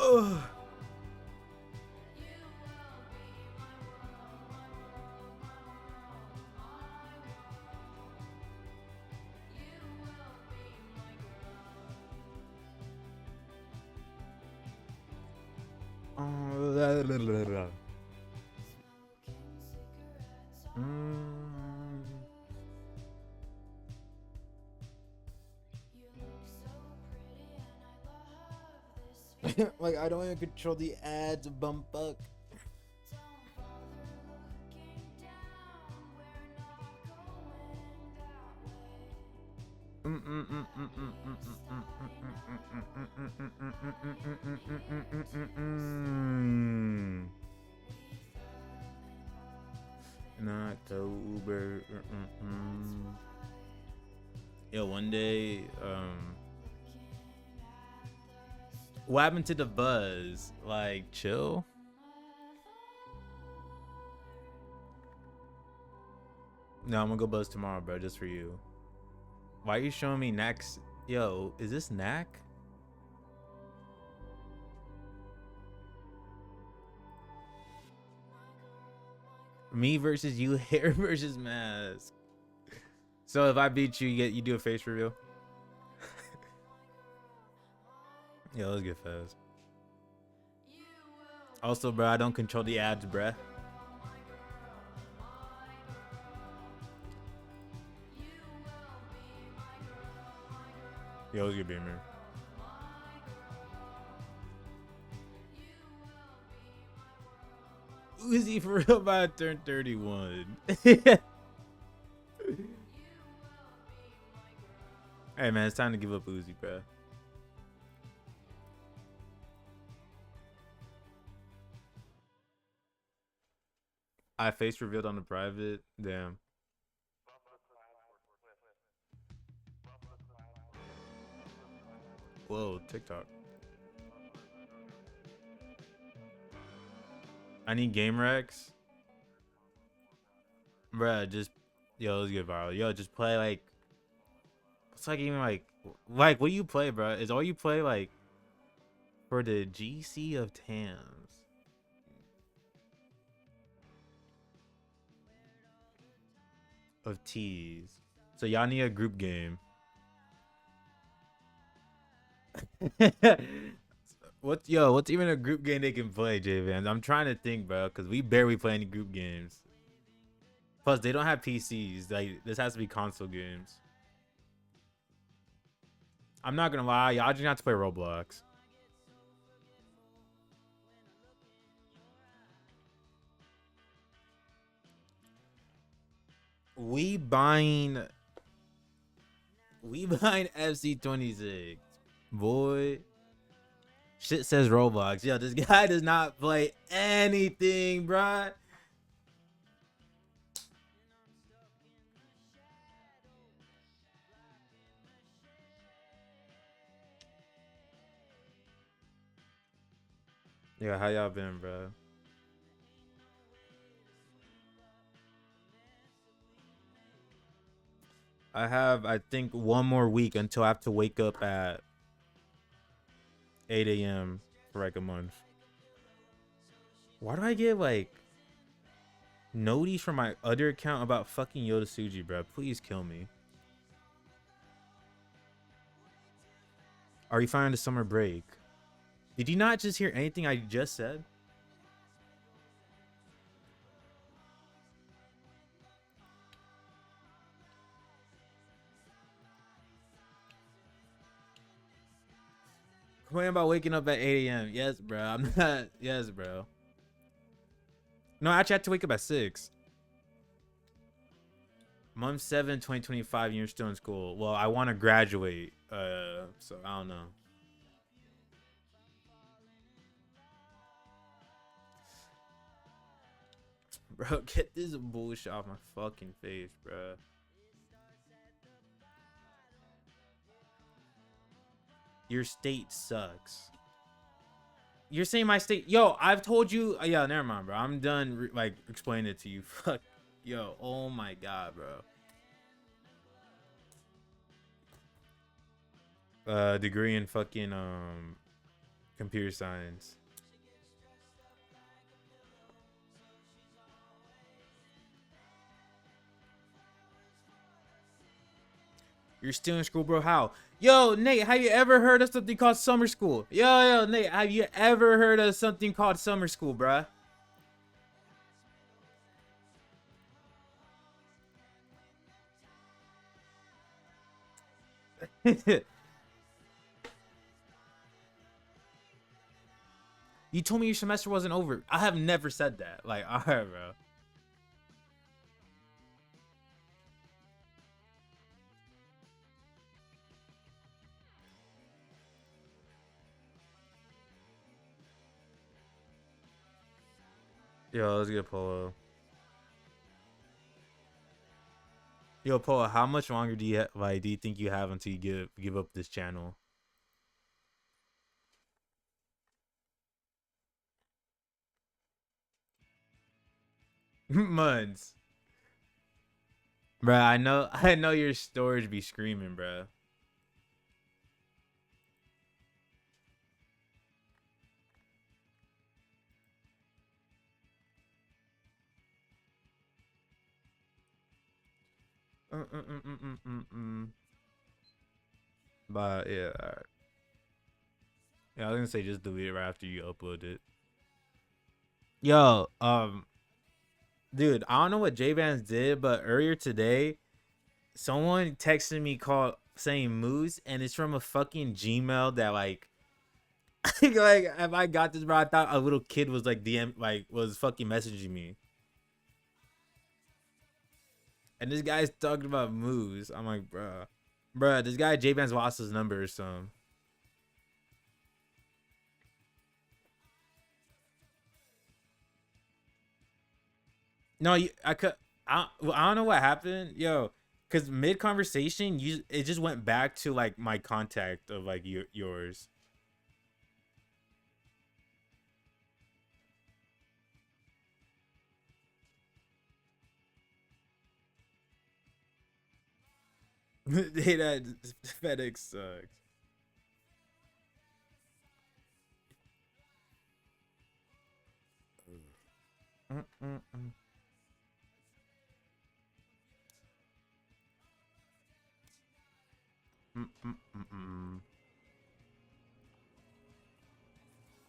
Ugh. Like I don't even control the ads, bumfuck. In October. Yo, one day, what happened to the buzz? Like, chill. No, I'm gonna go buzz tomorrow, bro, just for you. Why are you showing me Knack's? Yo, is this Knack? Me versus you, hair versus mask. So if I beat you, you do a face reveal. Yo, let's get fast. Also, bro, I don't control the ads, bruh. Yo, let's get Beamer. Uzi for real by turn 31. Hey man, it's time to give up Uzi, bro. I face revealed on the private. Damn. Whoa, TikTok. I need game Rex. Bruh, just yo, let's get viral. Yo, just play like it's like even like what do you play, bro? Is all you play like for the GC of Tams? Of T's. So y'all need a group game. What's even a group game they can play, J Vans? I'm trying to think, bro, because we barely play any group games. Plus, they don't have PCs. Like, this has to be console games. I'm not gonna lie, y'all just have to play Roblox. We buying FC26. Boy. Shit says Roblox. Yo, this guy does not play anything, bruh. Yeah, how y'all been, bro? I have, I think, one more week until I have to wake up at 8 a.m. for like a month. Why do I get like noties from my other account about fucking Yoda Suji, bro? Please kill me. Are you finding the summer break? Did you not just hear anything I just said? Complaining about waking up at 8 a.m. Yes, bro. I'm not. Yes, bro. No, actually, I had to wake up at 6. Month 7, 2025, you're still in school. Well, I want to graduate. So I don't know. Bro, get this bullshit off my fucking face, bro. Your state sucks. You're saying my state. Yo, I've told you. Yeah, never mind, bro. I'm done like explaining it to you. Fuck. Yo, oh my god, bro. Degree in fucking Computer science. You're still in school, bro? How? Yo, Nate, have you ever heard of something called summer school? Yo, Nate, have you ever heard of something called summer school, bruh? You told me your semester wasn't over. I have never said that. Like, all right, bro. Yo, let's get Polo. Yo, Polo, how much longer do you do you think you have until you give up this channel? Months. Bruh, I know your storage be screaming, bruh. But yeah, all right. Yeah, I was gonna say just delete it right after you upload it. Yo, dude, I don't know what J Vans did, but earlier today, someone texted me called saying Moose, and it's from a fucking Gmail that like like if I got this, bro, I thought a little kid was like was fucking messaging me. And this guy's talking about Moose. I'm like, bruh, this guy J Vans lost his number or something. No, I could. I don't know what happened, yo. Cause mid conversation, it just went back to like my contact of like yours. Hey, that FedEx sucks.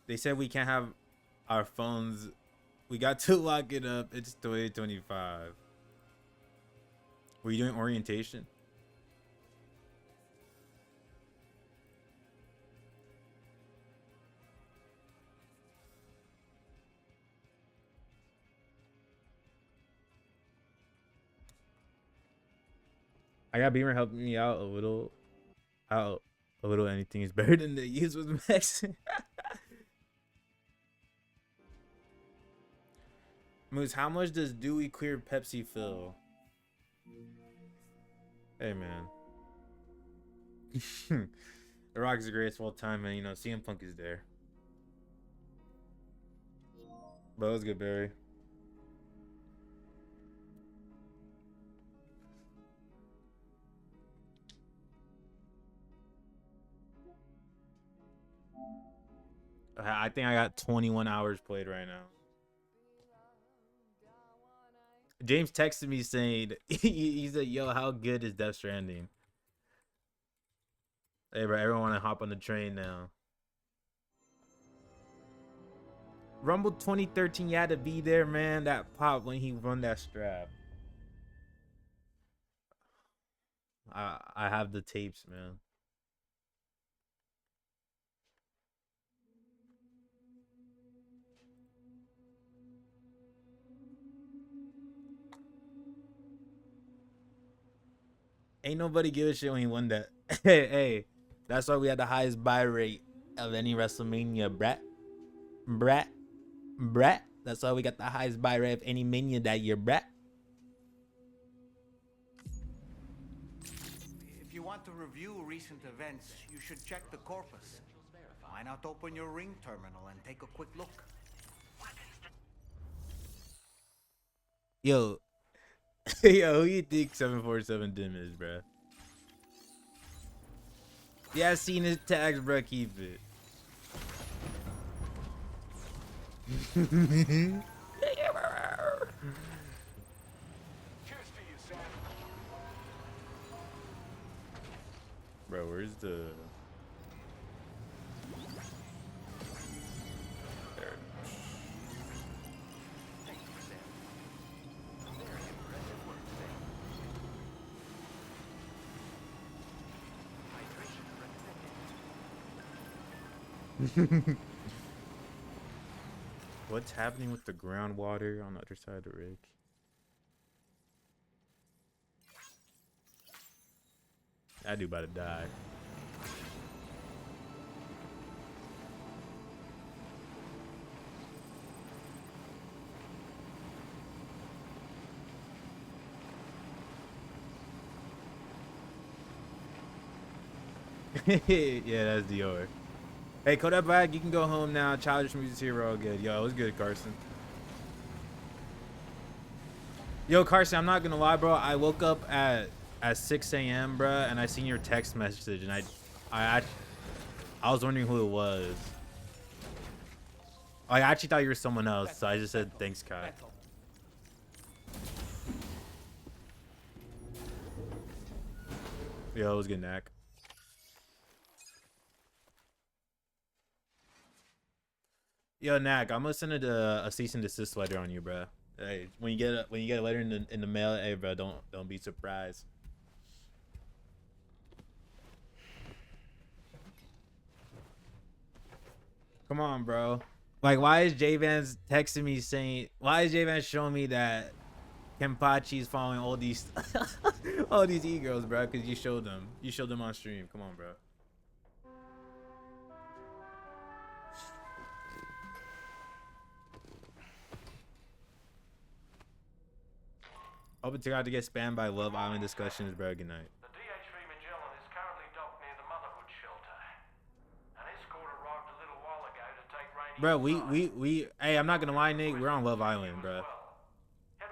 They said we can't have our phones. We got to lock it up. It's 2025. Were you doing orientation? I got Beamer helping me out a little. Out a little. Anything is better than the use with Max. Moose, how much does Dewey Clear Pepsi fill? Hey, man. The Rock is the greatest of all time, man. You know, CM Punk is there. But it was good, Barry. I think I got 21 hours played right now. James texted me saying, he said, yo, how good is Death Stranding? Hey, bro, everyone want to hop on the train now. Rumble 2013, you had to be there, man. That pop when he run that strap. I have the tapes, man. Ain't nobody give a shit when he won that. Hey, that's why we had the highest buy rate of any WrestleMania, brat. That's why we got the highest buy rate of any mania that year, brat. If you want to review recent events, you should check the corpus. Why not open your ring terminal and take a quick look? Yo, yo, who you think 747 Dim is, bro? Yeah, I seen his tags, bro. Keep it. Bro, where's the... There. What's happening with the groundwater on the other side of the rig? That dude about to die. Yeah, that's Dior. Hey, Kodak Black, you can go home now. Childish Music here, we're all good. Yo, it was good, Carson. Yo, Carson, I'm not gonna lie, bro. I woke up at 6 a.m., bro, and I seen your text message, and I was wondering who it was. I actually thought you were someone else, so I just said thanks, Kai. Yo, it was good, Knack. Yo, Knack, I'm gonna send a cease and desist letter on you, bro. Hey, when you get a letter in the mail, hey, bro, don't be surprised. Come on, bro. Like, why is J Vance texting me saying? Why is J Vance showing me that Kenpachi's following all these all these e-girls, bro? Because you showed them. You showed them on stream. Come on, bro. Hoping to God to get spammed by Love Island discussions, bro. Good night. The DH3 Magellan is currently docked near the Motherhood shelter. An escort arrived a little while ago to take Rainy. Bro, we hey, I'm not gonna lie, Nate, we're on Love Island, bro. Head on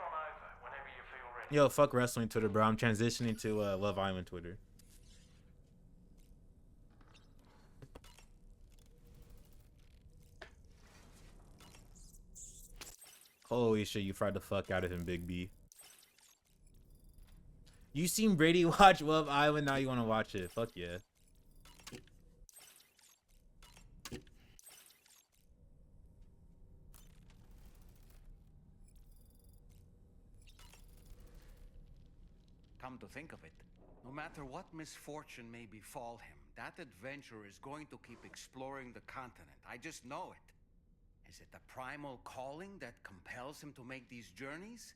over whenever you feel ready. Yo, fuck wrestling Twitter, bro. I'm transitioning to Love Island Twitter. Holy shit, you fried the fuck out of him, Big B. You seen Brady watch Love Island, now you want to watch it. Fuck yeah. Come to think of it, no matter what misfortune may befall him, that adventurer is going to keep exploring the continent. I just know it. Is it the primal calling that compels him to make these journeys?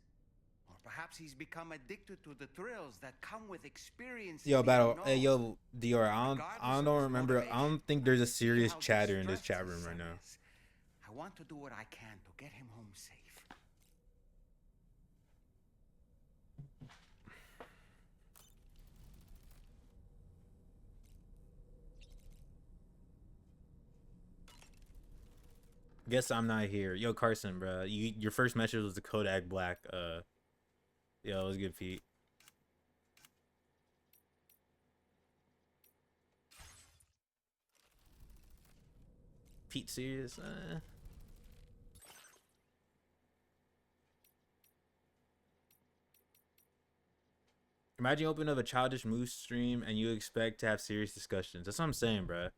Or perhaps he's become addicted to the thrills that come with experience. Yo, Battle. Hey, yo, Dior. I don't remember. I don't think there's a serious chatter in this chat room right now. I want to do what I can to get him home safe. Guess I'm not here. Yo, Carson, bro. Your first message was the Kodak Black. Yo, it was good, Pete. Pete serious? Imagine you open up a Childish Moose stream and you expect to have serious discussions. That's what I'm saying, bro.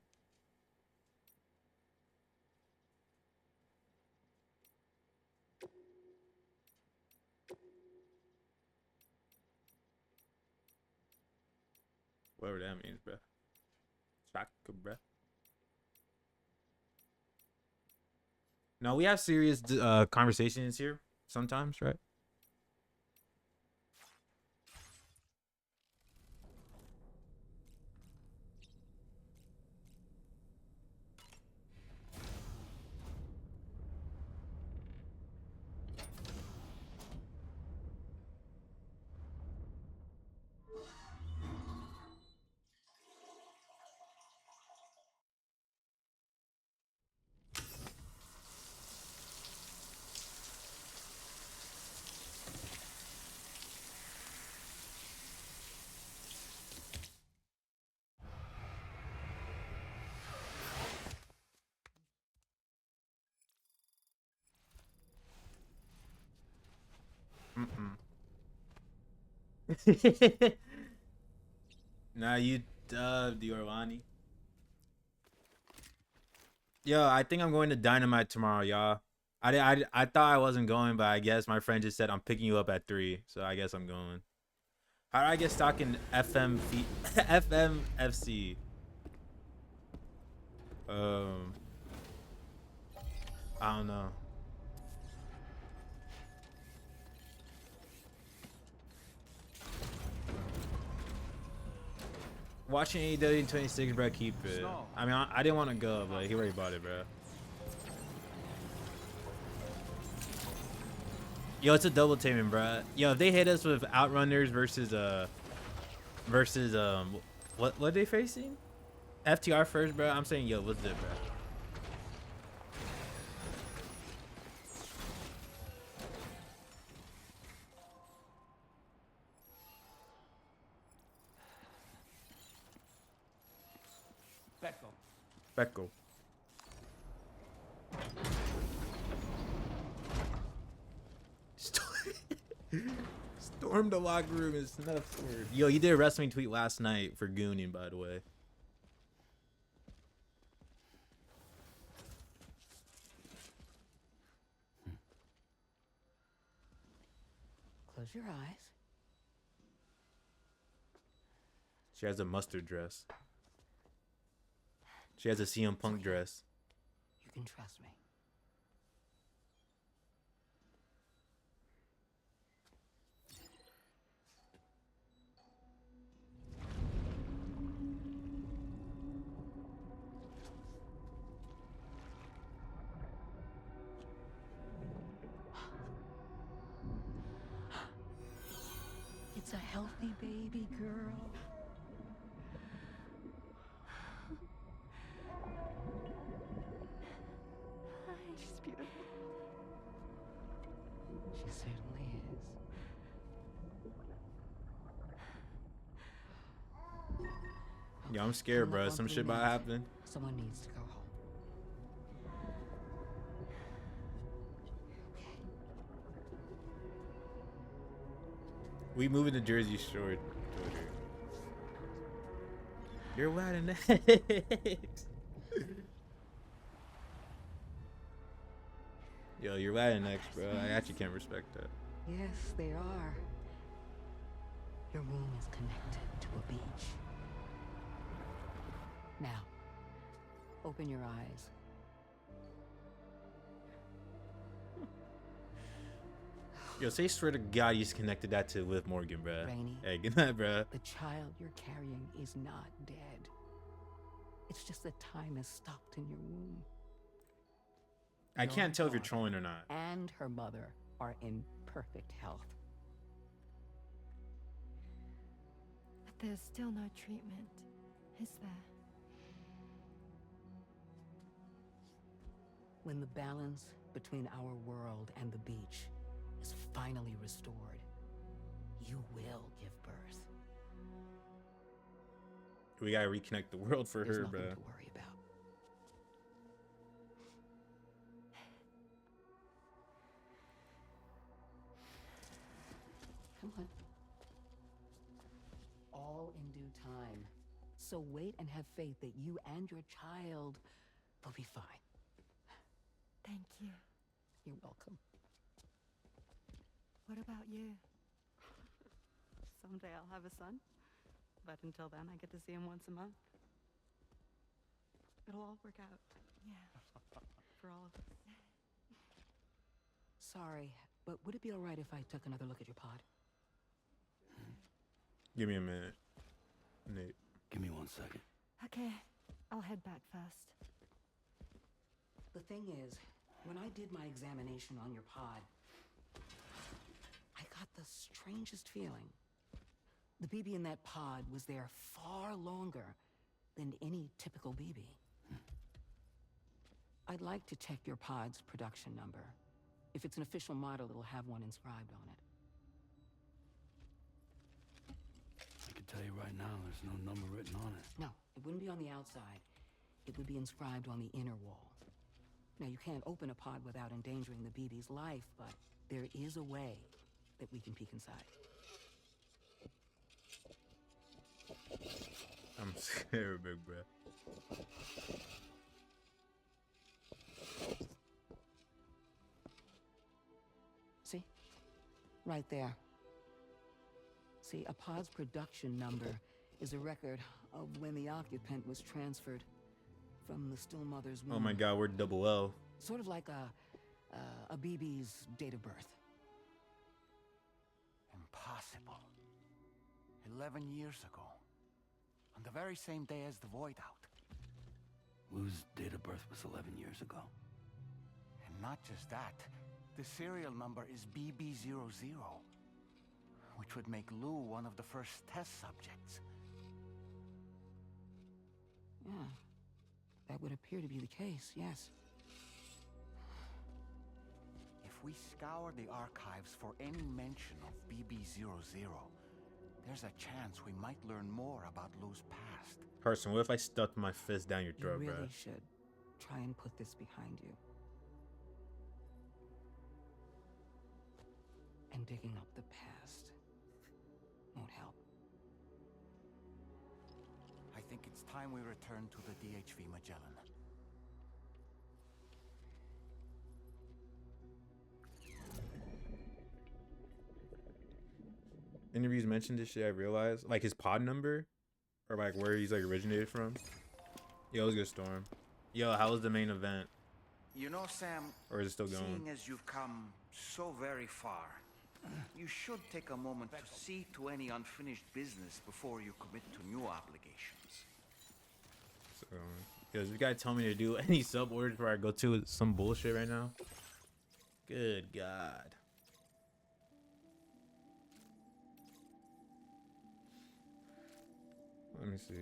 Whatever that means, bro. Shaka, bro. No, we have serious conversations here sometimes, right? Nah, you dubbed Diorwani. Yo, I think I'm going to Dynamite tomorrow, y'all. I thought I wasn't going, but I guess my friend just said I'm picking you up at 3, so I guess I'm going. How do I get stock in FMFC? I don't know. Watching AEW 26, bro. Keep it. I mean, I didn't want to go, but he already bought it, bro. Yo, it's a double taming, bro. Yo, if they hit us with Outrunners versus what are they facing? FTR first, bro. I'm saying, yo, what's it, bro? Becco. Storm the locker room is enough. Yo, you did a wrestling tweet last night for Gooning, by the way. Close your eyes. She has a mustard dress. She has a CM Punk dress. You can trust me. It's a healthy baby girl. She's beautiful. She certainly is. Yeah, I'm scared, bro. Some shit about to happen. Someone needs to go home. We moving to Jersey Shore. You're wide next. Yo, you're wide next, bro. I actually can't respect that. Yes, they are. Your room is connected to a beach. Now, open your eyes. Yo, say swear to God you just connected that to Liv Morgan, bro. Rainey, Hey, good night, bro. the child you're carrying is not dead. It's just that time has stopped in your womb. I can't tell if you're daughter trolling or not. And her mother are in perfect health. But there's still no treatment, is there? When the balance between our world and the beach is finally restored, you will give birth. We gotta reconnect the world for There's her, nothing bro. to worry about. Come on. All in due time. So wait and have faith that you and your child will be fine. Thank you. You're welcome. What about you? Someday I'll have a son, but until then I get to see him once a month. It'll all work out Yeah. for all of us. Sorry, but would it be all right if I took another look at your pod? Give me a minute, Nate. Give me 1 second. Okay, I'll head back first. The thing is, when I did my examination on your pod, I got the strangest feeling. The BB in that pod was there far longer than any typical BB. I'd like to check your pod's production number. If it's an official model, it'll have one inscribed on it. I can tell you right now, there's no number written on it. No, it wouldn't be on the outside. It would be inscribed on the inner wall. Now, you can't open a pod without endangering the BB's life, but there is a way that we can peek inside. I'm scared, big bro. See? Right there. See, a pod's production number is a record of when the occupant was transferred from the still mother's womb. Oh my god, we're double L. Sort of like a BB's date of birth. Impossible. 11 years ago. On the very same day as the void out. Lou's date of birth was 11 years ago. And not just that, the serial number is BB00, which would make Lou one of the first test subjects. Yeah, that would appear to be the case, yes. If we scour the archives for any mention of BB00, there's a chance we might learn more about Lou's past. Carson, what if I stuffed my fist down your throat, You bro? really should try and put this behind you. And digging up the past won't help. I think it's time we return to the DHV Magellan. Interviews mentioned this shit, I realized. Like his pod number? Or like where he's like originated from. Yo, it was good, Storm. Yo, how was the main event? You know, Sam, Or is it still going? seeing as you've come so very far, you should take a moment to see to any unfinished business before you commit to new obligations. So, yo, does this guy tell me to do any sub orders before I go to some bullshit right now? Good God. Let me see.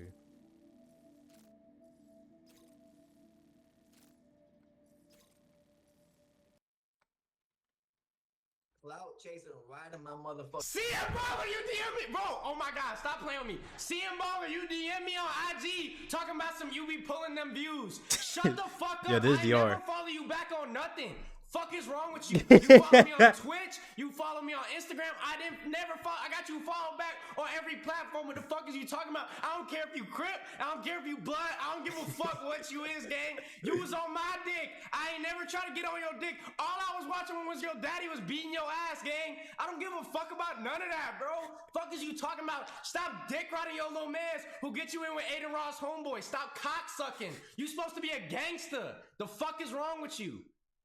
Clout chasing right in my motherfucker. CM Baller, you DM me, bro. Oh my God, stop playing with me. CM Baller, you DM me on IG talking about some you be pulling them views. Shut the fuck up. Yeah, this is I DR. never follow you back on nothing. Fuck is wrong with you? You follow me on Twitch. You follow me on Instagram. I never follow. I got you followed back on every platform. What the fuck is you talking about? I don't care if you Crip. I don't care if you Blood. I don't give a fuck what you is, gang. You was on my dick. I ain't never try to get on your dick. All I was watching was your daddy was beating your ass, gang. I don't give a fuck about none of that, bro. Fuck is you talking about? Stop dick riding your little mans who get you in with Aiden Ross homeboy. Stop cock sucking. You supposed to be a gangster. The fuck is wrong with you,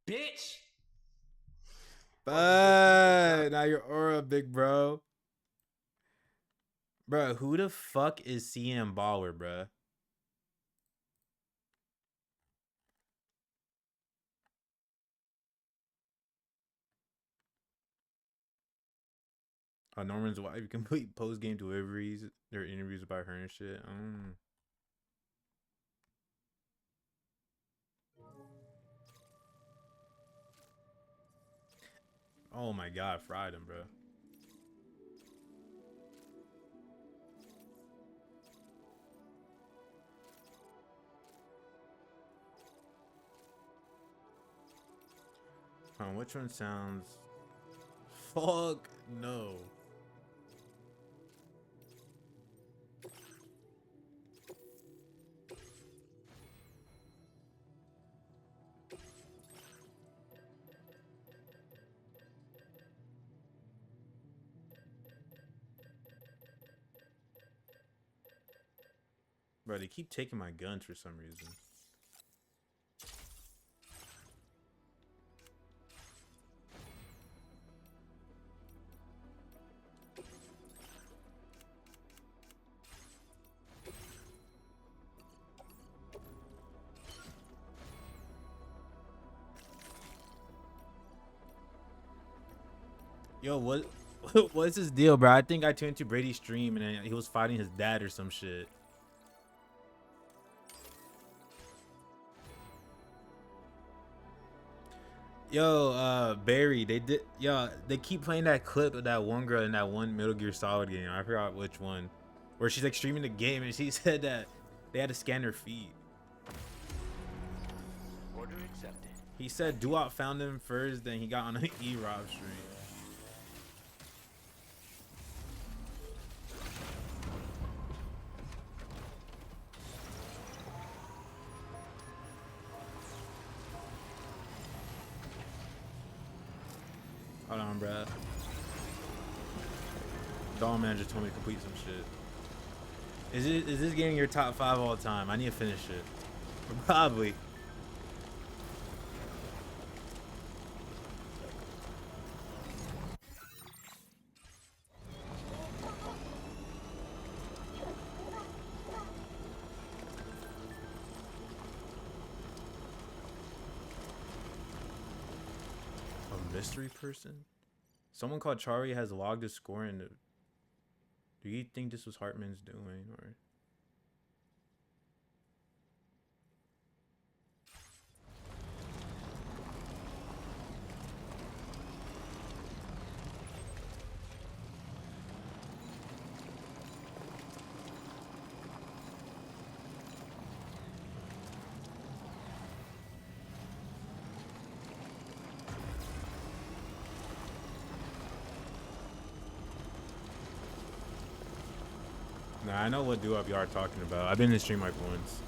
bitch? But now your aura, big bro. Bro, who the fuck is CM Baller, bro? Norman's wife complete post game deliveries, their interviews about her and shit. Oh my God, fried him, bro. Which one sounds? Fuck no. Bro, they keep taking my guns for some reason. Yo, what's his deal, bro? I think I tuned to Brady's stream and he was fighting his dad or some shit. Yo, Barry, they keep playing that clip of that one girl in that one Metal Gear Solid game. I forgot which one. Where she's like streaming the game and she said that they had to scan her feet. Order accepted. He said Duop found him first, then he got on an E-Rob stream. Hold on, bruh. Doll Man just told me to complete some shit. Is this game your top 5 all time? I need to finish it. Probably. A mystery person? Someone called Charlie has logged his score in the... Do you think this was Hartman's doing, or... Nah, I know what duo y'all are talking about. I've been in the stream like once.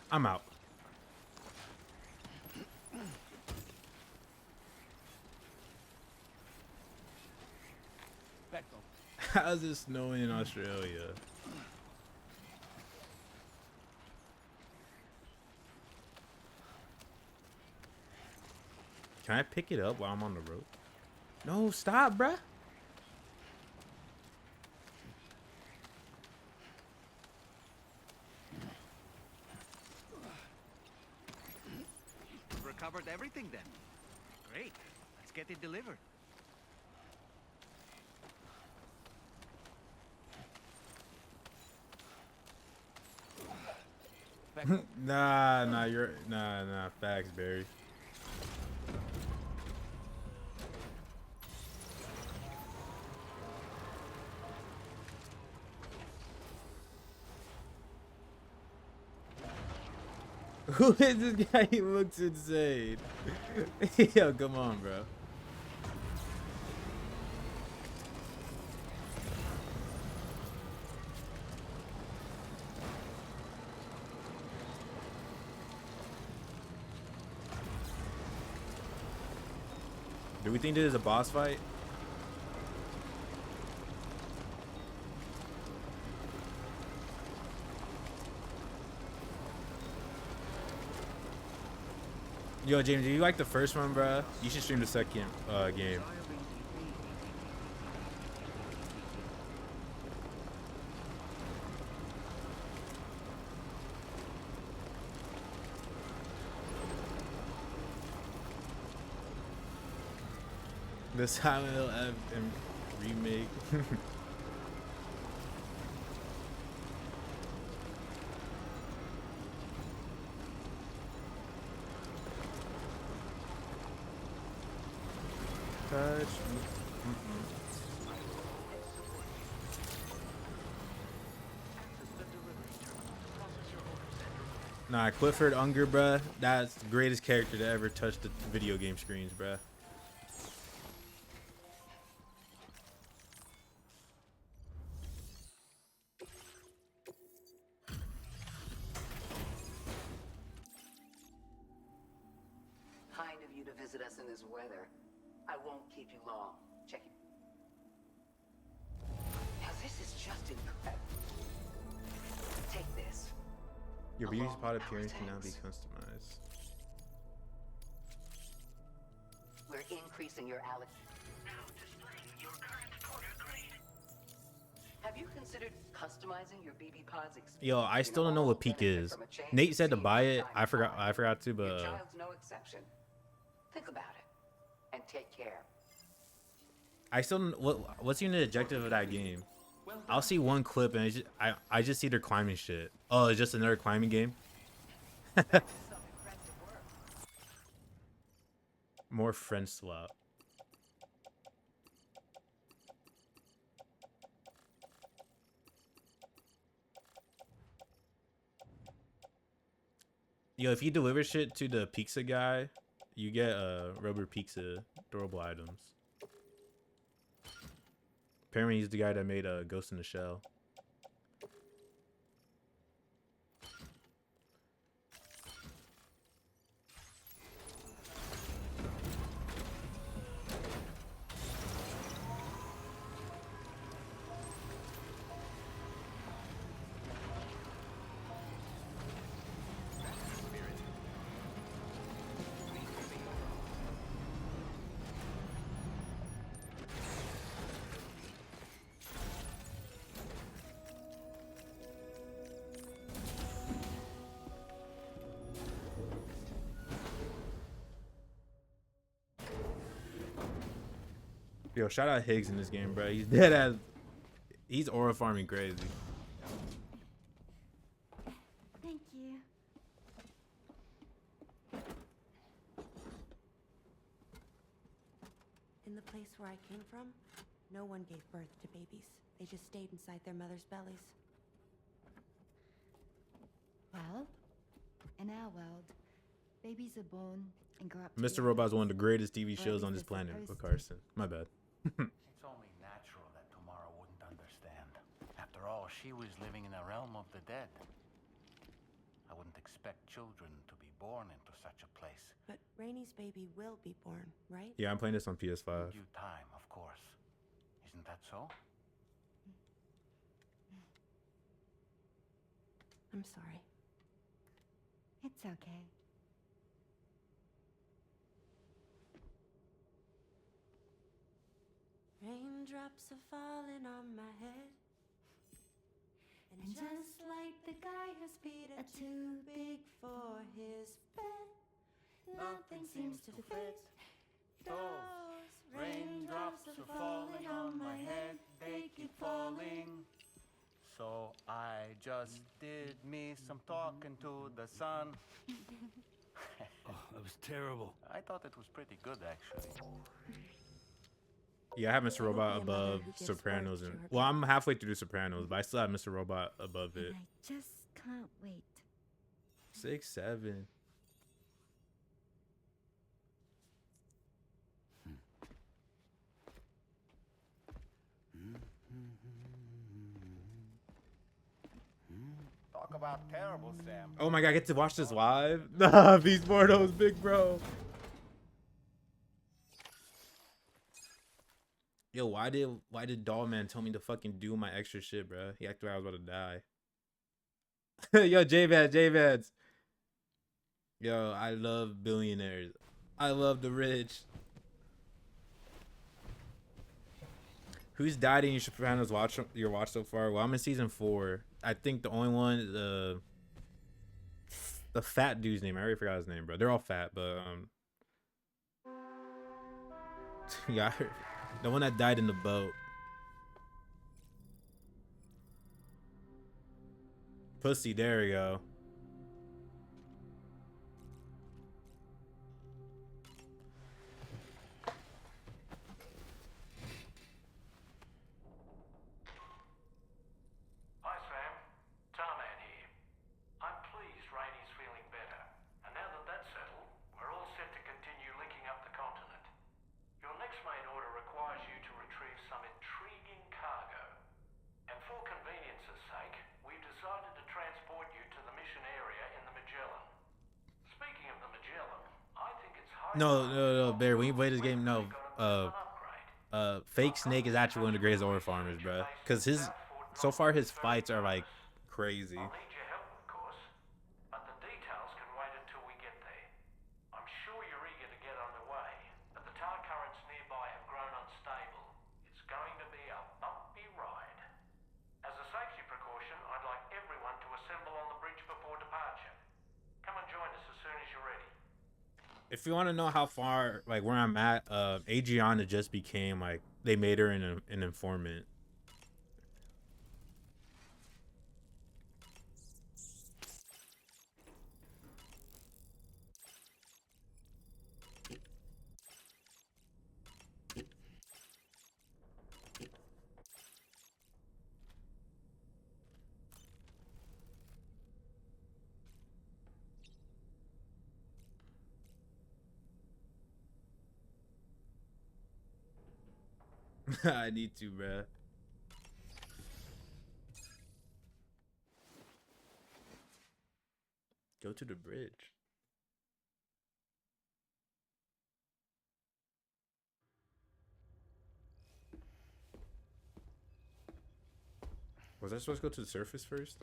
I'm out. How's it snowing in Australia? Can I pick it up while I'm on the road? No, stop, bruh. Recovered everything then. Great. Let's get it delivered. Nah, facts, Barry. Who is this guy? He looks insane. Yo, come on, bro. Do we think this is a boss fight? Yo, James, do you like the first one, bruh? You should stream the second game. The Silent Hill remake. Touch. Nah, Clifford Unger, bruh. That's the greatest character to ever touch the video game screens, bruh. Kind of you to visit us in this weather. I won't keep you long. Check it. Now this is just incredible. Take this. Your beauty spot appearance can now be customized. We're increasing your alloc. Now displaying your current order grade. Have you considered customizing your BB pods? Yo, I still don't know what peak is. Nate said to buy it. I forgot to, but Your child's no exception. Think about it and take care. I still what's even the objective of that game? I'll see one clip and I just see they're climbing shit. Oh, it's just another climbing game. More friend swap. Yo, if you deliver shit to the pizza guy, you get rubber pizza durable items. Apparently he's the guy that made Ghost in the Shell. Yo, shout out Higgs in this game, bro. He's dead as he's aura farming crazy. Thank you. In the place where I came from, no one gave birth to babies. They just stayed inside their mother's bellies. Well, in our world, babies are born and grow up. Mr. Robot's one of the greatest TV shows on this planet. With Carson, my bad. It's only natural that Tomorrow wouldn't understand. After all, she was living in a realm of the dead. I wouldn't expect children to be born into such a place. But Rainy's baby will be born, right? Yeah, I'm playing this on PS5. In due time, of course. Isn't that so? I'm sorry. It's okay. Raindrops are falling on my head. And just like the guy whose feet are too big for his bed, nothing seems to fit. Those raindrops are falling on my head, they keep falling. So I just did me some talking to the sun. Oh, that was terrible. I thought it was pretty good, actually. Yeah, I have Mr. Robot above Sopranos, and well, I'm halfway through Sopranos, but I still have Mr. Robot above it. And I just can't wait. 6, 7. Talk about terrible, Sam. Oh my god, I get to watch this live? Nah, Beast Mortals, big bro. Yo, why did Dollman tell me to fucking do my extra shit, bro? He acted like I was about to die. Yo, J-Vans. Yo, I love billionaires. I love the rich. Who's died in your Sopranos watch so far? Well, I'm in season 4. I think the only one, the fat dude's name. I already forgot his name, bro. They're all fat, but yeah, the one that died in the boat. Pussy, there we go. Hi, Sam. Tarman here. I'm pleased Rainey's feeling better. And now that that's settled, we're all set to continue linking up the continent. Your next main order requires you to retrieve some intriguing cargo. And for convenience's sake, we've decided to transport you to the mission area in the Magellan. Speaking of the Magellan, I think it's high No, Bear. When you play this game, no. Fake Snake is actually one of the greatest ore farmers, bro. Cause so far his fights are like crazy. I'll need your help, of course, but the details can wait until we get there. I'm sure you're eager to get underway, but the tide currents nearby have grown unstable. It's going to be a bumpy ride. As a safety precaution, I'd like everyone to assemble on the bridge before departure. Come and join us as soon as you're ready. If you want to know how far, like where I'm at, Adriana just became like they made her an informant. I need to, bruh. Go to the bridge. Was I supposed to go to the surface first?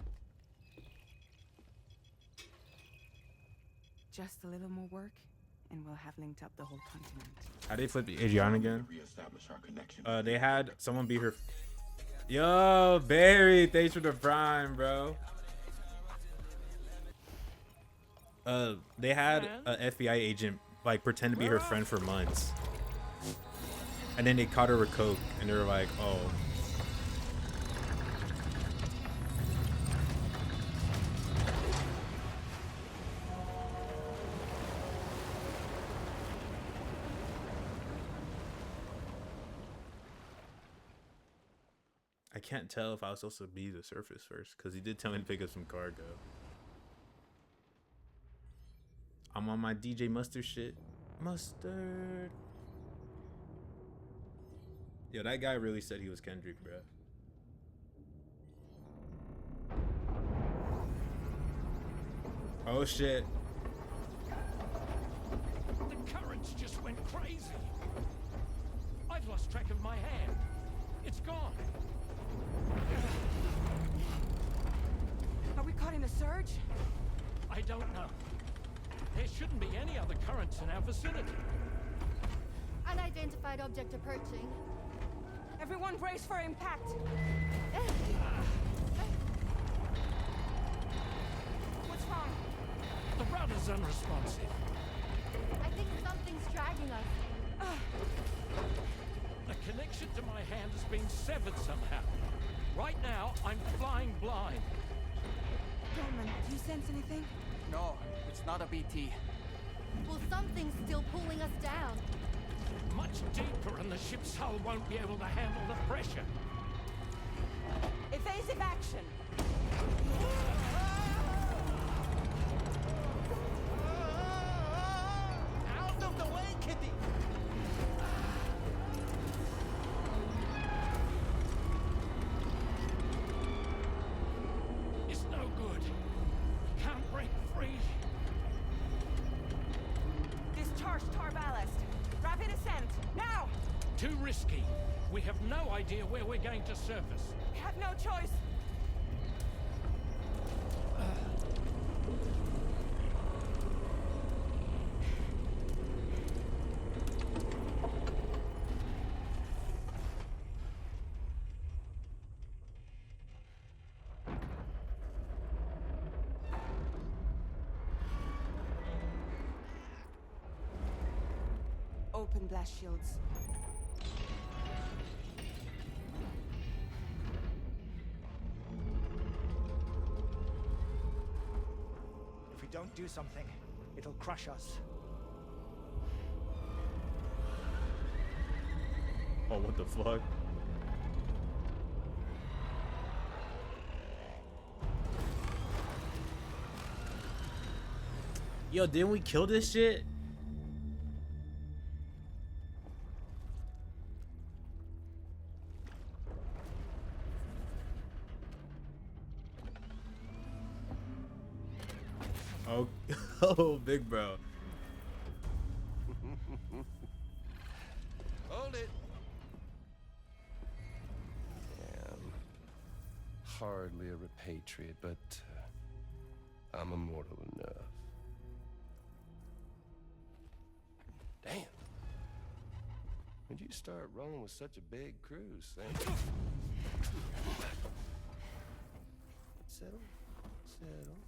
Just a little more work, and we'll have linked up the whole continent. How they flip Adriana again? They had someone beat her. Yo, Barry, thanks for the prime, bro. They had a FBI agent like pretend to be her friend for months, and then they caught her with coke, and they were like, "Oh." I can't tell if I was supposed to be the surface first, because he did tell me to pick up some cargo. I'm on my DJ Mustard shit. Mustard. Yo, that guy really said he was Kendrick, bro. Oh shit. The currents just went crazy. I've lost track of my hand. It's gone. Are we caught in a surge? I don't know. There shouldn't be any other currents in our vicinity. Unidentified object approaching. Everyone brace for impact. What's wrong? The rudder's unresponsive. I think something's dragging us. The connection to my hand has been severed somehow. Right now, I'm flying blind. Dolman, do you sense anything? No, it's not a BT. Well, something's still pulling us down. Much deeper, and the ship's hull won't be able to handle the pressure. Evasive action. Out of the way, kitty! It's no good. Can't break free. Discharge tar ballast. Rapid ascent. Now! Too risky. We have no idea where we're going to surface. We have no choice. Open blast shields. If we don't do something, it'll crush us. Oh, what the fuck? Yo, didn't we kill this shit? Oh, oh, big bro. Hold it. Hardly a repatriate, but I'm immortal enough. Damn. When'd you start rolling with such a big crew, Sam? Settle. Settle.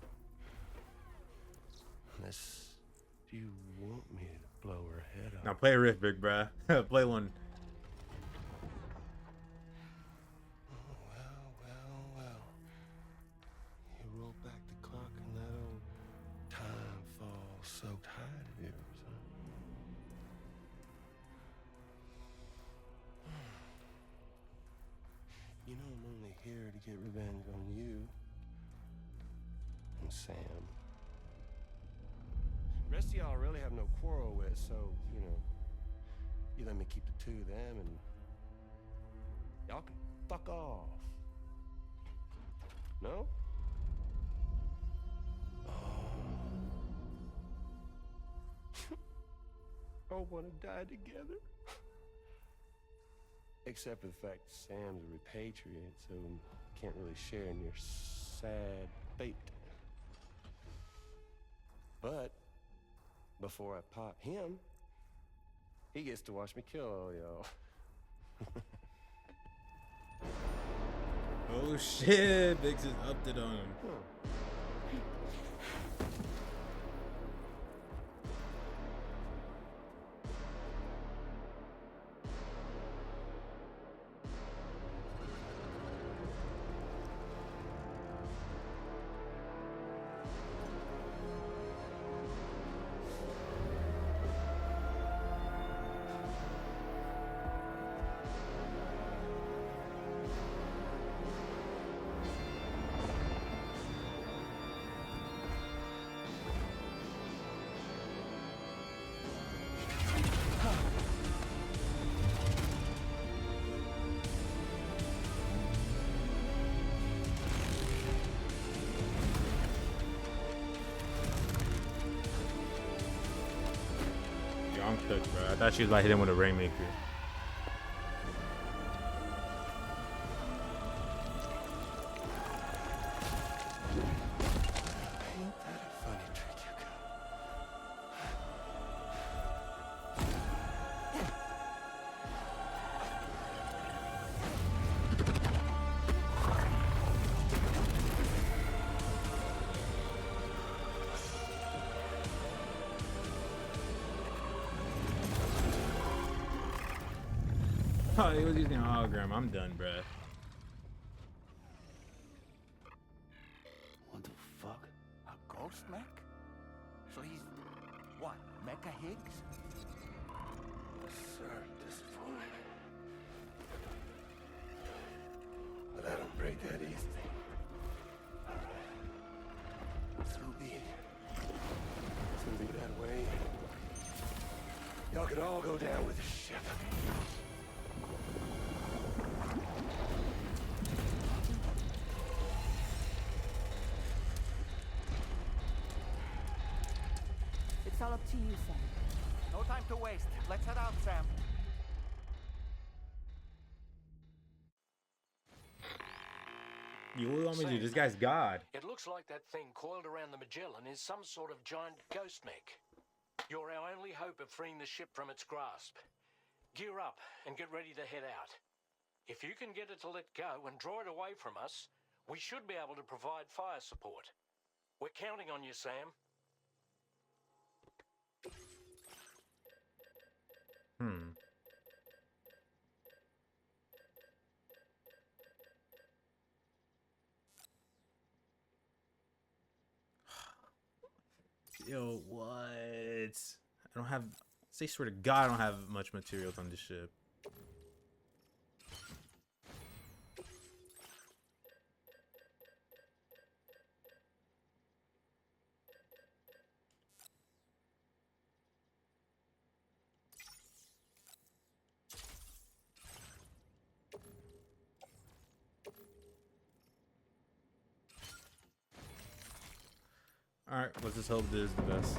Unless you want me to blow her head off. Now play a riff, big bruh. Play one. Well. You roll back the clock and that old time fall soaked hide of yours, huh? You know I'm only here to get revenge on you and Sam. Rest of y'all really have no quarrel with, so, you know, you let me keep the two of them and Y'all can fuck off. No? All want to die together. Except for the fact Sam's a repatriate, so can't really share in your sad fate. But before I pop him, he gets to watch me kill all y'all. Oh shit, Biggs is upped it on him. I'm cooked, bro. I thought she was about to hit him with a Rainmaker. Ain't that a funny trick you got? Oh, he was using a hologram. I'm done, bruh. What the fuck? A ghost mech? So he's what? Mecha Higgs? Sir, disappointed. But I don't break that easily. So be it. It's gonna be that way. Y'all can all go down with the ship. It's all up to you, Sam. No time to waste. Let's head out, Sam. You want me to do? This guy's God. It looks like that thing coiled around the Magellan is some sort of giant ghost mech. You're our only hope of freeing the ship from its grasp. Gear up and get ready to head out. If you can get it to let go and draw it away from us, we should be able to provide fire support. We're counting on you, Sam. Yo, what? I don't have. Say, swear to God, I don't have much materials on this ship. Alright, let's just hope this is the best.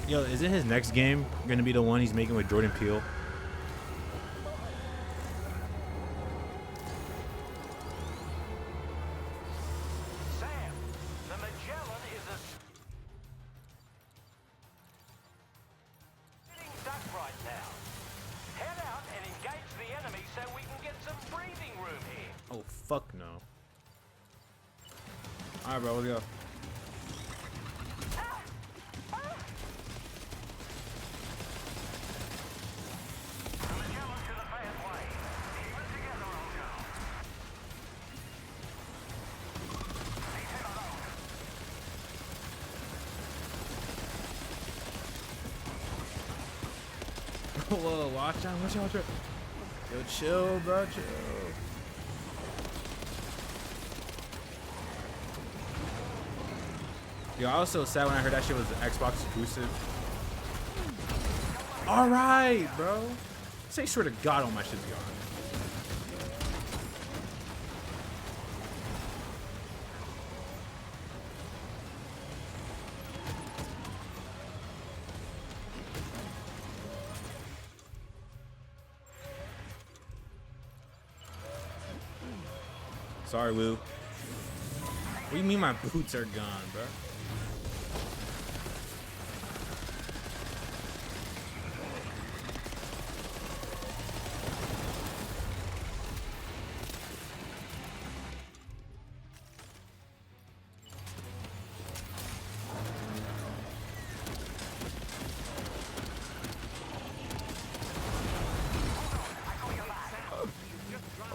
Yo, isn't his next game gonna be the one he's making with Jordan Peele? Sam, the Magellan is a sitting duck right now. Head out and engage the enemy so we can get some breathing room here. Oh, fuck no. Alright, bro, let's go. whoa, watch out, watch out, watch out. Yo, chill, bro, chill. Yo, I was so sad when I heard that shit was an Xbox exclusive. All right, bro. Say swear to God, all my shit's gone. Sorry, Woo. What do you mean my boots are gone, bro?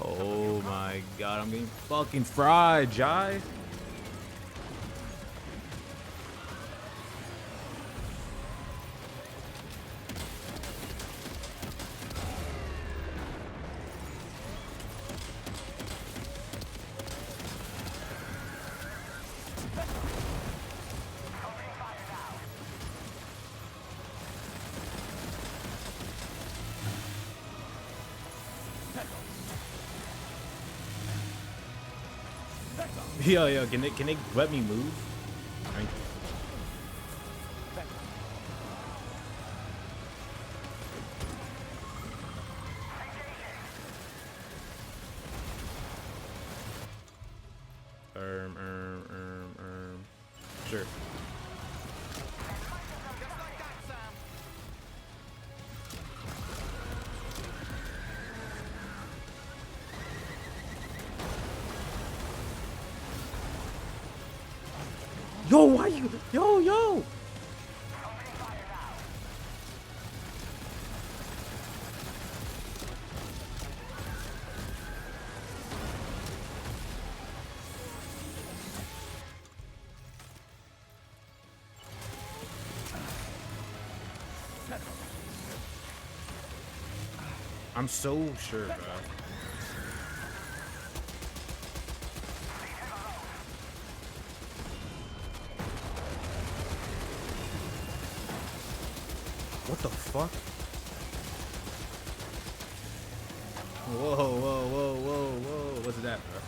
Oh my God, I'm getting fucking fried, Jai. Yo, can they let me move? Thank you. Sure. Yo, why you? Yo. I'm so sure, bro. What the fuck? Whoa. What's that, bro?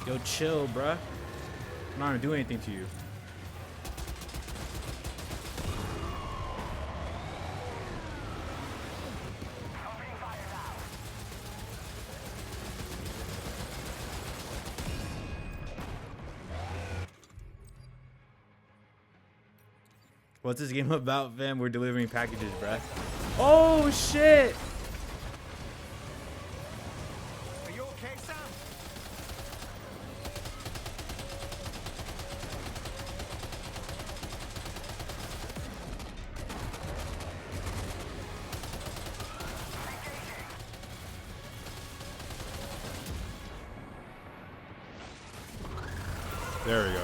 Yo, chill, bruh. I'm not gonna do anything to you. What's this game about, fam? We're delivering packages, bruh. Oh, shit! Are you okay, Sam? There we go.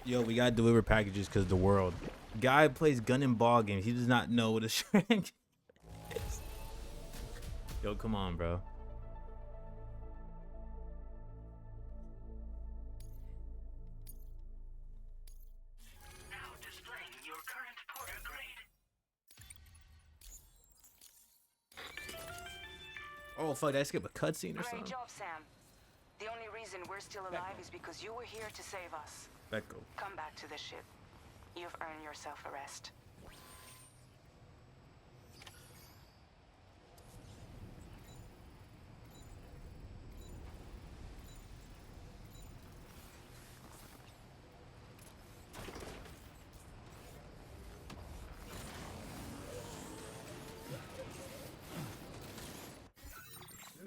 Yo, we gotta deliver packages because the world. Guy plays gun and ball games. He does not know what a shrink is. Yo, come on, bro. Now displaying your current porter grade. Oh, fuck, did I skip a cutscene or Great something? job, Sam. The only reason we're still alive is because you were here to save us. Let go. Come back to the ship. You've earned yourself a rest.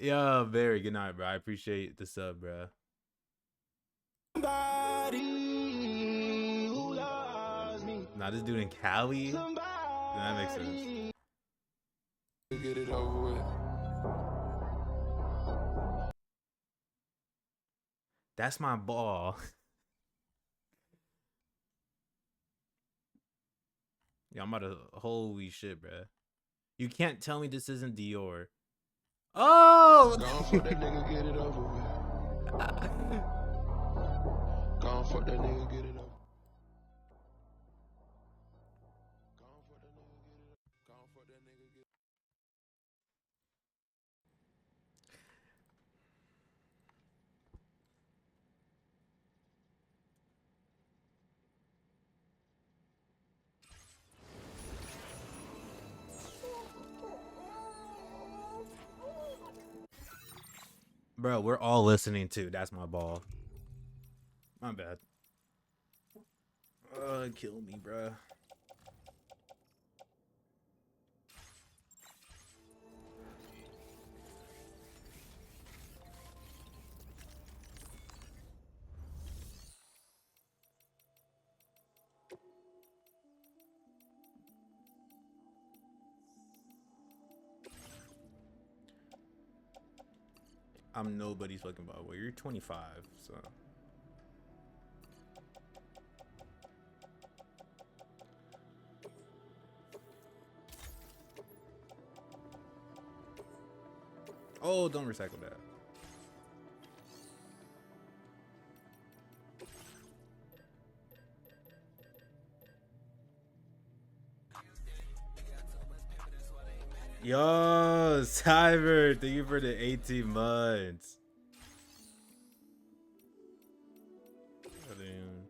Yo, very good night, bro. I appreciate the sub, bro. Nah, this dude in Cali. That makes sense. Get it over with. That's my ball. Yeah, I'm about to. Holy shit, bro. You can't tell me this isn't Dior. Oh! Gone for that nigga, get it over with. Gone for that nigga, get it over. Gone for that nigga, get it over. Gone for that nigga, get it. Bro, we're all listening to That's My Ball. My bad. Kill me, bro. I'm nobody's fucking ball. Well, you're 25, so. Oh, don't recycle that. Yo, Cyber, thank you for the 18 months. Oh, damn.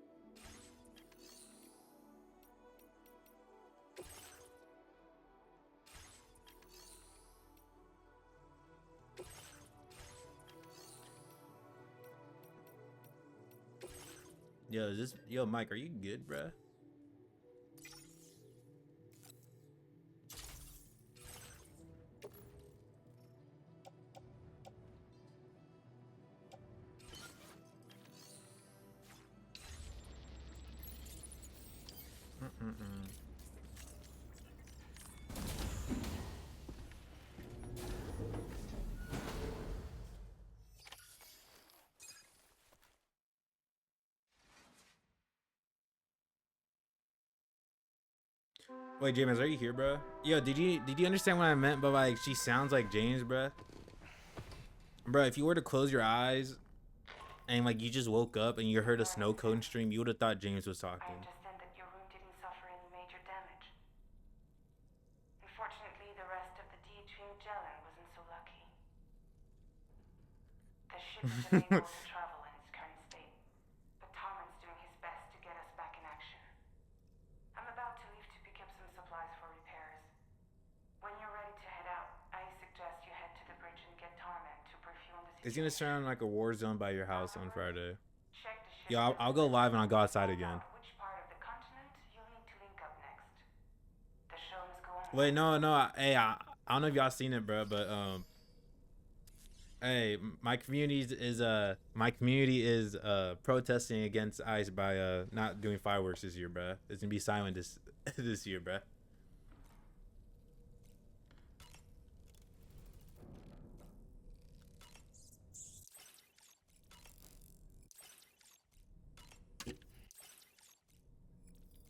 Yo, is this yo Mike? Are you good, bruh? Wait, James, are you here, bro? Yo, did you understand what I meant by like she sounds like James, bro? Bro, if you were to close your eyes and like you just woke up and you heard a snow cone stream, you would have thought James was talking. I understand that your room didn't suffer any major damage. Unfortunately, the rest of the D-Trim Magellan wasn't so lucky. The ship is unable to travel in its current state, but Tarman's doing his best to get us back in action. I'm about to leave to pick up some supplies for repairs. When you're ready to head out, I suggest you head to the bridge and get Tarman to perfume the It's gonna sound like a war zone by your house on Friday. Check the ship. Yeah, I'll go live and I'll go outside again. Which part of the continent you'll need to link up next. The show must go on. Wait, no, hey, I don't know if y'all seen it, bro, but hey, my community is protesting against ICE by not doing fireworks this year, bro. It's gonna be silent this year, bro.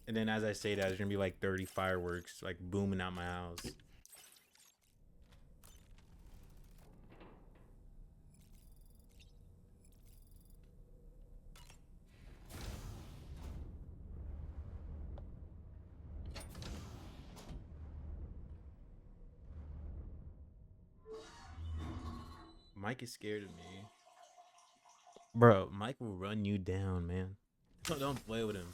And then as I say that, there's gonna be like 30 fireworks like booming out my house. Mike is scared of me. Bro, Mike will run you down, man. Don't play with him.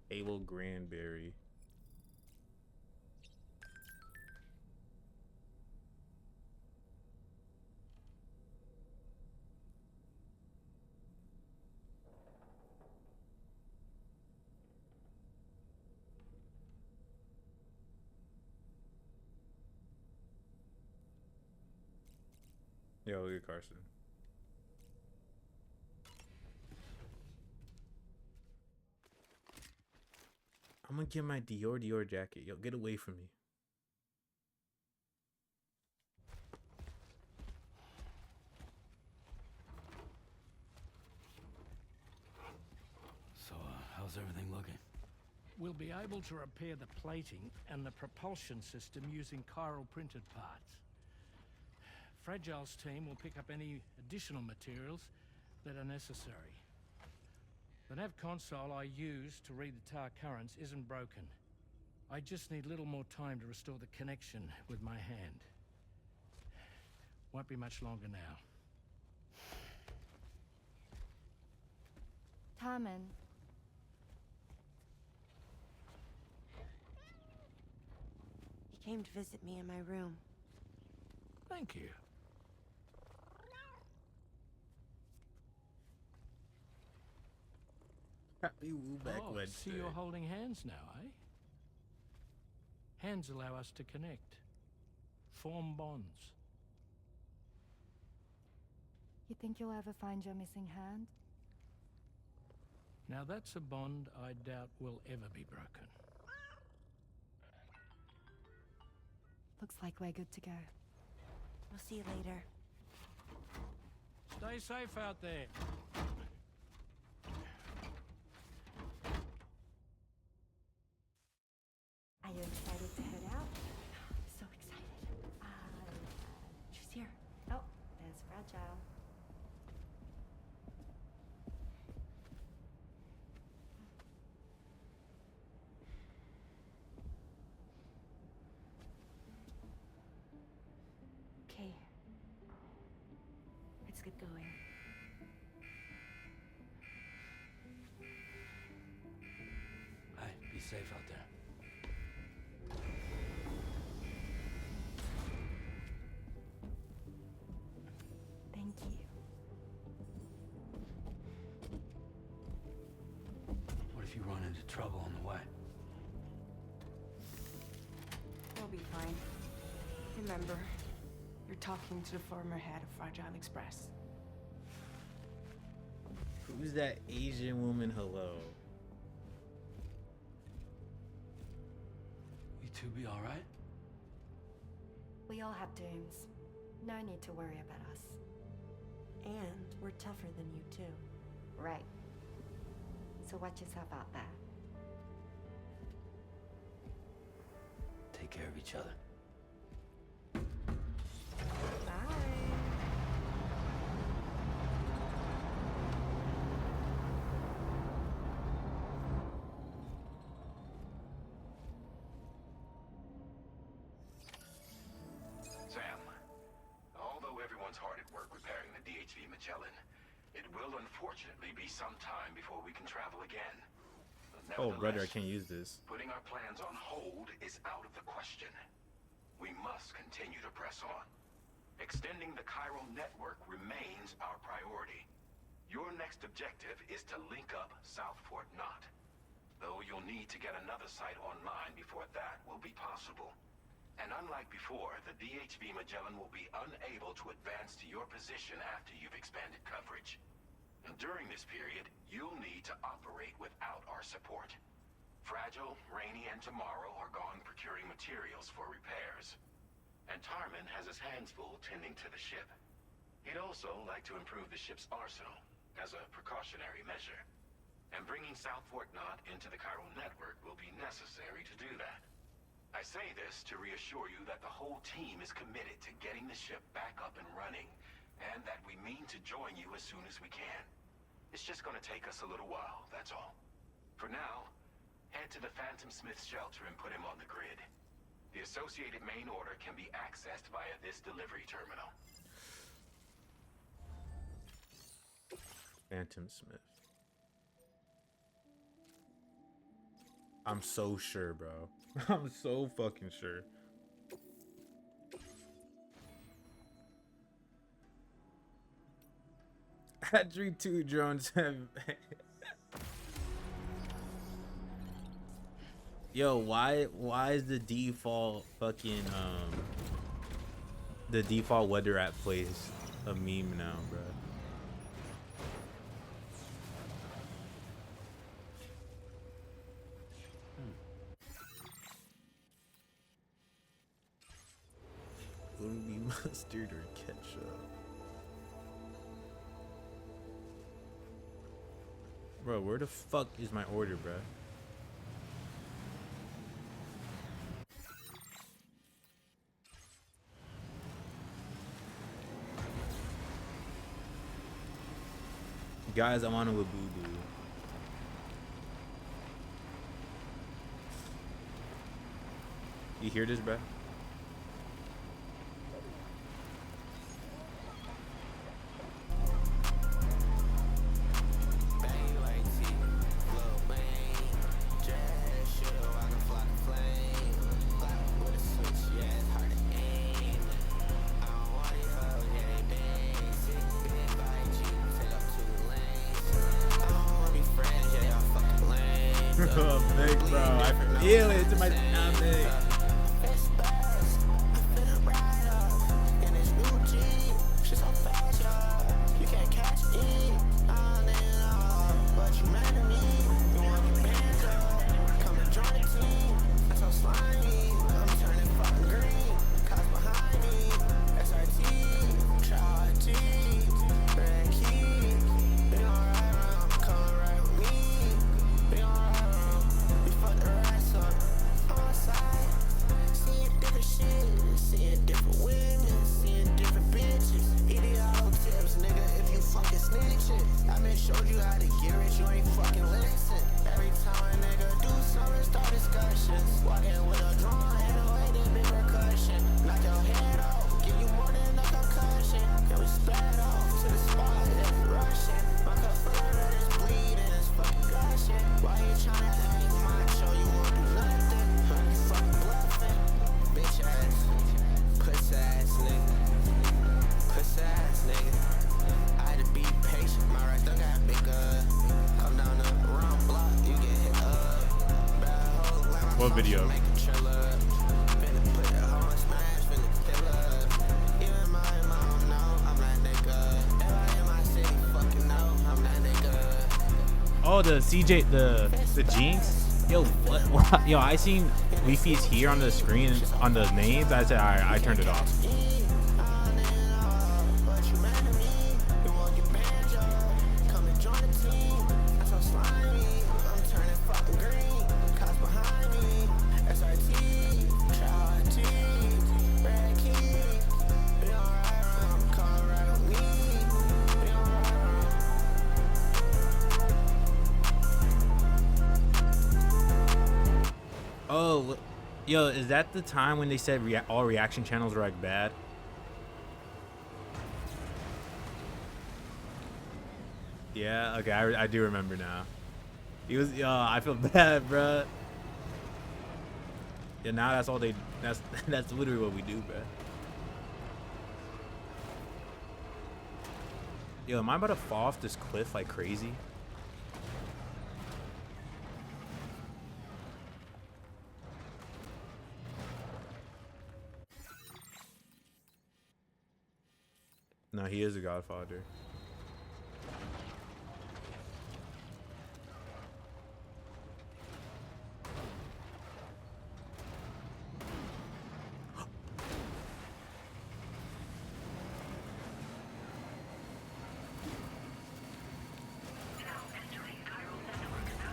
Abel Granberry. Yo, look at Carson. I'm gonna get my Dior jacket. Yo, get away from me. So, how's everything looking? We'll be able to repair the plating and the propulsion system using chiral printed parts. Fragile's team will pick up any additional materials that are necessary. The nav console I use to read the tar currents isn't broken. I just need a little more time to restore the connection with my hand. Won't be much longer now. Tarman. He came to visit me in my room. Thank you. Happy Woo back Oh, Wednesday. see you're holding hands now, eh? Hands allow us to connect, form bonds. You think you'll ever find your missing hand? Now that's a bond I doubt will ever be broken. Looks like we're good to go. We'll see you later. Stay safe out there. Are you excited to head out? So excited. She's here. Oh, there's Fragile. Okay. Let's get going. Hey, be safe out there. Thank you. What if you run into trouble on the way? You'll be fine. Remember, you're talking to the former head of Fragile Express. Who's that Asian woman? Hello. You two be alright? We all have dooms. No need to worry about us. And we're tougher than you, too. Right. So watch yourself out there. Take care of each other. Sam, although everyone's hard at work repairing the DHV Magellan, it will unfortunately be some time before we can travel again. Oh, brother, I Nevertheless, can't use this. putting our plans on hold is out of the question. We must continue to press on. Extending the chiral network remains our priority. Your next objective is to link up South Fort Knot. Though you'll need to get another site online before that will be possible. And unlike before, the DHV Magellan will be unable to advance to your position after you've expanded coverage. And during this period, you'll need to operate without our support. Fragile, Rainy, and Tomorrow are gone procuring materials for repairs. And Tarman has his hands full tending to the ship. He'd also like to improve the ship's arsenal as a precautionary measure. And bringing South Fort Knot into the chiral network will be necessary to do that. I say this to reassure you that the whole team is committed to getting the ship back up and running, and that we mean to join you as soon as we can. It's just gonna take us a little while, that's all. For now, head to the Phantom Smith shelter and put him on the grid. The associated main order can be accessed via this delivery terminal. Phantom Smith. I'm so sure, bro. I'm so fucking sure. Hatchery 2 drones have... Yo, why is the default fucking the default weather app place a meme now, bro? Would it be mustard or ketchup? Bro, where the fuck is my order, bro? Guys, I'm on a boo. You hear this, bro? Big bro, I feel it to my stomach. What video? Oh, the CJ, the Jinx. Yo, what? Yo, I seen Leafy's here on the screen on the names. I said, alright, I turned it off. Oh, yo, is that the time when they said all reaction channels were like bad? Yeah, okay, I do remember now. He was, yo, I feel bad, bruh. Yeah, now that's all they, that's literally what we do, bruh. Yo, am I about to fall off this cliff like crazy? No, he is a godfather.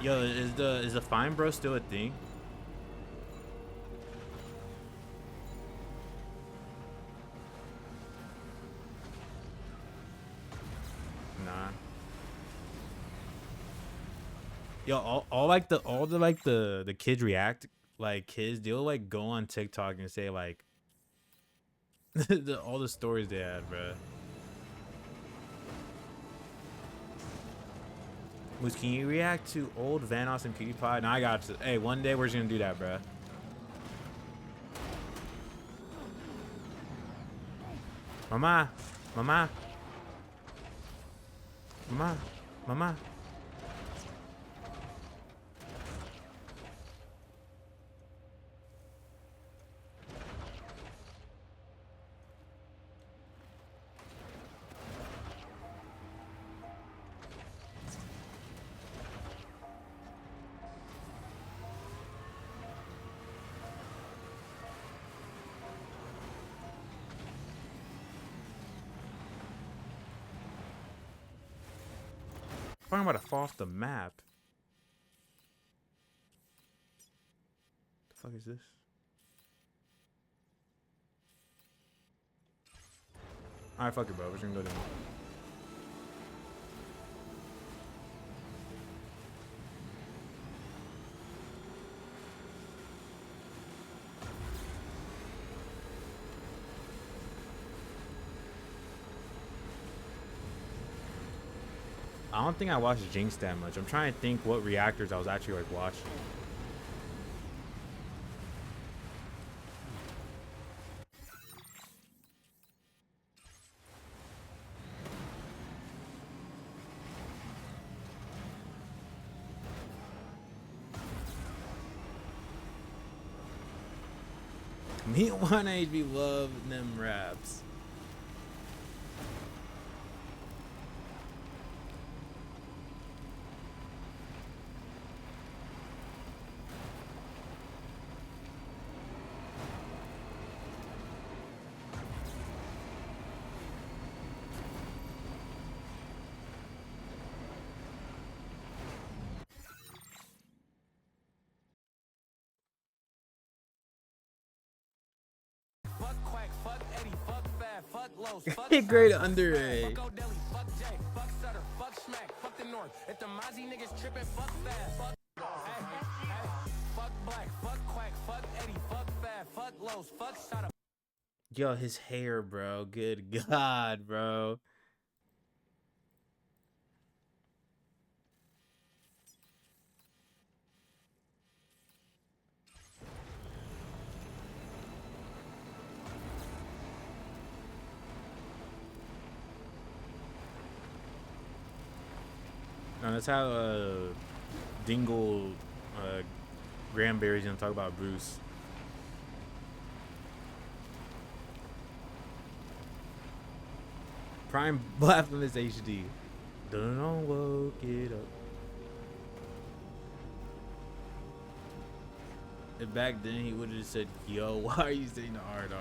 Yo, is the fine bro still a thing? Yo, all the kids react like kids. They'll like go on TikTok and say like all the stories they had, bro. Moose, can you react to old Vanoss and PewDiePie? No, I got to. Hey, one day we're just gonna do that, bro. Mama, mama, mama, mama. I'm about to fall off the map. The fuck is this? Alright, fuck it, bro. We're just gonna go down. I don't think I watched Jinx that much. I'm trying to think what reactors I was actually like watching. Me and 1HB love them raps. Great under A. Yo, his hair, bro. Good God, bro. No, that's how Dingle Granberry's gonna talk about Bruce. Prime Blasphemous HD. Don't woke it up. If back then he would have just said, yo, why are you saying the hard R?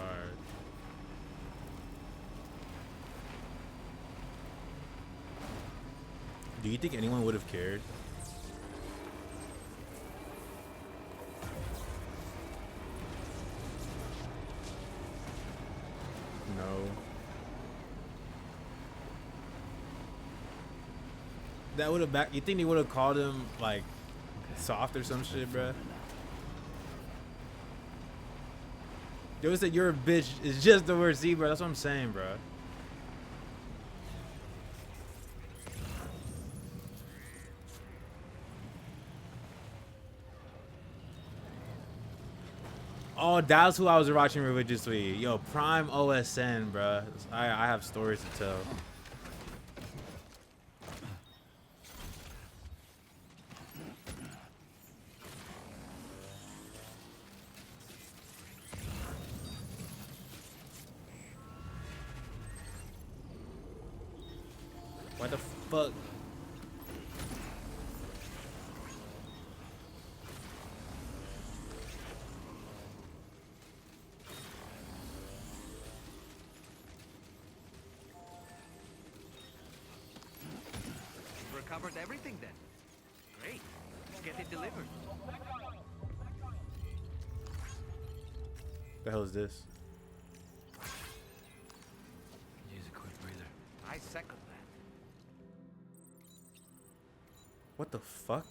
Do you think anyone would have cared? No. That would have back. You think they would have called him like soft or some shit, bruh? They would say you're a bitch. It's just the word Z, bro. That's what I'm saying, bro. Oh, that's who I was watching religiously. Yo, Prime OSN, bro. I have stories to tell. What the fuck? Recovered everything then. Great. Let's get it delivered. The hell is this? Use a quick breather. I second that. What the fuck?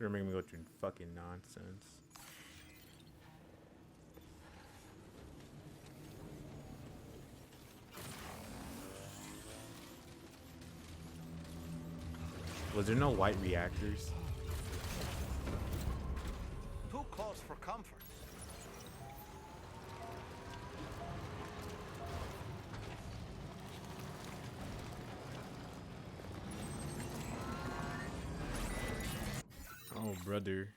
You're making me go through fucking nonsense. Was there no white reactors? Too close for comfort. Oh, brother.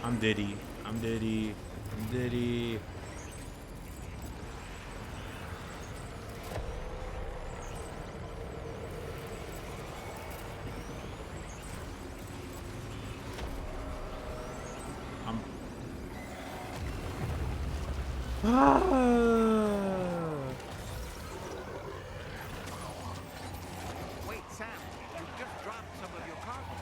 I'm Diddy. I'm Diddy. I'm Diddy. Wait, Sam, you just dropped some of your cargo.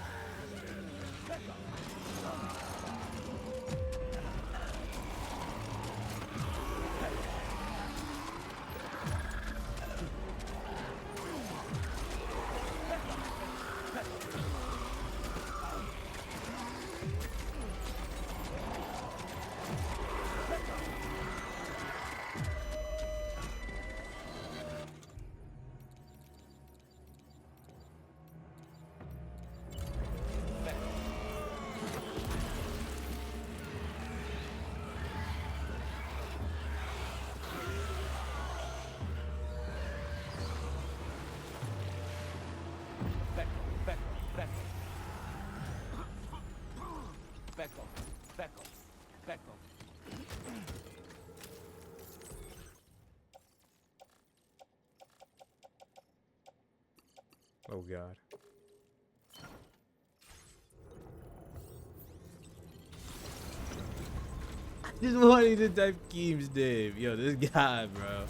Oh god. Just wanting to type Keems Dave. Yo, this guy, bro.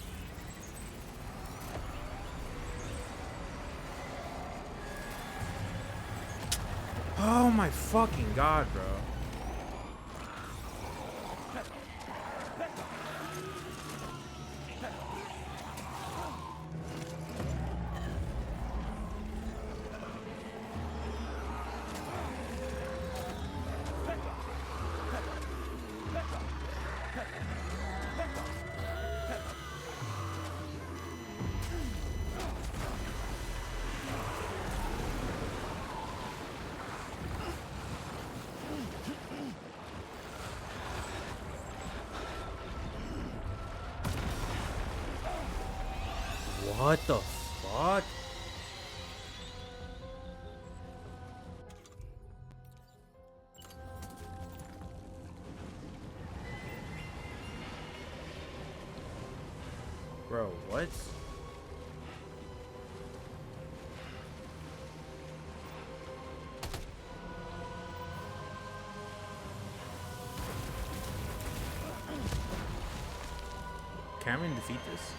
Oh my fucking god, bro. What the fuck? Bro, what? Cameron defeat this?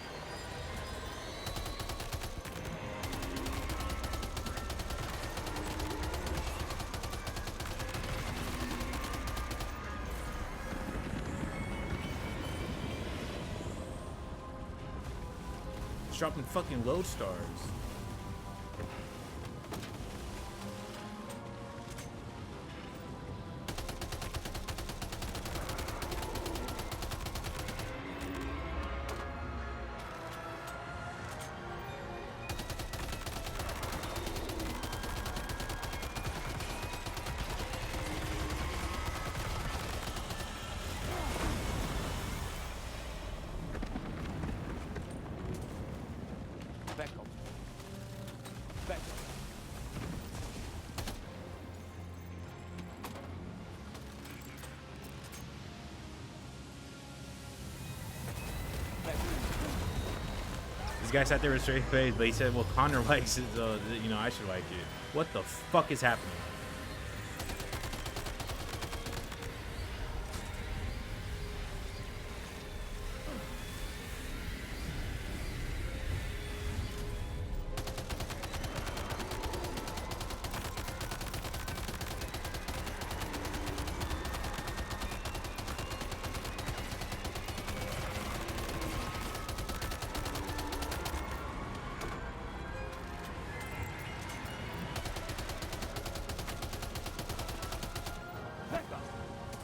Dropping fucking load stars. This guy sat there with a straight face, but he said, well, Connor likes it, so, you know, I should like it. What the fuck is happening?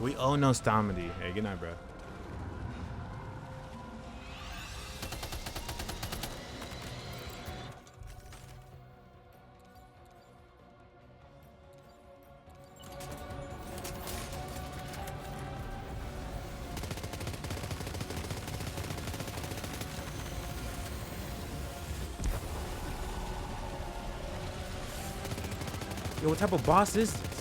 We owe no stomedy. Hey, good night, bro. Yo, what type of boss is this?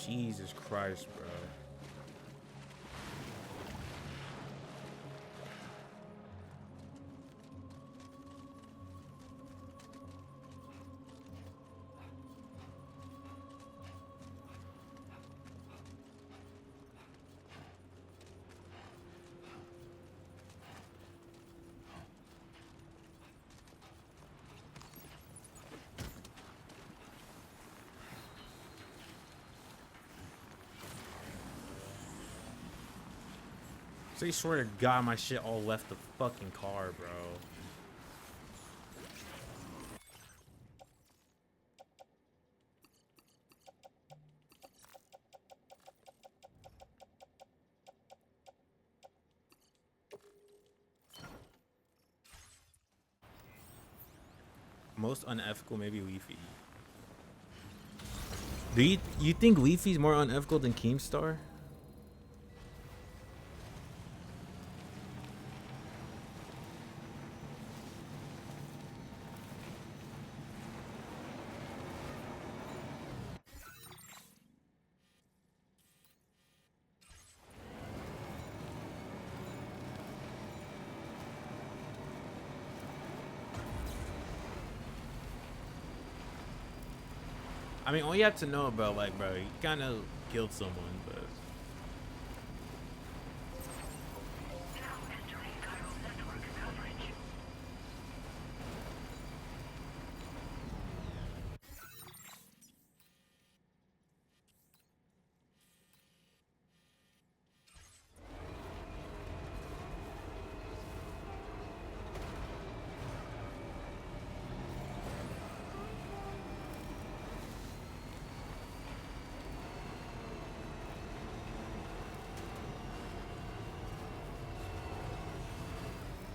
Jesus Christ, bro. So you swear to God, my shit all left the fucking car, bro. Most unethical, maybe Leafy. Do you think Leafy's more unethical than Keemstar? I mean, all you have to know about, like, bro, he kind of killed someone, but...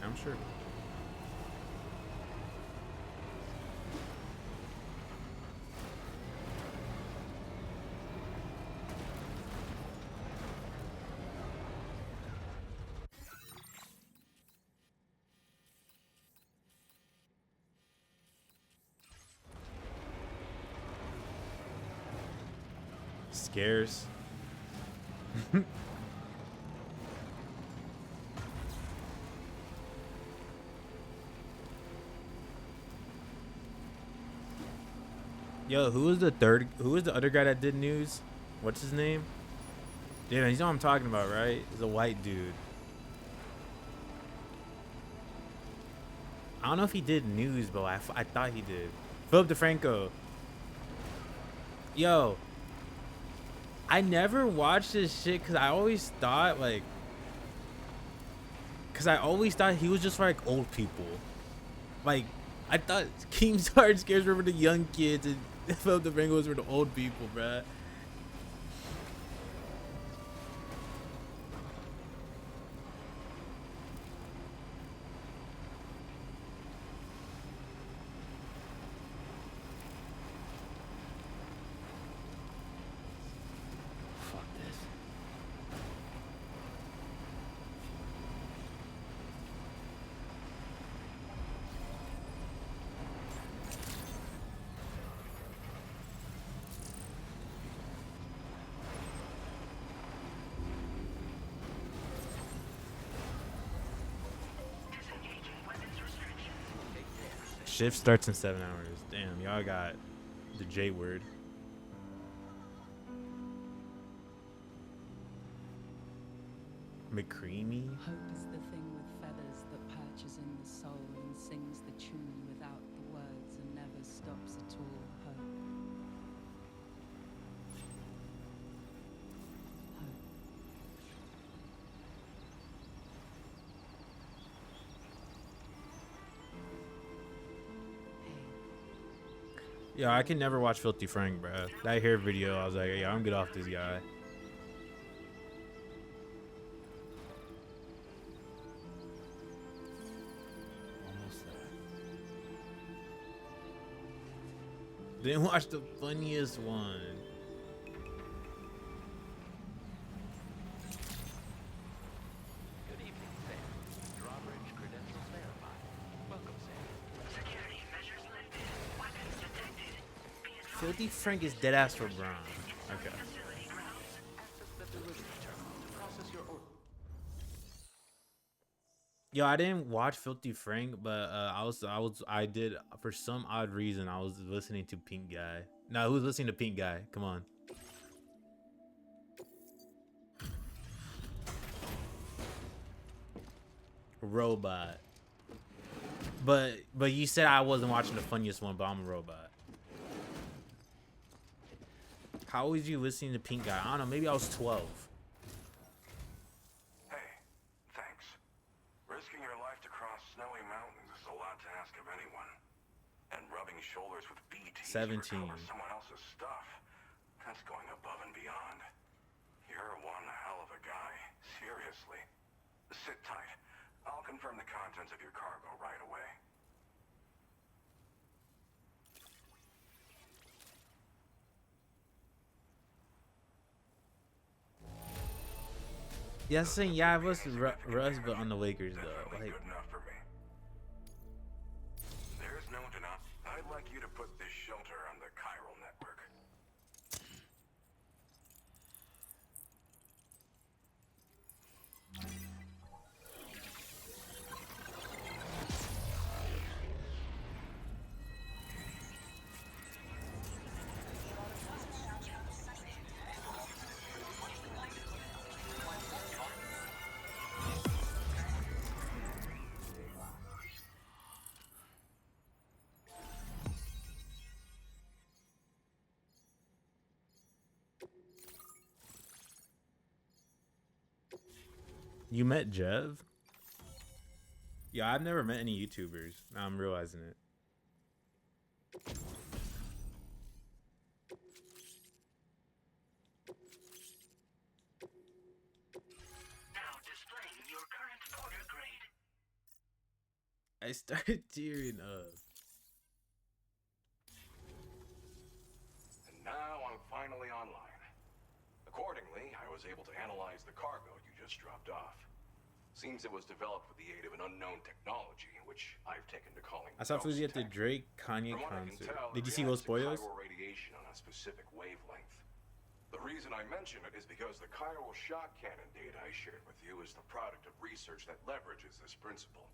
I'm sure. Scarce. Yo, who was the other guy that did news? What's his name? Yeah, you know what I'm talking about, right? He's a white dude. I don't know if he did news, but I thought he did. Philip DeFranco. Yo, I never watched this shit because I always thought, like... Because I always thought he was just for, like, old people. Like, I thought Keemstar Scares were for the young kids and Philip DeFranco was for the old people, bruh. shift starts in 7 hours. Damn, y'all got the J word. McCreamy? Hope is the thing with feathers that perches in the soul and sings the tune without the words and never stops at all. Hope. Yo, I can never watch Filthy Frank, bro. That hair video, I was like, yeah, I'm good off this guy. Almost there. Then watch the funniest one. Good evening, Sam. Drawbridge credentials verified. Welcome, Sam. Security measures lifted. Weapons detected. Be advised. Filthy Frank is dead ass for Braun. Okay. Facility grounds. Access the delivery terminal to process your order. Yo, I didn't watch Filthy Frank, but I did for some odd reason I was listening to Pink Guy. No, who's listening to Pink Guy? Come on. Robot. But you said I wasn't watching the funniest one, but I'm a robot. How was you listening to Pink Guy? I don't know, maybe I was 12. Hey, thanks. Risking your life to cross snowy mountains is a lot to ask of anyone. And rubbing shoulders with BTs 17. to recover someone else's stuff, that's going above and beyond. You're one hell of a guy. Seriously. Sit tight. I'll confirm the contents of your cargo right away. Yeah, saying yeah, I was Russ, but on the Lakers though. Like, Good enough for me. There's no denying. I'd like you to put this shelter on the chiral network. you met Jev? Yeah, I've never met any YouTubers. Now I'm realizing it. Now displaying your current porter grade. I started tearing up. And now I'm finally online. Accordingly, I was able to analyze the cargo you just dropped off. Seems it was developed with the aid of an unknown technology, which I've taken to calling I saw Fuzi at the tech. Drake Kanye From what I can concert. tell, Did you it see Los reacts to Pollos? chiral radiation on a specific wavelength. The reason I mention it is because the chiral shock cannon data I shared with you is the product of research that leverages this principle.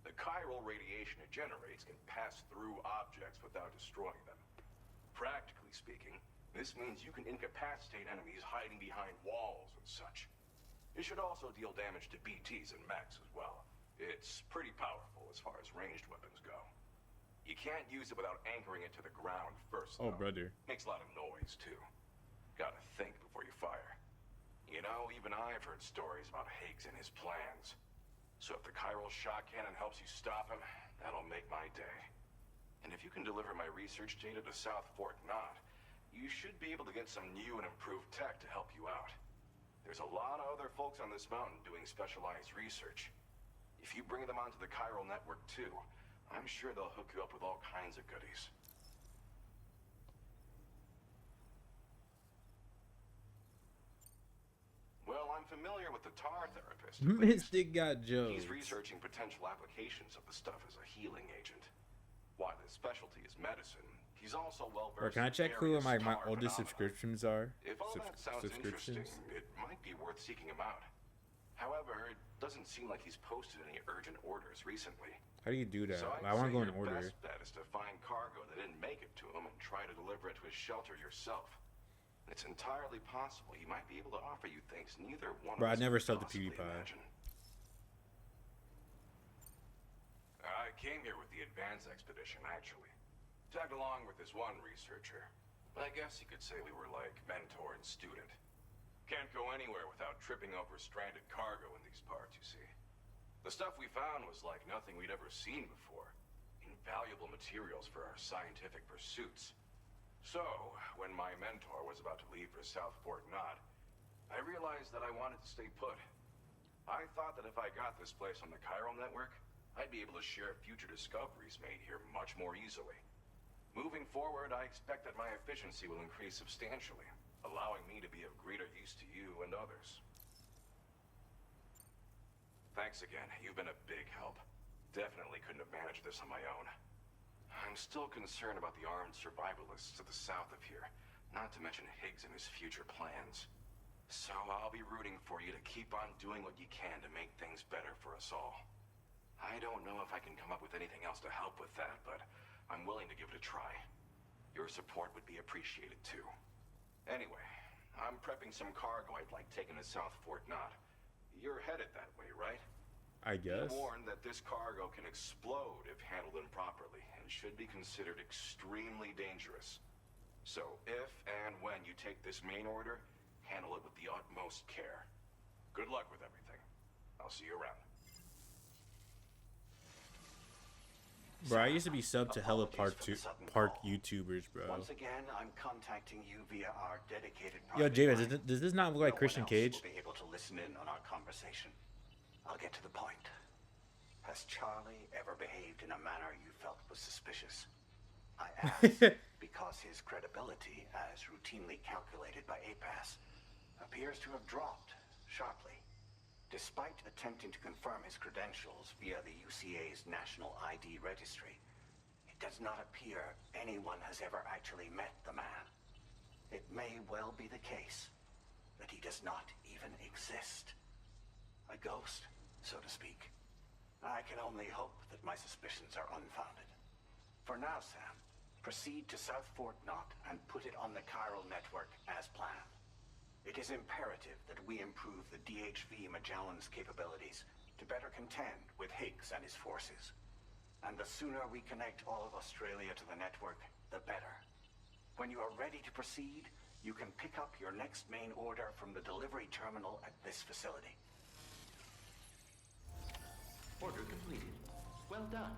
The chiral radiation it generates can pass through objects without destroying them. Practically speaking, this means you can incapacitate enemies hiding behind walls and such. It should also deal damage to BTs and mechs as well. It's pretty powerful as far as ranged weapons go. You can't use it without anchoring it to the ground first, Oh, though. brother. Makes a lot of noise, too. Gotta think before you fire. You know, even I've heard stories about Higgs and his plans. So if the chiral shock cannon helps you stop him, that'll make my day. And if you can deliver my research data to South Fort Knot, you should be able to get some new and improved tech to help you out. There's a lot of other folks on this mountain doing specialized research. If you bring them onto the chiral network too, I'm sure they'll hook you up with all kinds of goodies. Well, I'm familiar with the tar therapist. Mystic got jokes. He's researching potential applications of the stuff as a healing agent. While his specialty is medicine, he's also well Or versed. can I check who in my various tar oldest phenomena. subscriptions are? If all that sounds interesting, it might be worth seeking him out. However, it doesn't seem like he's posted any urgent orders recently. How do you do that? So I want to go in your order. best bet is to find cargo that didn't make it to him and try to deliver it to his shelter yourself. It's entirely possible he might be able to offer you things neither one Bro, I of us never could subbed to possibly PewDiePie. imagine. I came here with the Advance expedition, actually. Tagged along with this one researcher. I guess you could say we were like mentor and student. Can't go anywhere without tripping over stranded cargo in these parts, you see. The stuff we found was like nothing we'd ever seen before. Invaluable materials for our scientific pursuits. So, when my mentor was about to leave for South Fort Knot, I realized that I wanted to stay put. I thought that if I got this place on the chiral network, I'd be able to share future discoveries made here much more easily. Moving forward, I expect that my efficiency will increase substantially, allowing me to be of greater use to you and others. Thanks again. You've been a big help. Definitely couldn't have managed this on my own. I'm still concerned about the armed survivalists to the south of here, not to mention Higgs and his future plans. So I'll be rooting for you to keep on doing what you can to make things better for us all. I don't know if I can come up with anything else to help with that, but I'm willing to give it a try. Your support would be appreciated too. Anyway, I'm prepping some cargo I'd like taken to South Fort Knot. You're headed that way, right? I guess. Be warned that this cargo can explode if handled improperly and should be considered extremely dangerous. So if and when you take this main order, handle it with the utmost care. Good luck with everything. I'll see you around. Bro, I used to be subbed to hella park YouTubers, bro. Once again, I'm contacting you via our dedicated Yo, private James, line. does this not look like No Christian one else Cage? will be able to listen in on our conversation. I'll get to the point. Has Charlie ever behaved in a manner you felt was suspicious? I ask because his credibility, as routinely calculated by APAS, appears to have dropped sharply. Despite attempting to confirm his credentials via the UCA's National ID Registry, it does not appear anyone has ever actually met the man. It may well be the case that he does not even exist. A ghost, so to speak. I can only hope that my suspicions are unfounded. For now, Sam, proceed to South Fort Knot and put it on the chiral network as planned. It is imperative that we improve the DHV Magellan's capabilities to better contend with Higgs and his forces. And the sooner we connect all of Australia to the network, the better. When you are ready to proceed, you can pick up your next main order from the delivery terminal at this facility. Order completed. Well done.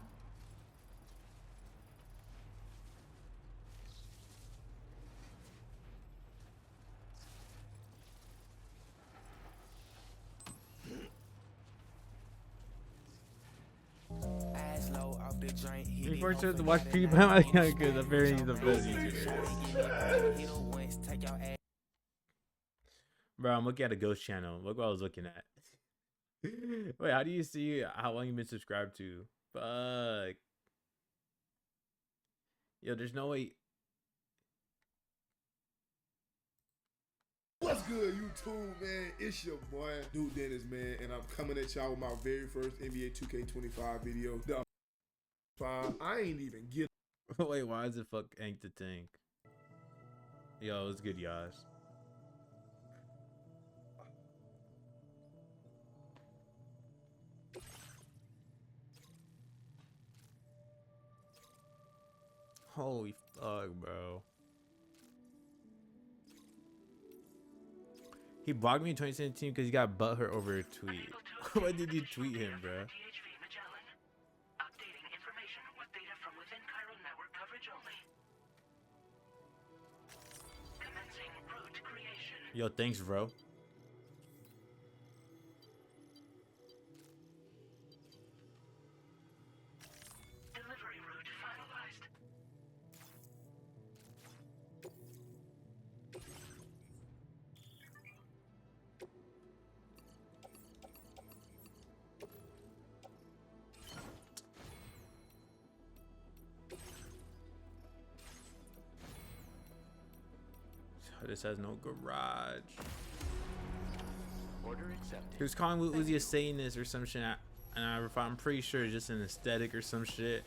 You forced her to watch PewDiePie because apparently he's the best YouTuber. Bro, I'm looking at a ghost channel. Look what I was looking at. Wait, how do you see how long you've been subscribed to? Fuck. Yo, there's no way. What's good, YouTube, man? It's your boy, Dude Dennis, man, and I'm coming at y'all with my very first NBA 2K25 video. I ain't even get. Wait, why is it fuck Hank the Tank? Yo, it's good, guys. Holy fuck, bro. He blocked me in 2017 because he got butthurt over a tweet. What did you tweet him, bro? Updating information with data from within chiral network coverage only. Commencing route creation. Yo, thanks, bro. Delivery route finalized. This has no garage. Order accepted. He was calling Uzi a Satanist or some shit. And I'm pretty sure it's just an aesthetic or some shit.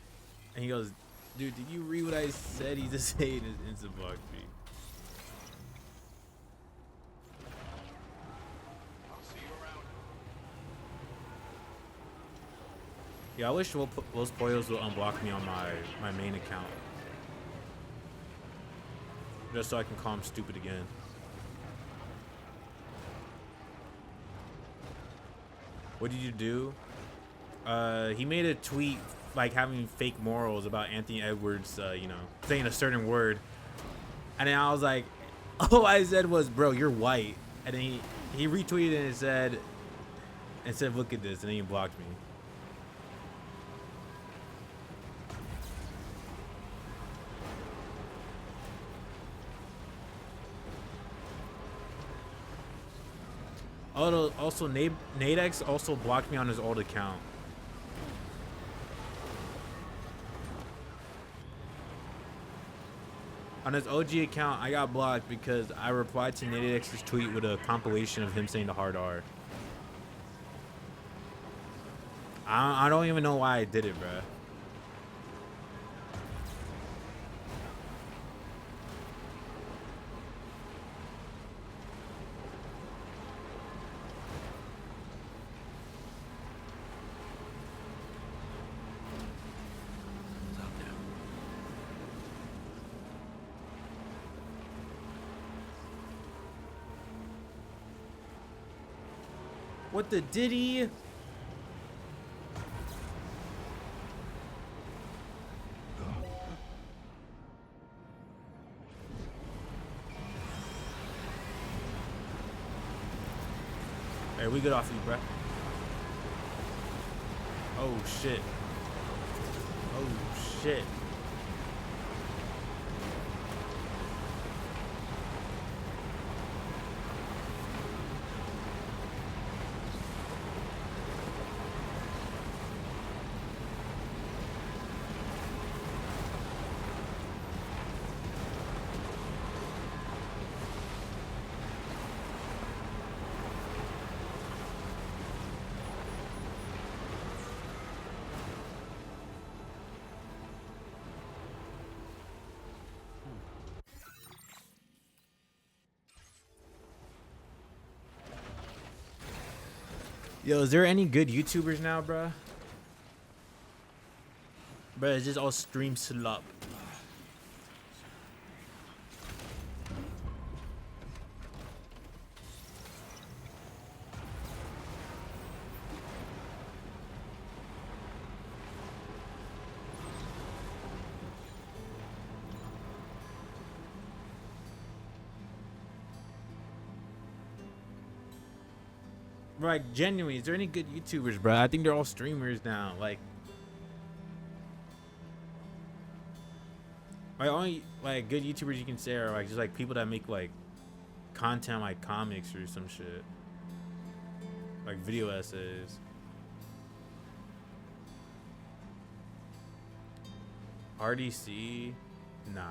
And he goes, dude, did you read what I said? He just said his instant block me. Yeah, I wish Los Pollos would unblock me on my main account. Just so I can call him stupid again. What did you do? He made a tweet like having fake morals about Anthony Edwards, you know, saying a certain word. And then I was like, all I said was, bro, you're white. And then he retweeted and said, look at this. And then he blocked me. Also, Nadex also blocked me on his old account. On his OG account, I got blocked because I replied to Nadex's tweet with a compilation of him saying the hard R. I don't even know why I did it, bruh. What the Diddy? Hey, we good off you, bruh. Oh shit. Oh shit. Yo, is there any good YouTubers now, bruh? Bruh, it's just all stream slop. Like, genuinely, is there any good YouTubers, bro? I think they're all streamers now. Like only like good YouTubers you can say are like just like people that make like content like comics or some shit, like video essays. RDC, nah,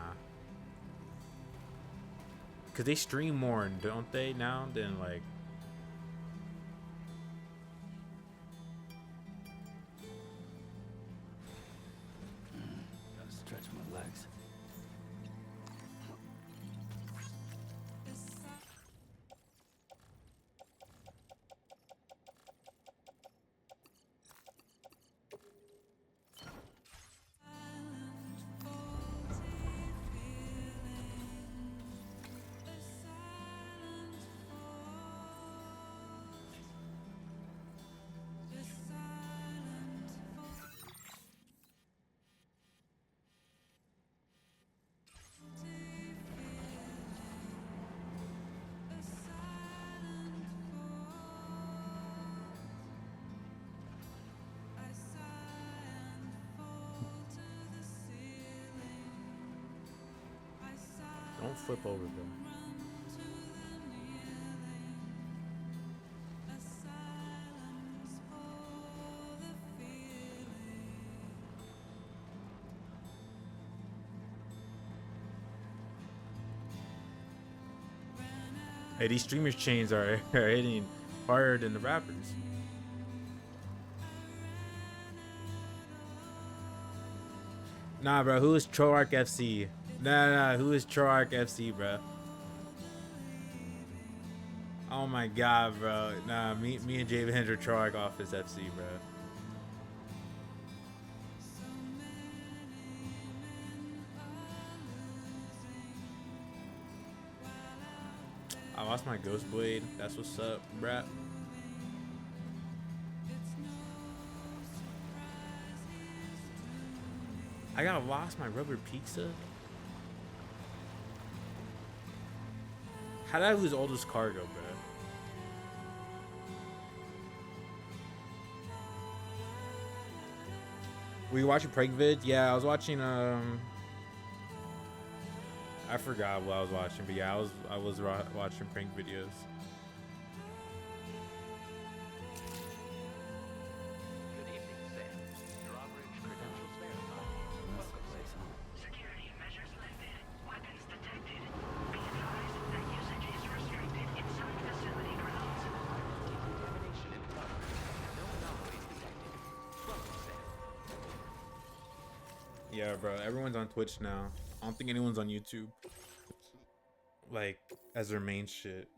cause they stream more, don't they now? Than like. Stretch my legs. Don't flip over, bro. Hey, these streamers chains are hitting harder than the rappers. Nah, bro. Who is Troark FC? Nah. Who is Troark FC, bro? Oh my god, bro. Nah, me and Jay Vans are Troark Office FC, bro. I lost my Ghost Blade. That's what's up, bruh. I got lost my rubber pizza. How did I lose all this cargo, bro? Were you watching prank vid? Yeah, I was watching. I forgot what I was watching, but yeah, I was watching prank videos. Security measures lifted. Weapons detected. Be advised that usage is restricted inside facility grounds. Decontamination in progress. No anomalies detected. Welcome, Sam. Yeah, bro. Everyone's on Twitch now. I don't think anyone's on YouTube. Like, as their main shit.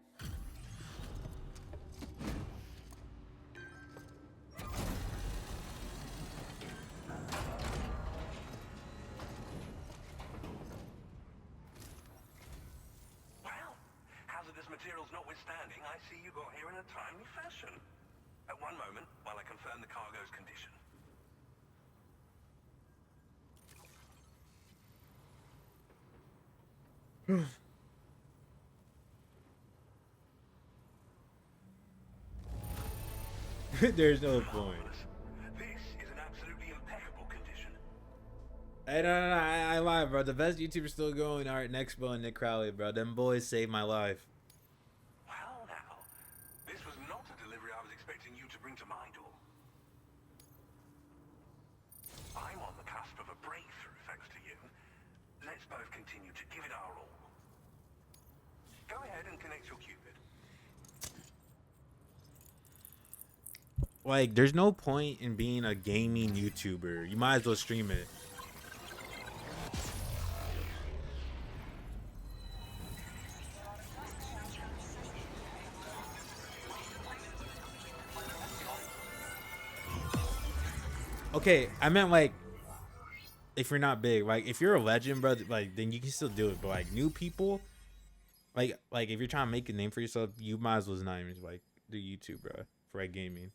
Well, hazardous materials notwithstanding, I see you got here in a timely fashion. At one moment, while I confirm the cargo's condition. There's no point. This is an absolutely impeccable condition. Hey, no, I lied, bro. The best YouTuber's still going. All right, next Bo and Nick Crowley, bro. Them boys saved my life. Well, now, this was not a delivery I was expecting you to bring to my door. I'm on the cusp of a breakthrough, thanks to you. Let's both continue to give it our all. Go ahead and connect your Cupid. Like, there's no point in being a gaming YouTuber. You might as well stream it. Okay, I meant like, if you're not big, like if you're a legend, bro, like then you can still do it. But like new people, like if you're trying to make a name for yourself, you might as well not even like do YouTube, bro, for like gaming.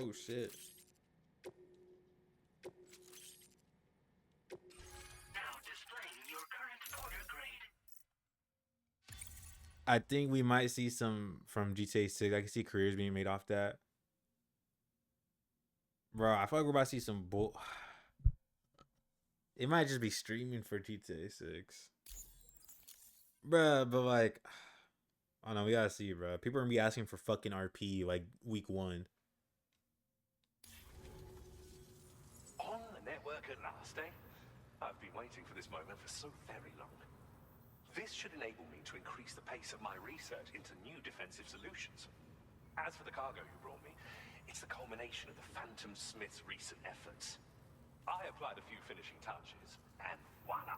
Oh shit. Now displaying your current order grade. I think we might see some from GTA 6. I can see careers being made off that. Bro, I feel like we're about to see some bull. It might just be streaming for GTA 6. Bruh, but like, I don't know, we gotta see, bro. People are gonna be asking for fucking RP like week 1. On the network at last, eh? I've been waiting for this moment for so very long. This should enable me to increase the pace of my research into new defensive solutions. As for the cargo you brought me, it's the culmination of the Phantom Smith's recent efforts. I applied a few finishing touches, and voila!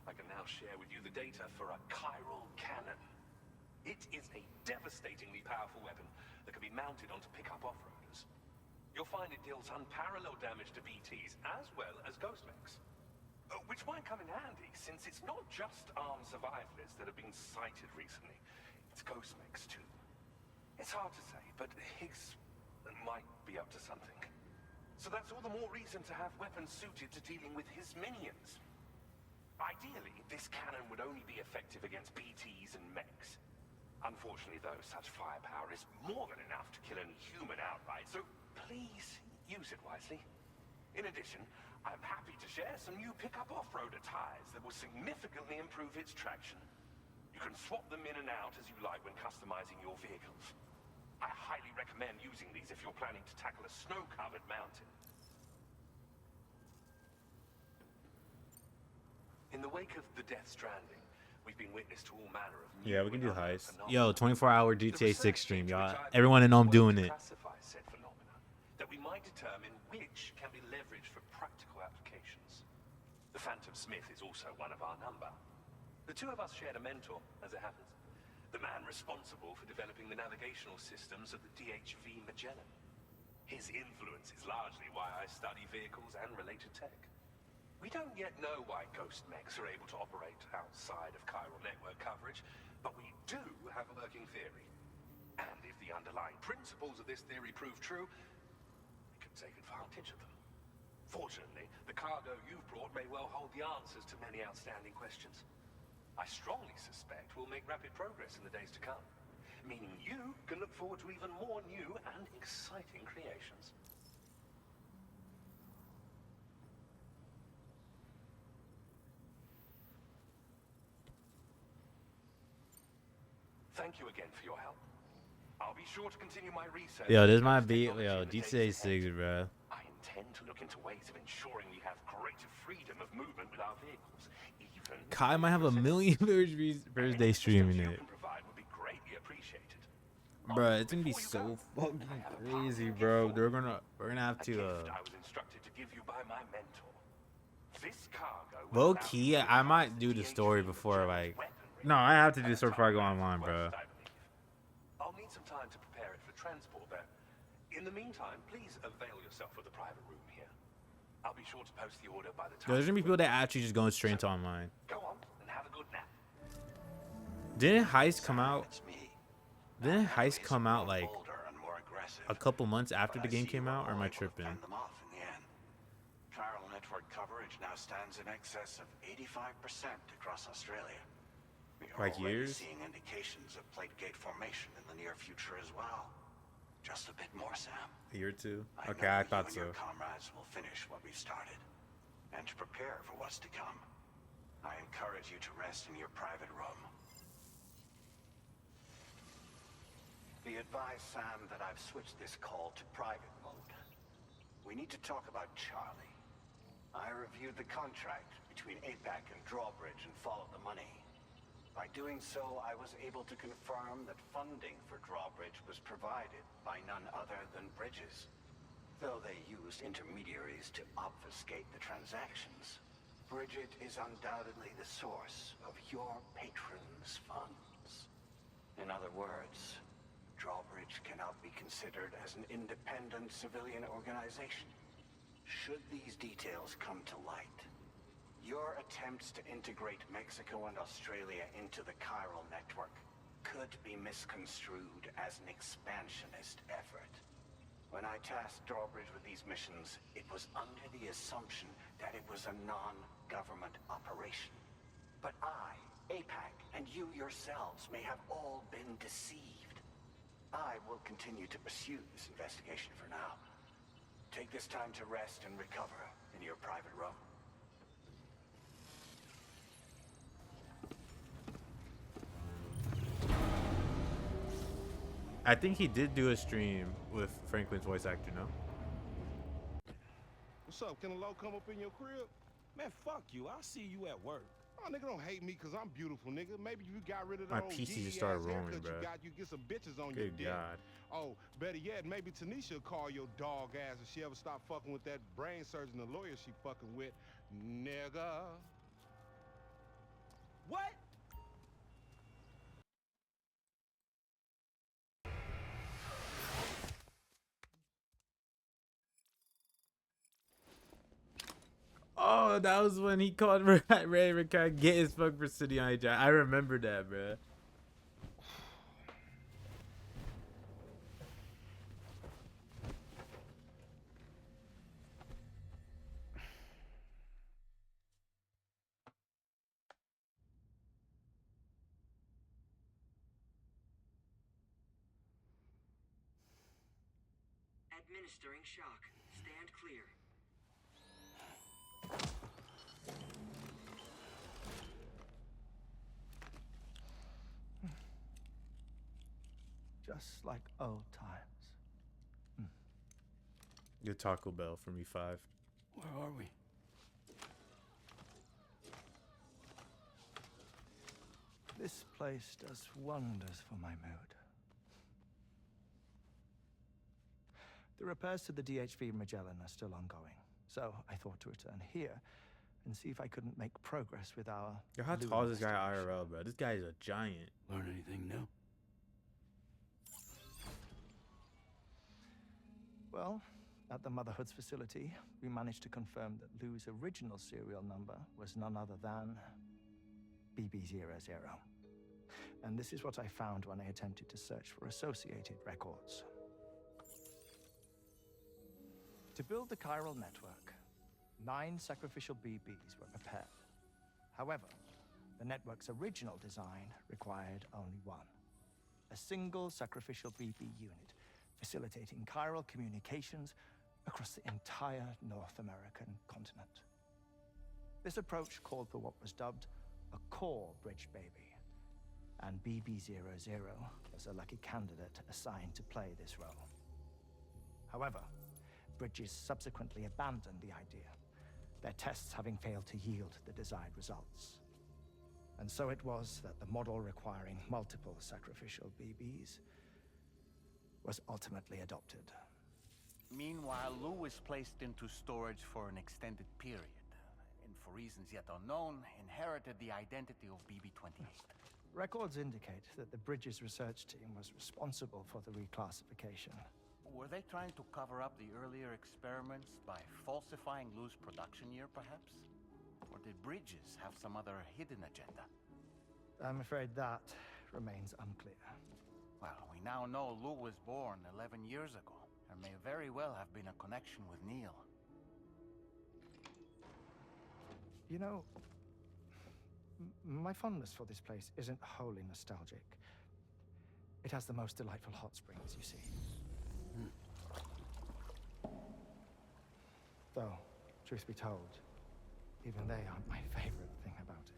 I can now share with you the data for a chiral cannon. It is a devastatingly powerful weapon that can be mounted onto pickup off-roaders. You'll find it deals unparalleled damage to BTs as well as ghost mechs. Which might come in handy, since it's not just armed survivalists that have been sighted recently. It's ghost mechs too. It's hard to say, but Higgs might be up to something. So that's all the more reason to have weapons suited to dealing with his minions. Ideally, this cannon would only be effective against BTs and mechs. Unfortunately, though, such firepower is more than enough to kill any human outright, so please use it wisely. In addition, I'm happy to share some new pickup off-roader tires that will significantly improve its traction. You can swap them in and out as you like when customizing your vehicles. I highly recommend using these if you're planning to tackle a snow-covered mountain. In the wake of the Death Stranding, we've been witness to all manner of new Yeah, we can do and unknown heist. phenomena. Yo, 24-hour The GTA 6 research stream, teams y'all. which I've Everyone in know I'm worked doing to it. classify said phenomena, that we might determine which can be leveraged for practical applications. The Phantom Smith is also one of our number. The two of us shared a mentor, as it happens. The man responsible for developing the navigational systems of the DHV Magellan. His influence is largely why I study vehicles and related tech. We don't yet know why ghost mechs are able to operate outside of chiral network coverage, but we do have a working theory. And if the underlying principles of this theory prove true, we can take advantage of them. Fortunately, the cargo you've brought may well hold the answers to many outstanding questions. I strongly suspect we'll make rapid progress in the days to come, meaning you can look forward to even more new and exciting creations. Thank you again for your help. I'll be sure to continue my research. Yo, this might be GTA 6, bro. I intend to look into ways of ensuring we have greater freedom of movement with our vehicles. Even Kai might have a million viewers first day streaming it. would be greatly appreciated. Bro, it's gonna be so fucking crazy, bro. We're gonna have to I was instructed to give you by my mentor. This cargo low will key, I might do the story before like. No, I have to do the story before I go online, bro. I'll need some time to prepare it for transport, but in the meantime, please avail yourself of the private room here. I'll be sure to post the order by the Yo, time. there's gonna be people that actually just going straight into online. Go on and have a good nap. Didn't Heist come out? Didn't Heist come out like a couple months after the game came out, or am I tripping? Chiral network coverage now stands in excess of 85% across Australia. We are Like already years? seeing indications of plate gate formation in the near future as well. Just a bit more, Sam. A year or two? I Okay, know I thought you and so. your comrades will finish what we've started, and to prepare for what's to come. I encourage you to rest in your private room. Be advised, Sam, that I've switched this call to private mode. We need to talk about Charlie. I reviewed the contract between APAC and Drawbridge and followed the money. By doing so, I was able to confirm that funding for Drawbridge was provided by none other than Bridges. Though they used intermediaries to obfuscate the transactions, Bridget is undoubtedly the source of your patron's funds. In other words, Drawbridge cannot be considered as an independent civilian organization. Should these details come to light, your attempts to integrate Mexico and Australia into the chiral network could be misconstrued as an expansionist effort. When I tasked Drawbridge with these missions, it was under the assumption that it was a non-government operation. But I, APAC, and you yourselves may have all been deceived. I will continue to pursue this investigation for now. Take this time to rest and recover in your private room. I think he did do a stream with Franklin's voice actor, no? What's up? Can a low come up in your crib? Man, fuck you. I'll see you at work. Oh, nigga, don't hate me because I'm beautiful, nigga. Maybe you got rid of the My old PC just geeky started ass rolling, haircut bro. you got. You get some bitches on your Good dick. God. Oh, better yet, maybe Tanisha will call your dog ass if she ever stop fucking with that brain surgeon, the lawyer she fucking with. Nigga. What? Oh, that was when he called Ray Ricard get his fuck for City on HR. I remember that, bro. Administering shock. Stand clear. just like old times. Your Taco Bell from E5. Where are we? This place does wonders for my mood. The repairs to the DHV Magellan are still ongoing, so I thought to return here and see if I couldn't make progress with our... Yo, how tall is this guy IRL, bro? This guy is a giant. Learn anything new? Well, at the Motherhood's facility, we managed to confirm that Lou's original serial number was none other than BB00. And this is what I found when I attempted to search for associated records. To build the chiral network, 9 sacrificial BBs were prepared. However, the network's original design required only one. A single sacrificial BB unit facilitating chiral communications across the entire North American continent. This approach called for what was dubbed a core bridge baby, and BB00 was a lucky candidate assigned to play this role. However, Bridges subsequently abandoned the idea, their tests having failed to yield the desired results. And so it was that the model requiring multiple sacrificial BBs was ultimately adopted. Meanwhile, Lou was placed into storage for an extended period, and for reasons yet unknown, inherited the identity of BB-28. Records indicate that the Bridges research team was responsible for the reclassification. Were they trying to cover up the earlier experiments by falsifying Lou's production year, perhaps? Or did Bridges have some other hidden agenda? I'm afraid that remains unclear. Well, we now know Lou was born 11 years ago. There may very well have been a connection with Neil. You know, my fondness for this place isn't wholly nostalgic. It has the most delightful hot springs, you see. Though, truth be told, even they aren't my favorite thing about it.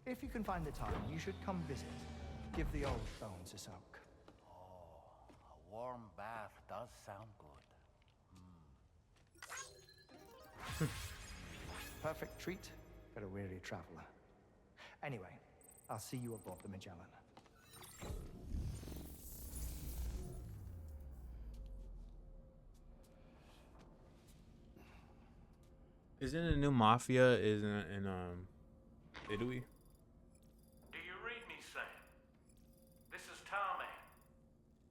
If you can find the time, you should come visit. Give the old bones a soak. Oh, a warm bath does sound good. Perfect treat for a weary traveler. Anyway, I'll see you aboard the Magellan. Isn't a new Mafia in Italy? Do you read me, Sam? This is Tarman.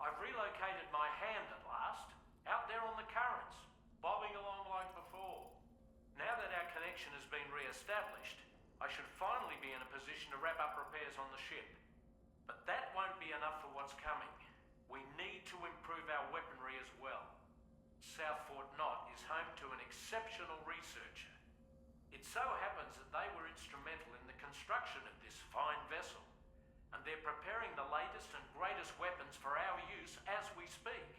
I've relocated my hand at last, out there on the currents, bobbing along like before. Now that our connection has been re-established, I should finally be in a position to wrap up repairs on the ship. But that won't be enough for what's coming. We need to improve our weaponry as well. South Fort Knott is home to an exceptional researcher. It so happens that they were instrumental in the construction of this fine vessel, and they're preparing the latest and greatest weapons for our use as we speak.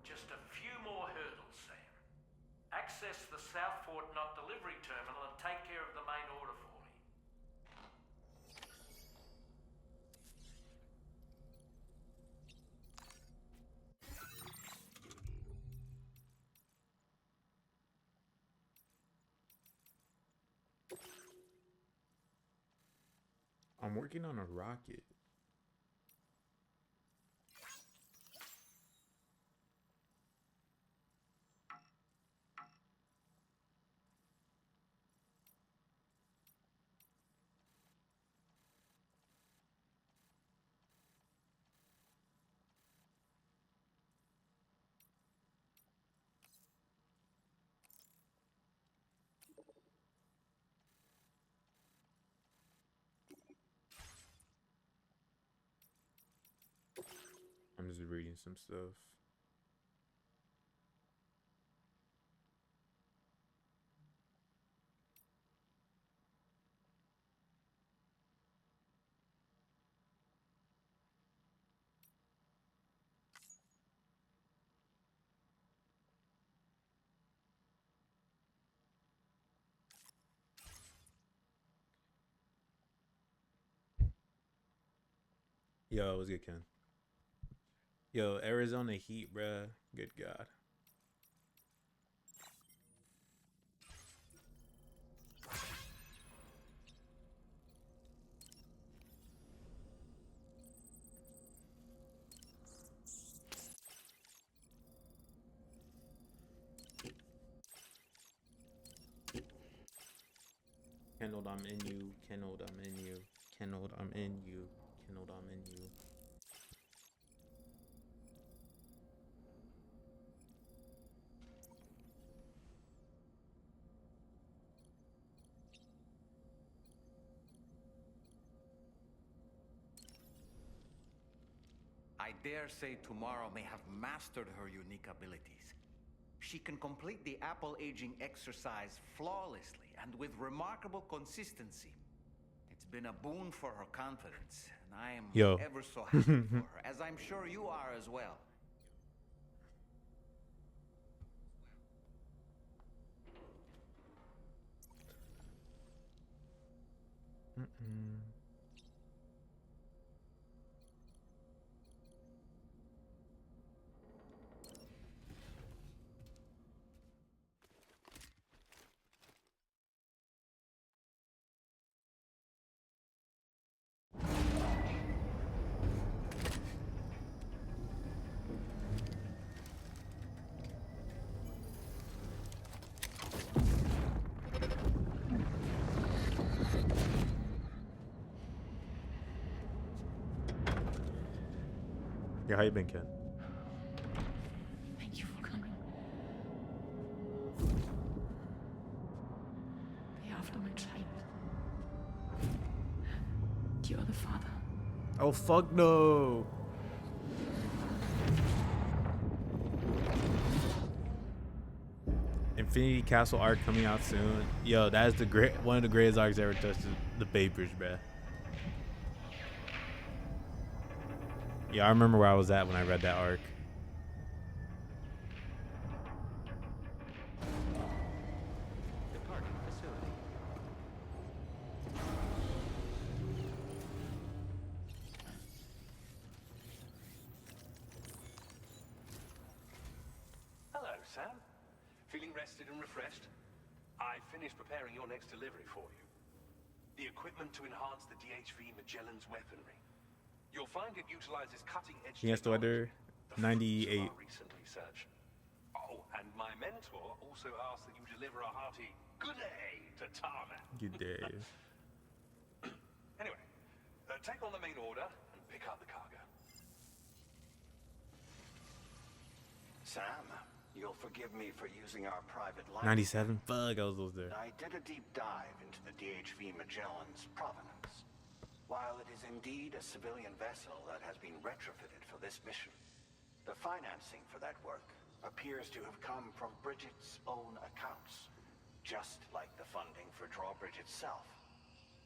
Just a few more hurdles, Sam. Access the South Fort Knott delivery terminal and take care of the main order for me. I'm working on a rocket. I'm just reading some stuff. Yo, it was good, Ken. Yo, Arizona Heat, bruh. Good God. Kenneld, I'm in you. Kenneld, I'm in you. Kenneld, I'm in you. Kenneld, I'm in you. I dare say tomorrow may have mastered her unique abilities. She can complete the apple aging exercise flawlessly and with remarkable consistency. It's been a boon for her confidence, and I am Yo. ever so happy for her, as I'm sure you are as well. Yeah, how you been, Ken? Thank you for coming. Be after my child. You're the father. Oh, fuck no. Infinity Castle arc coming out soon. Yo, that is one of the greatest arcs ever touched the papers, bruh. Yeah, I remember where I was at when I read that arc. Departing facility. Hello, Sam. Feeling rested and refreshed? I finished preparing your next delivery for you. The equipment to enhance the DHV Magellan's weaponry. You'll find it utilizes cutting-edge He has to weather 98. recent research. Oh, and my mentor also asked that you deliver a hearty good day to Tarmac. Good day. Anyway, take on the main order and pick up the cargo. Sam, you'll forgive me for using our private line. 97. Fuck, I was there. I did a deep dive into the DHV Magellan's provenance. While it is indeed a civilian vessel that has been retrofitted for this mission, the financing for that work appears to have come from Bridget's own accounts, just like the funding for Drawbridge itself.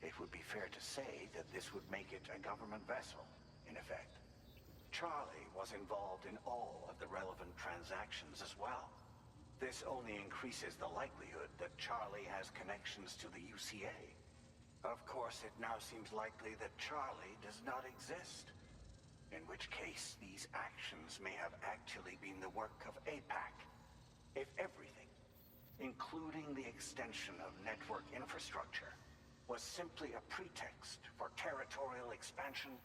It would be fair to say that this would make it a government vessel, in effect. Charlie was involved in all of the relevant transactions as well. This only increases the likelihood that Charlie has connections to the UCA. Of course, it now seems likely that Charlie does not exist, in which case these actions may have actually been the work of APAC. If everything, including the extension of network infrastructure, was simply a pretext for territorial expansion,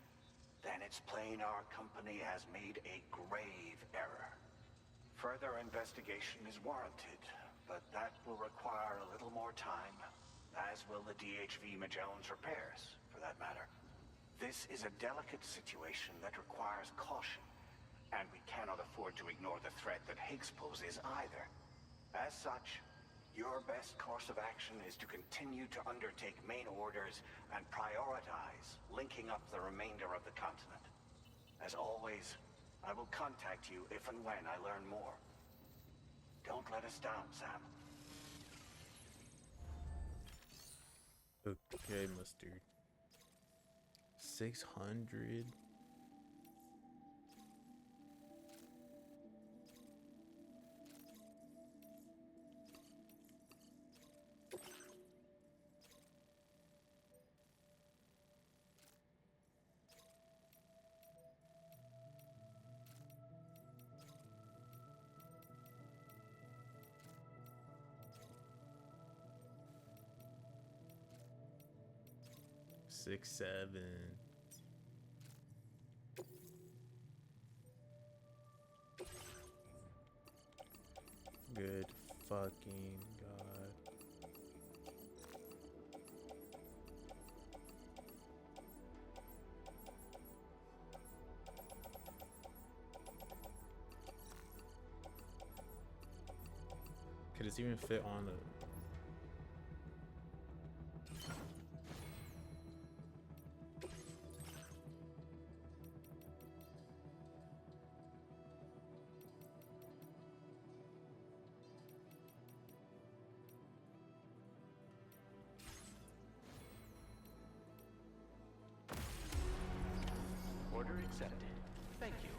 then it's plain our company has made a grave error. Further investigation is warranted, but that will require a little more time, as will the DHV Magellan's repairs, for that matter. This is a delicate situation that requires caution, and we cannot afford to ignore the threat that Higgs poses either. As such, your best course of action is to continue to undertake main orders and prioritize linking up the remainder of the continent. As always, I will contact you if and when I learn more. Don't let us down, Sam. Okay, mustard. 600. 6, 7. Good fucking god. Could this even fit on the... Order accepted. Thank you.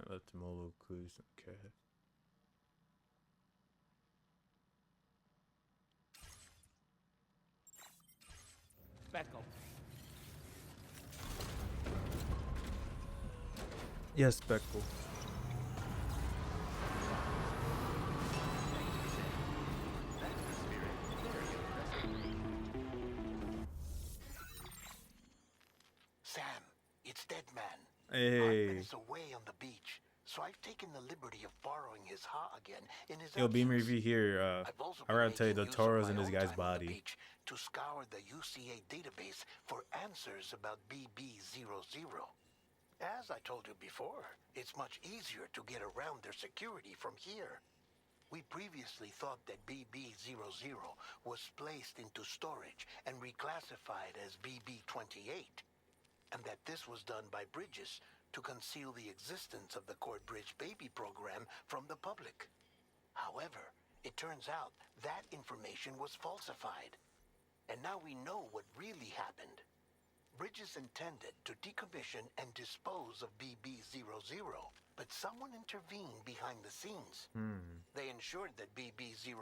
Left mobile clues. Okay. Speckle. Yes, Speckle. Sam, it's Dead Man. Hey. Is away on the beach, so I've taken the liberty of borrowing his ha again in his Yo, Beam absence. review here. I gotta tell you, the Toro's in this guy's body. To scour the UCA database for answers about BB00. As I told you before, it's much easier to get around their security from here. We previously thought that BB00 was placed into storage and reclassified as BB28, and that this was done by Bridges to conceal the existence of the Corbridge baby program from the public. However, it turns out that information was falsified. And now we know what really happened. Bridges intended to decommission and dispose of BB00, but someone intervened behind the scenes. They ensured that BB00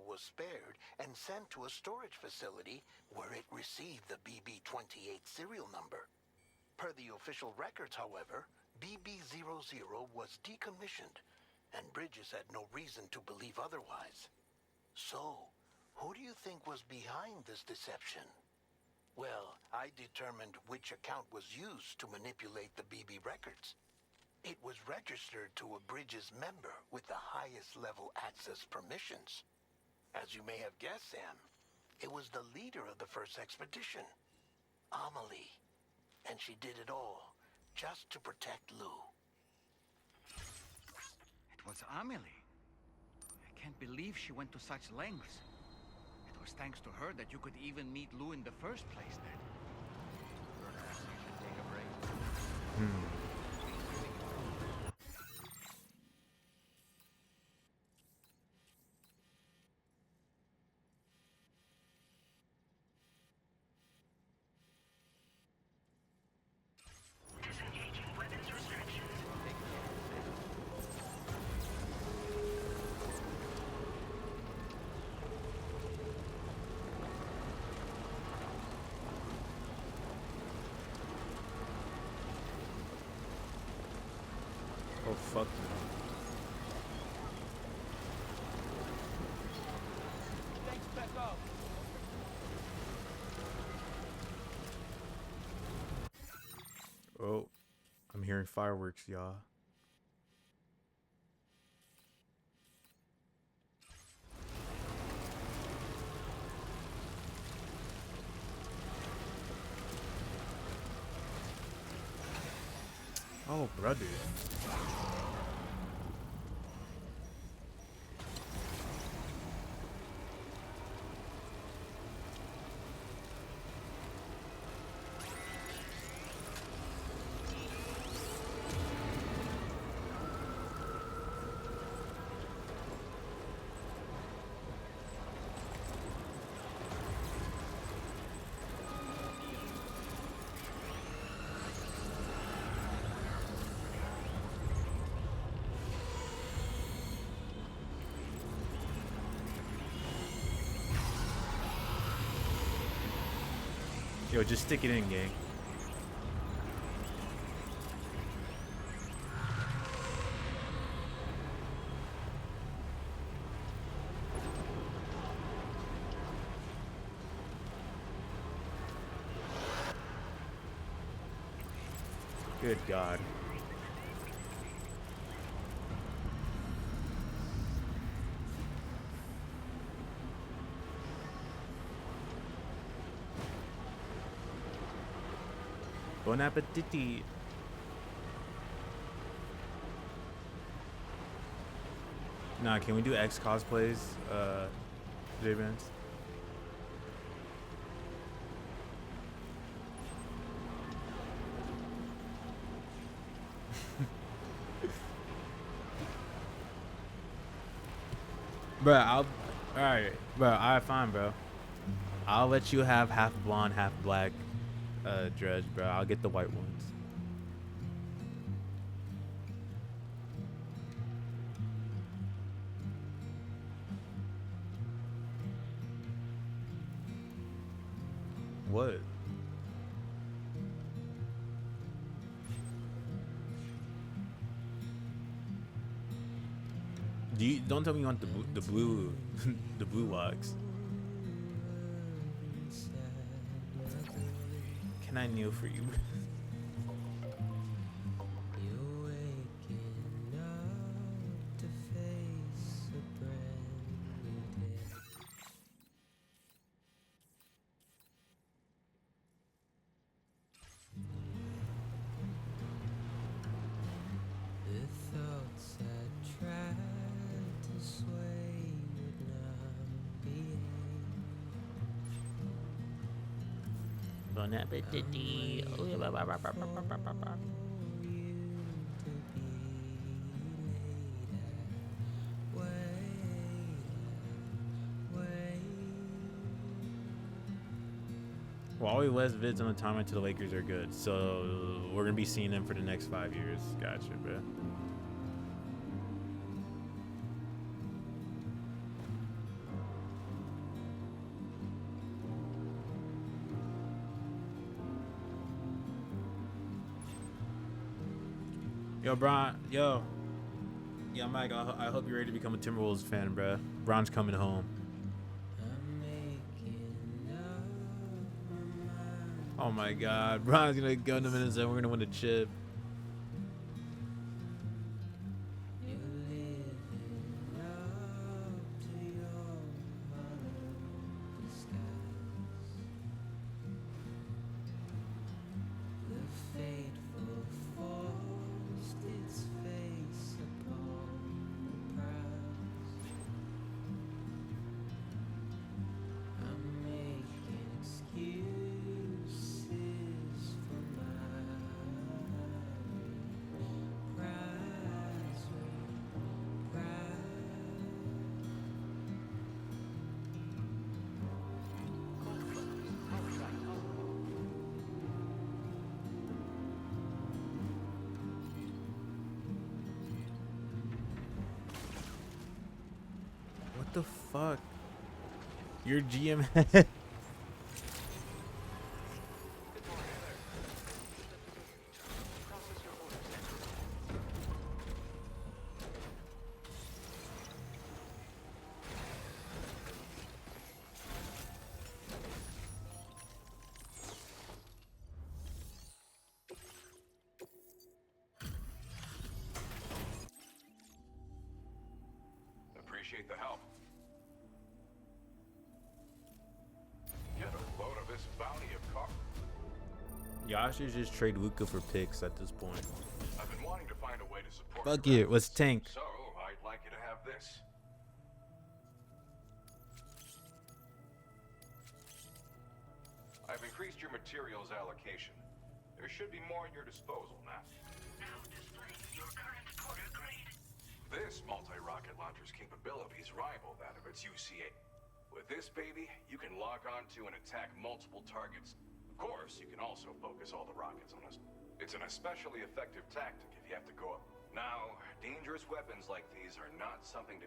was spared and sent to a storage facility where it received the BB28 serial number. Per the official records, however, BB00 was decommissioned, and Bridges had no reason to believe otherwise. So, who do you think was behind this deception? Well, I determined which account was used to manipulate the BB records. It was registered to a Bridges member with the highest level access permissions. As you may have guessed, Sam, it was the leader of the first expedition, Amelie. And she did it all just to protect Lou. It was Amelie. I can't believe she went to such lengths. It was thanks to her that you could even meet Lou in the first place then. Perhaps you should take a break. Disengaging weapons restrictions. Oh, fuck no. Thanks, Becco. Oh, I'm hearing fireworks, y'all. Oh, brother. Yo, just stick it in, gang. Good God. Bon appetit. Nah, can we do X cosplays, J-Bands? Bro, alright, bro, alright, fine, bro. I'll let you have half blonde, half black, dreads, bro. I'll get the white ones. What? Don't tell me you want the blue the blue locks. Can I kneel for you? Bon appetit. Oh, yeah, bah, bah, bah, bah, bah, bah, bah, bah. Wally West vids on the timeline to the Lakers are good, so we're gonna be seeing them for the next 5 years. Gotcha, bro. Yo, Bron, yo, Mike. I hope you're ready to become a Timberwolves fan, bro. Bron's coming home. Oh my God, Bron's gonna go in a minute, and we're gonna win the chip. What the fuck? Your GM head. Appreciate the help. Get a load of this bounty of coffee. Y'all should just trade Luka for picks at this point. I've been wanting to find a way to support. Fuck it, let's tank. So I'd like you to have this. I've increased your materials allocation. There should be more at your disposal now. Now displaying your current quarter grade. This multi-rocket launcher's capabilities rival that of its UCA. With this baby, you can lock onto and attack multiple targets. Of course, you can also focus all the rockets on us. It's an especially effective tactic if you have to go up. Now, dangerous weapons like these are not something to...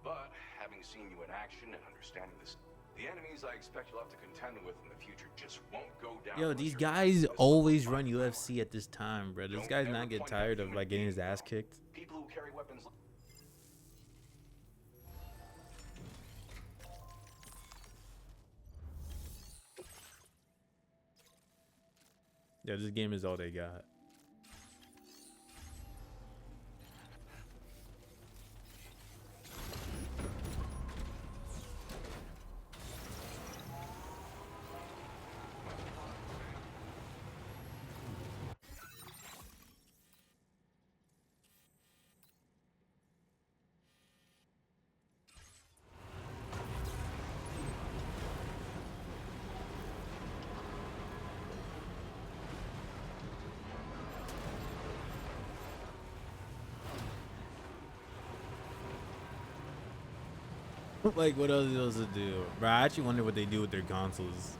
But, having seen you in action and understanding this, the enemies I expect you'll have to contend with in the future just won't go down. Yo, these guys always run UFC at this time, bro. This guy's not get tired of like getting his ass kicked. People who carry weapons... Yeah, this game is all they got. Like, what else are they supposed to do? Bro, I actually wonder what they do with their consoles.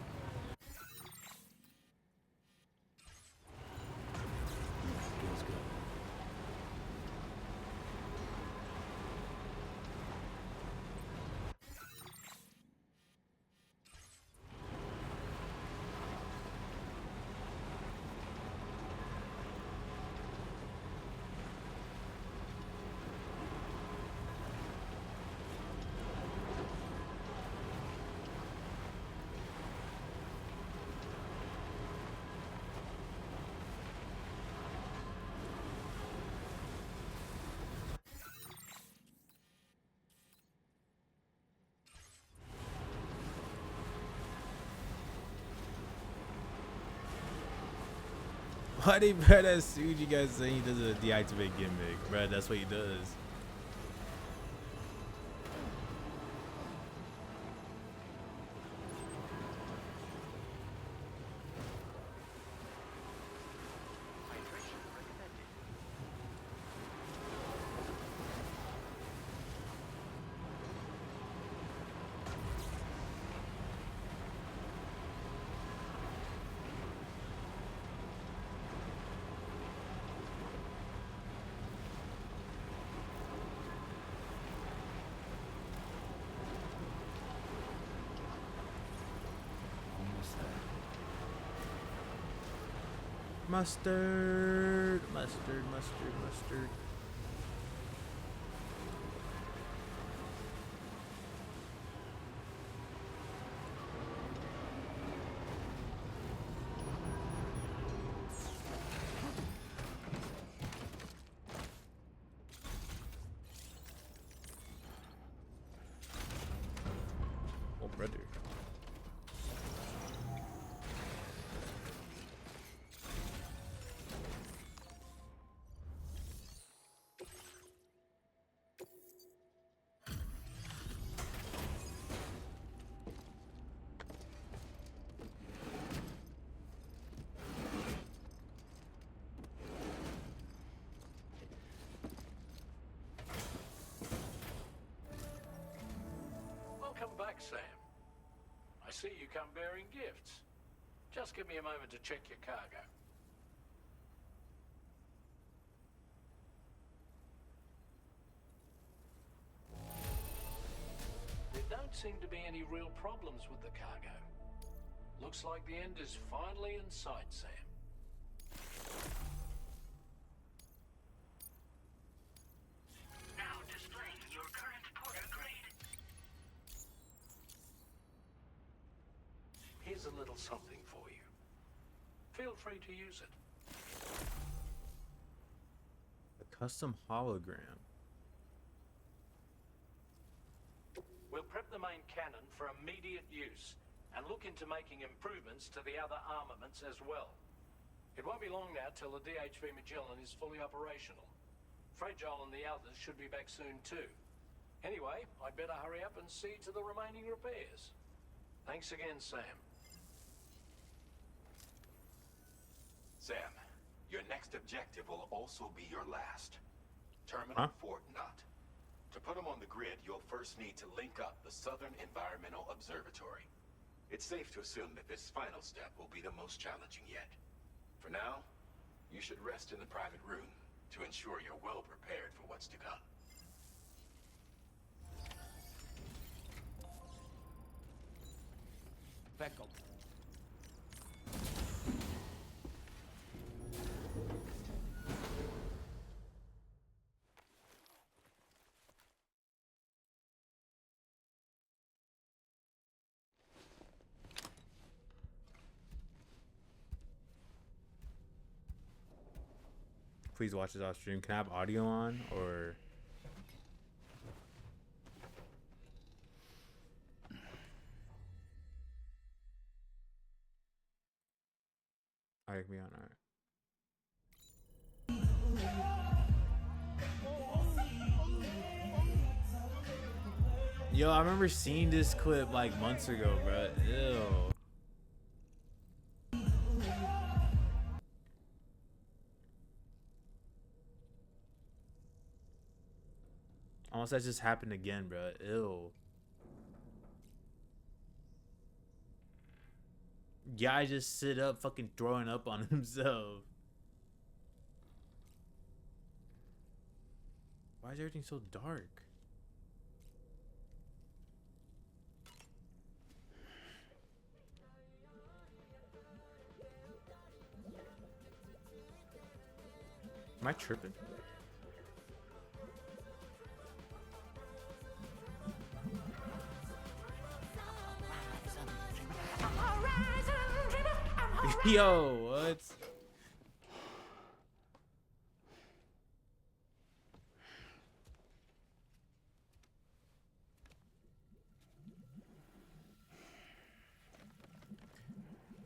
Why they bad at sued you guys saying he does a deactivate gimmick, bro? That's what he does. Mustard, mustard, mustard, mustard. Oh, brother. Welcome back, Sam. I see you come bearing gifts. Just give me a moment to check your cargo. There don't seem to be any real problems with the cargo. Looks like the end is finally in sight, Sam. Now displaying your current porter grade. Here's a little something for you. Feel free to use it. A custom hologram. We'll prep the main cannon for immediate use and look into making improvements to the other armaments as well. It won't be long now till the DHV Magellan is fully operational. Fragile and the others should be back soon too. Anyway, I'd better hurry up and see to the remaining repairs. Thanks again, Sam. Sam, your next objective will also be your last. Terminal Fort Knott. To put them on the grid, you'll first need to link up the Southern Environmental Observatory. It's safe to assume that this final step will be the most challenging yet. For now, you should rest in the private room to ensure you're well prepared for what's to come. Beckel. Please watch this off stream. Can I have audio on or? Alright, me on. Yo, I remember seeing this clip like months ago, bro. Ew. Almost that just happened again, bro. Ew. guy just sit up fucking throwing up on himself. Why is everything so dark? Am I tripping? Yo, what?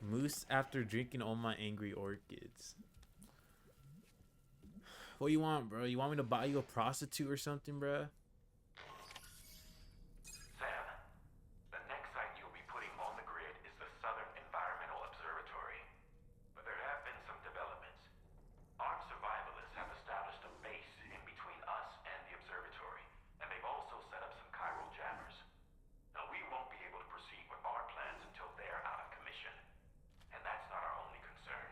Moose after drinking all my angry orchids. What you want, bro? You want me to buy you a prostitute or something, bro? Sam, the next site you'll be putting on the grid is the Southern Environmental Observatory. But there have been some developments. Armed survivalists have established a base in between us and the observatory, and they've also set up some chiral jammers. Now, we won't be able to proceed with our plans until they're out of commission. And that's not our only concern.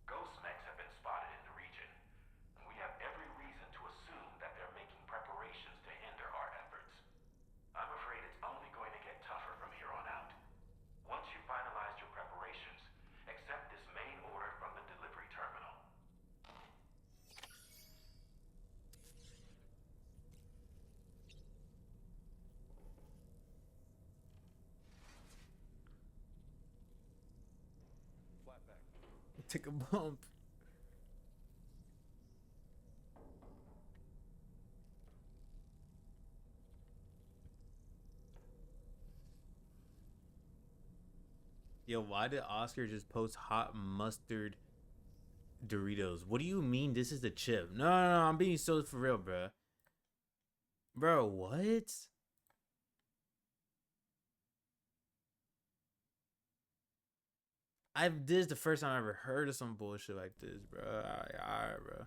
Ghost mechs have been spotted in the region, and we have every reason to assume that they're making preparations to hinder our efforts. I'm afraid it's only going to get tougher from here on out. Once you've finalized your preparations, accept this main order from the delivery terminal. Take a bump. Yo, why did Oscar just post hot mustard Doritos? What do you mean this is the chip? No, I'm being so for real, bro. Bro, what? This is the first time I ever heard of some bullshit like this, bro. Alright, bro.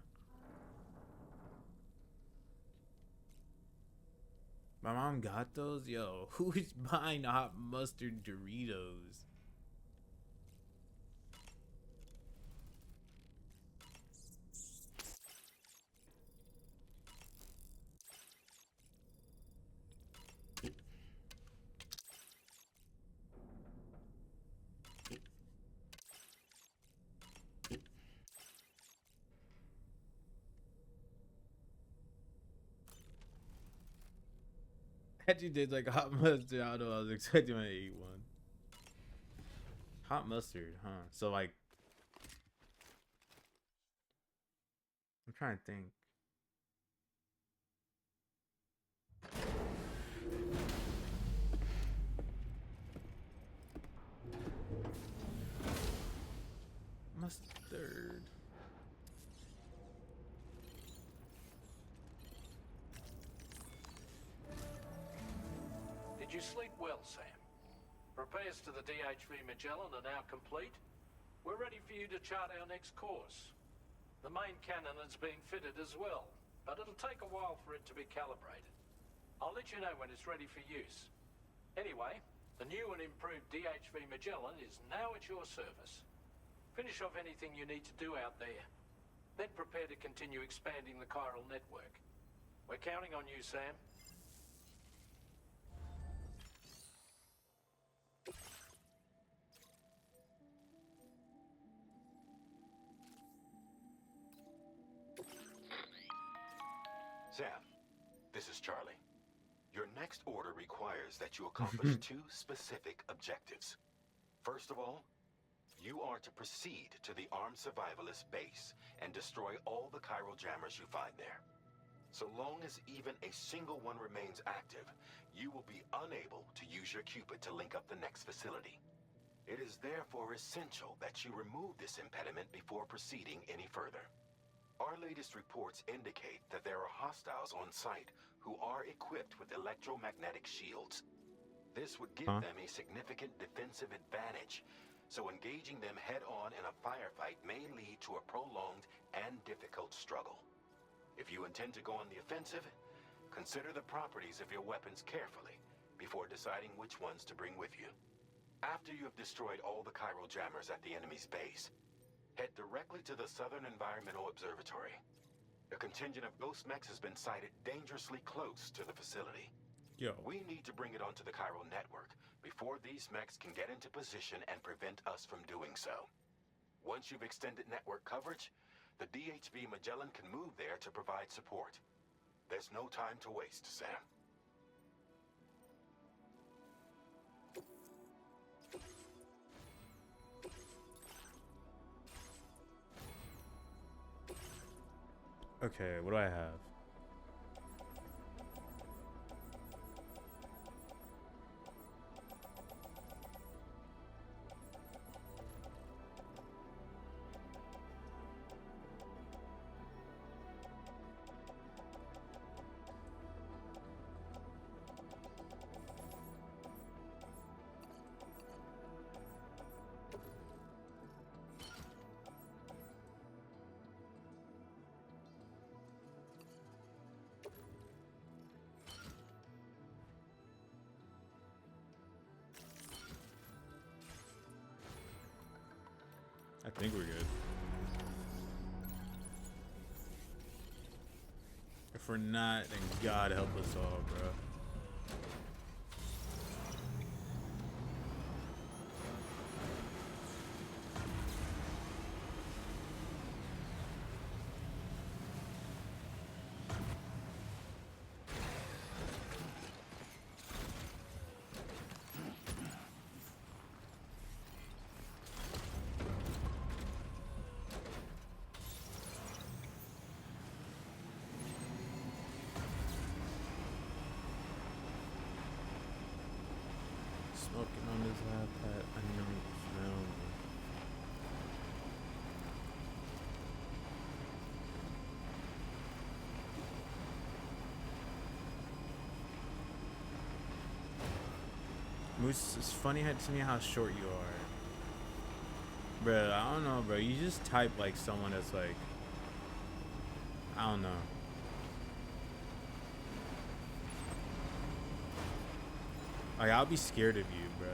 My mom got those? Yo, who is buying hot mustard Doritos? Actually did like hot mustard. I don't know. I was expecting to eat one. Hot mustard, huh? So like, I'm trying to think. Mustard. Did you sleep well, Sam? Repairs to the DHV Magellan are now complete. We're ready for you to chart our next course. The main cannon is being fitted as well, but it'll take a while for it to be calibrated. I'll let you know when it's ready for use. Anyway, the new and improved DHV Magellan is now at your service. Finish off anything you need to do out there. Then prepare to continue expanding the chiral network. We're counting on you, Sam. Sam, this is Charlie. Your next order requires that you accomplish two specific objectives. First of all, you are to proceed to the armed survivalist base and destroy all the chiral jammers you find there. So long as even a single one remains active, you will be unable to use your Cupid to link up the next facility. It is therefore essential that you remove this impediment before proceeding any further. Our latest reports indicate that there are hostiles on site who are equipped with electromagnetic shields. This would give them a significant defensive advantage, so engaging them head-on in a firefight may lead to a prolonged and difficult struggle. If you intend to go on the offensive, consider the properties of your weapons carefully before deciding which ones to bring with you. After you have destroyed all the chiral jammers at the enemy's base, head directly to the Southern Environmental Observatory. A contingent of ghost mechs has been sighted dangerously close to the facility. Yo. We need to bring it onto the chiral network before these mechs can get into position and prevent us from doing so. Once you've extended network coverage, the DHV Magellan can move there to provide support. There's no time to waste, Sam. Okay, what do I have? I think we're good. If we're not, then God help us all, bro. Smoking on his laptop, I know smell. Moose, it's funny to me how short you are. Bro, I don't know, bro. You just type like someone that's like, I don't know. Like, I'll be scared of you, bro.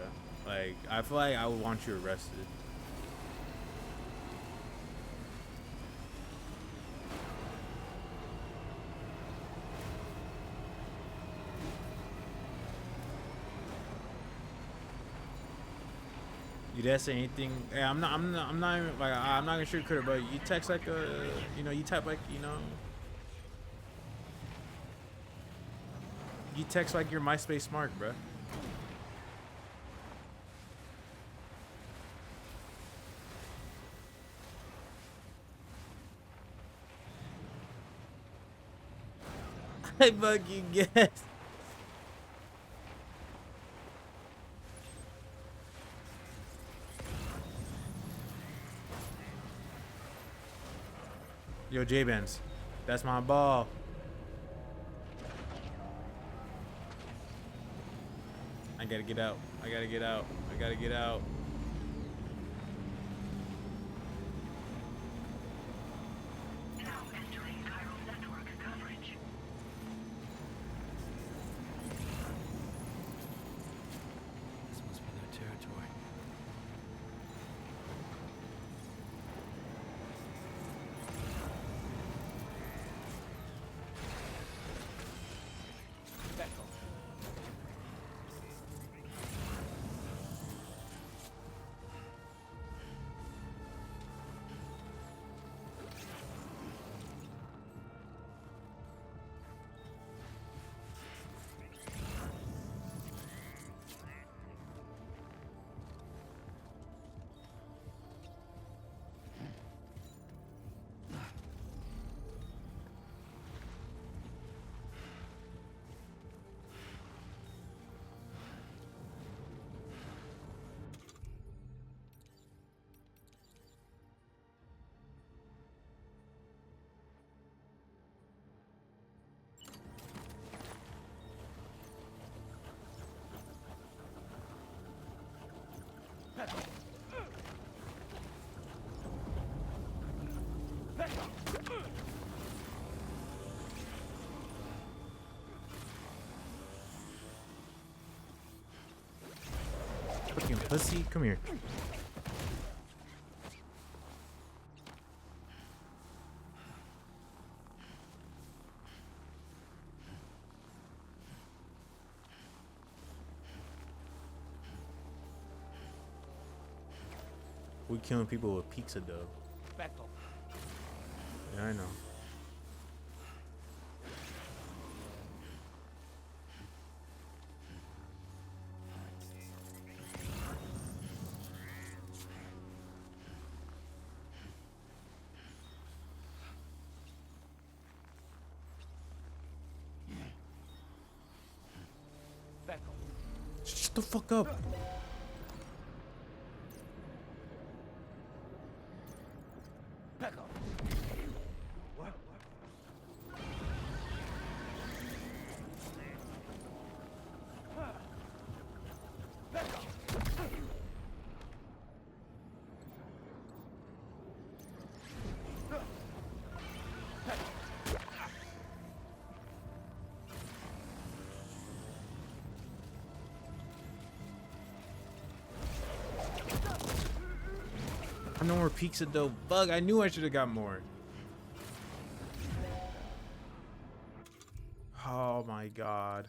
Like, I feel like I would want you arrested. You didn't say anything. Hey, I'm not even like, I'm not gonna sugarcoat it, but you text like you type like, you text like you're MySpace smart, bro. I fucking guess. Yo, J-Benz, that's my ball. I gotta get out. I gotta get out. I gotta get out. Now entering chiral network coverage. This must be their territory. Fucking pussy. Come here. We killing people with pizza dough. Beckle. Yeah, I know. Beckle. Shut the fuck up. Beckle. What? Beckle. No more pizza dough. Bug, I knew I should have got more. Oh my god.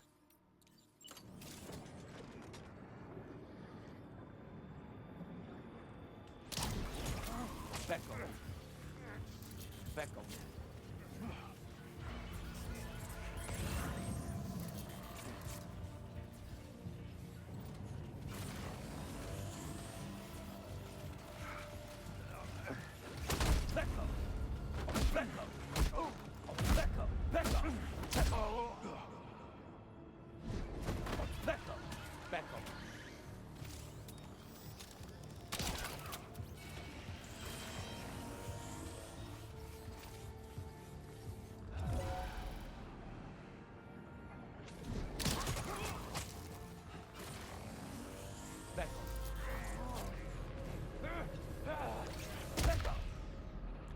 Beckle. Beckle.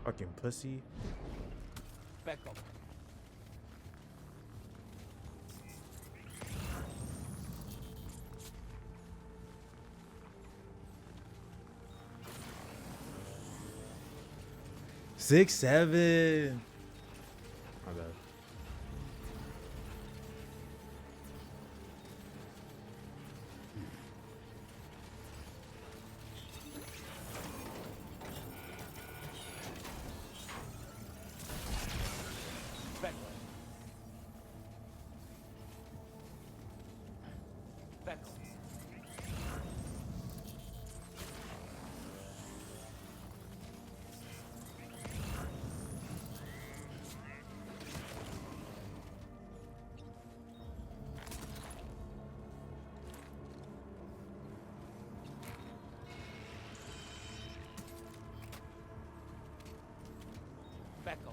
Fucking pussy. Beckle. Six, 7. My bad. Beckle.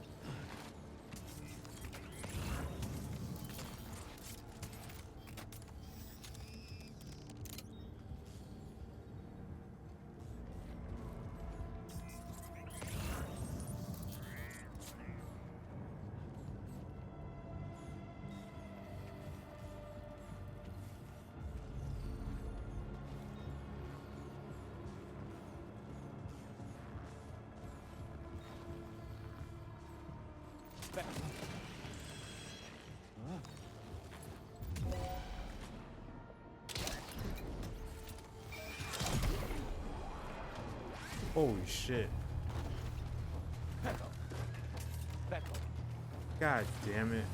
Holy shit. God damn it.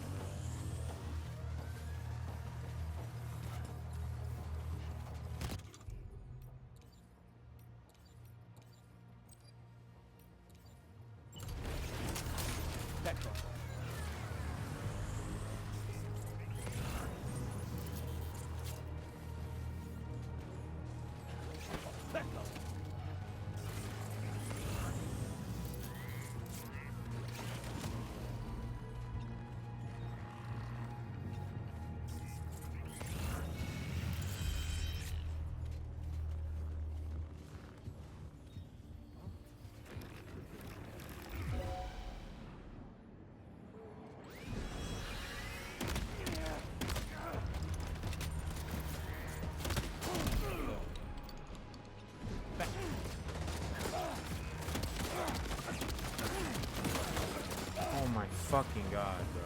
fucking god, bro.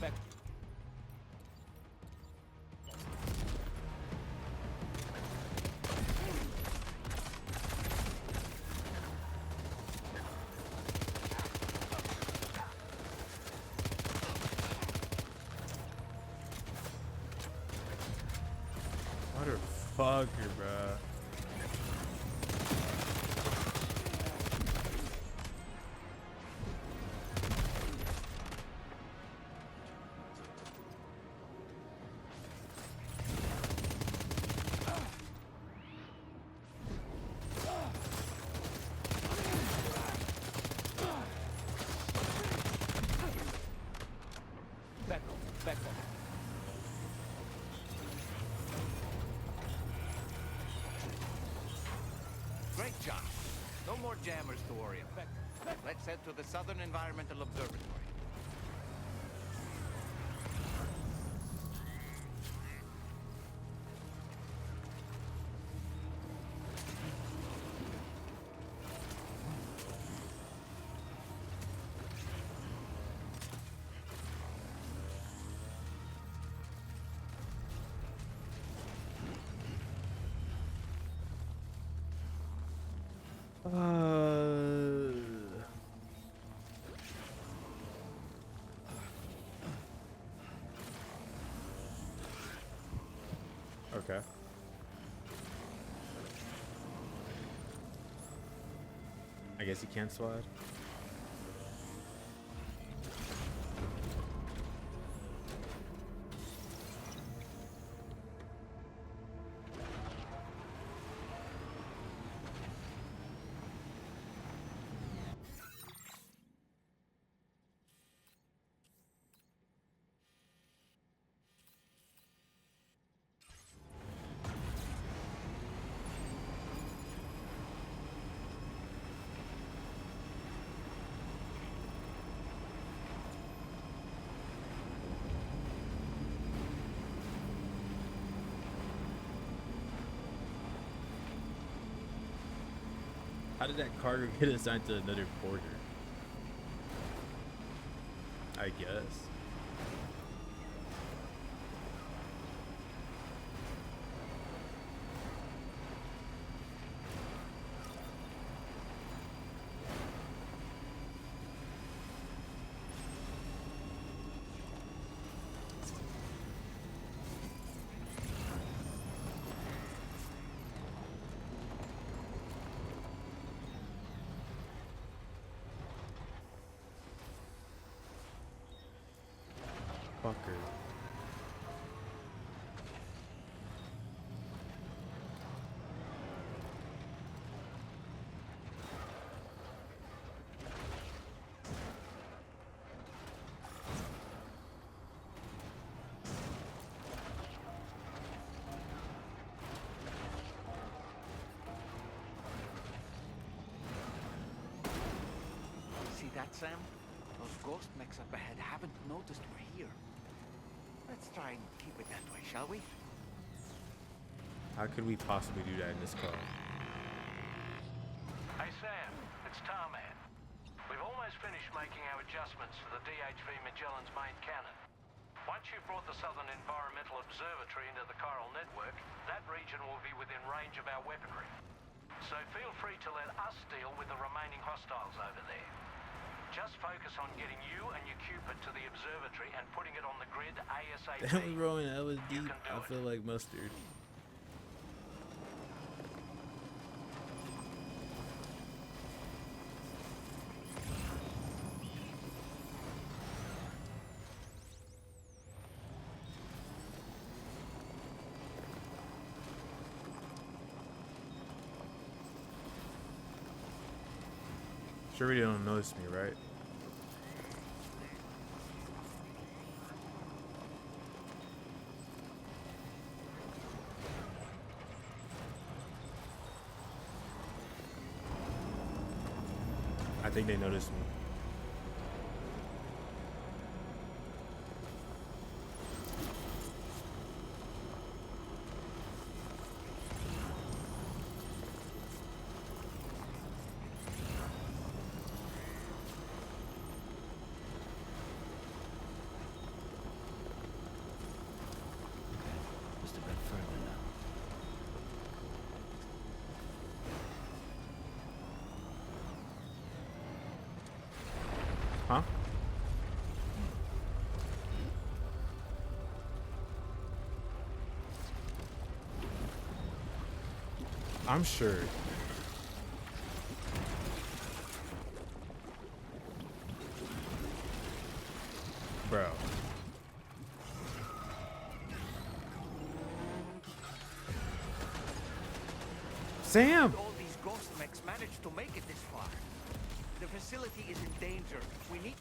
Back. Motherfucker, bro. Back off. Back off. Great job. No more jammers to worry about. Let's head to the Southern Environmental Observatory. Okay. I guess you can't slide. How did that cargo get assigned to another porter? I guess. Fucker. See that, Sam? Those ghost mechs up ahead haven't noticed we're here. Let's try and keep it that way, shall we? How could we possibly do that in this car? Hey Sam, it's Tarman. We've almost finished making our adjustments to the DHV Magellan's main cannon. Once you've brought the Southern Environmental Observatory into the chiral network, that region will be within range of our weaponry. So feel free to let us deal with the remaining hostiles over there. Just focus on getting you and your Cupid to the observatory and putting it on the grid ASAP. Damn, we rolling that was deep. I feel like mustard. Sure, you don't notice me, right? I think they noticed me. I'm sure. Bro. Sam! All these ghost mechs managed to make it this far. The facility is in danger. We need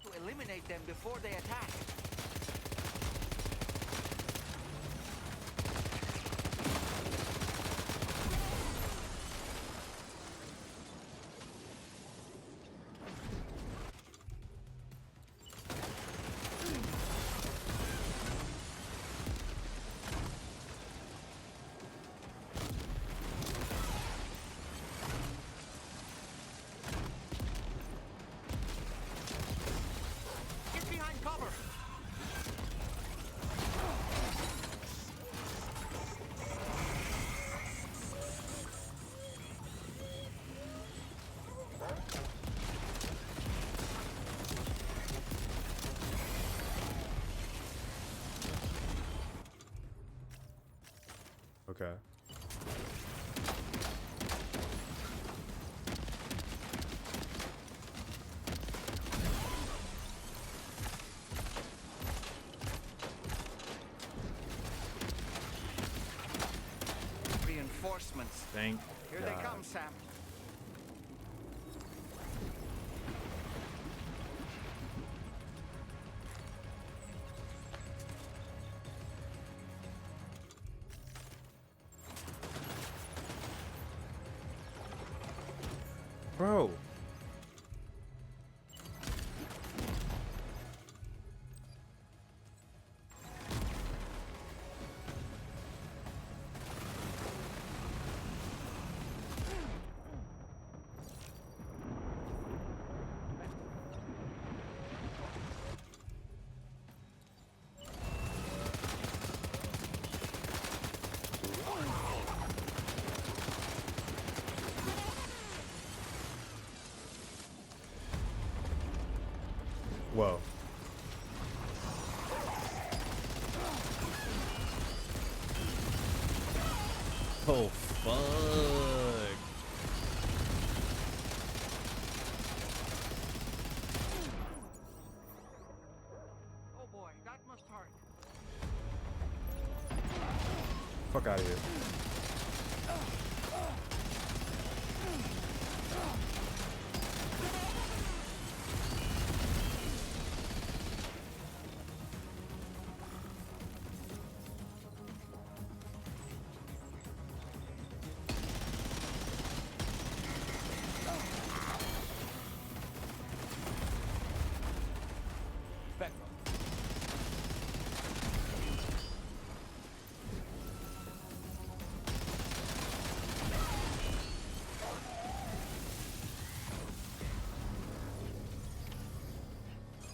to eliminate them before they attack. Get behind cover. Okay. Reinforcements. Thank Here God. they come, Sam. Bro. Whoa. Oh, fuck. Oh boy, that must hurt. Fuck out of here. Back.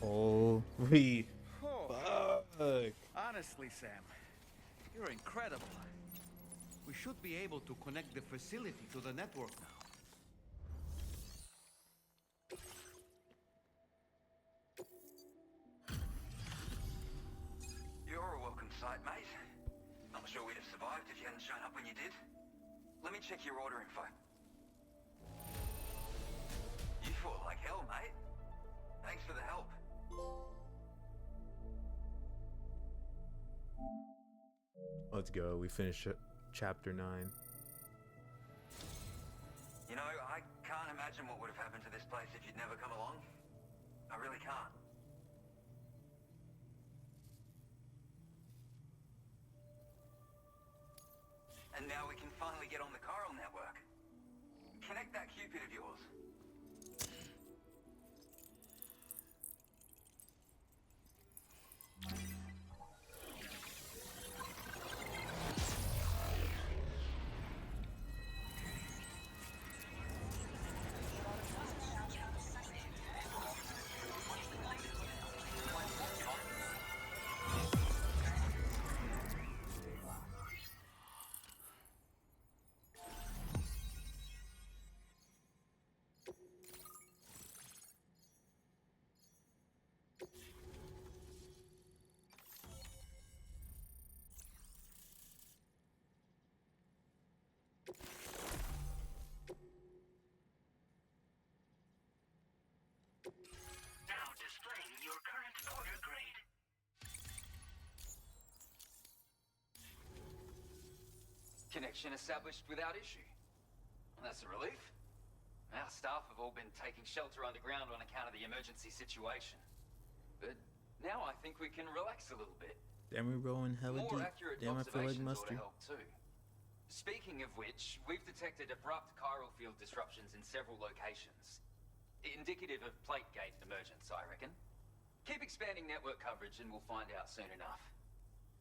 Holy Oh. fuck. Honestly, Sam, you're incredible. We should be able to connect the facility to the network now. You're a welcome sight, mate. Not sure we'd have survived if you hadn't shown up when you did. Let me check your order info. You fought like hell, mate. Thanks for the help. Let's go. We finished chapter 9. You know, I can't imagine what would have happened to this place if you'd never come along. I really can't. And now we can finally get on the chiral network. Connect that Cupid of yours. connection established without issue. And that's a relief. Our staff have all been taking shelter underground on account of the emergency situation. But now I think we can relax a little bit. Damn, we're going hella More deep. accurate Damn, I feel like observations ought to mustard. help too. Speaking of which, we've detected abrupt chiral field disruptions in several locations. Indicative of plate gate emergence, I reckon. Keep expanding network coverage and we'll find out soon enough.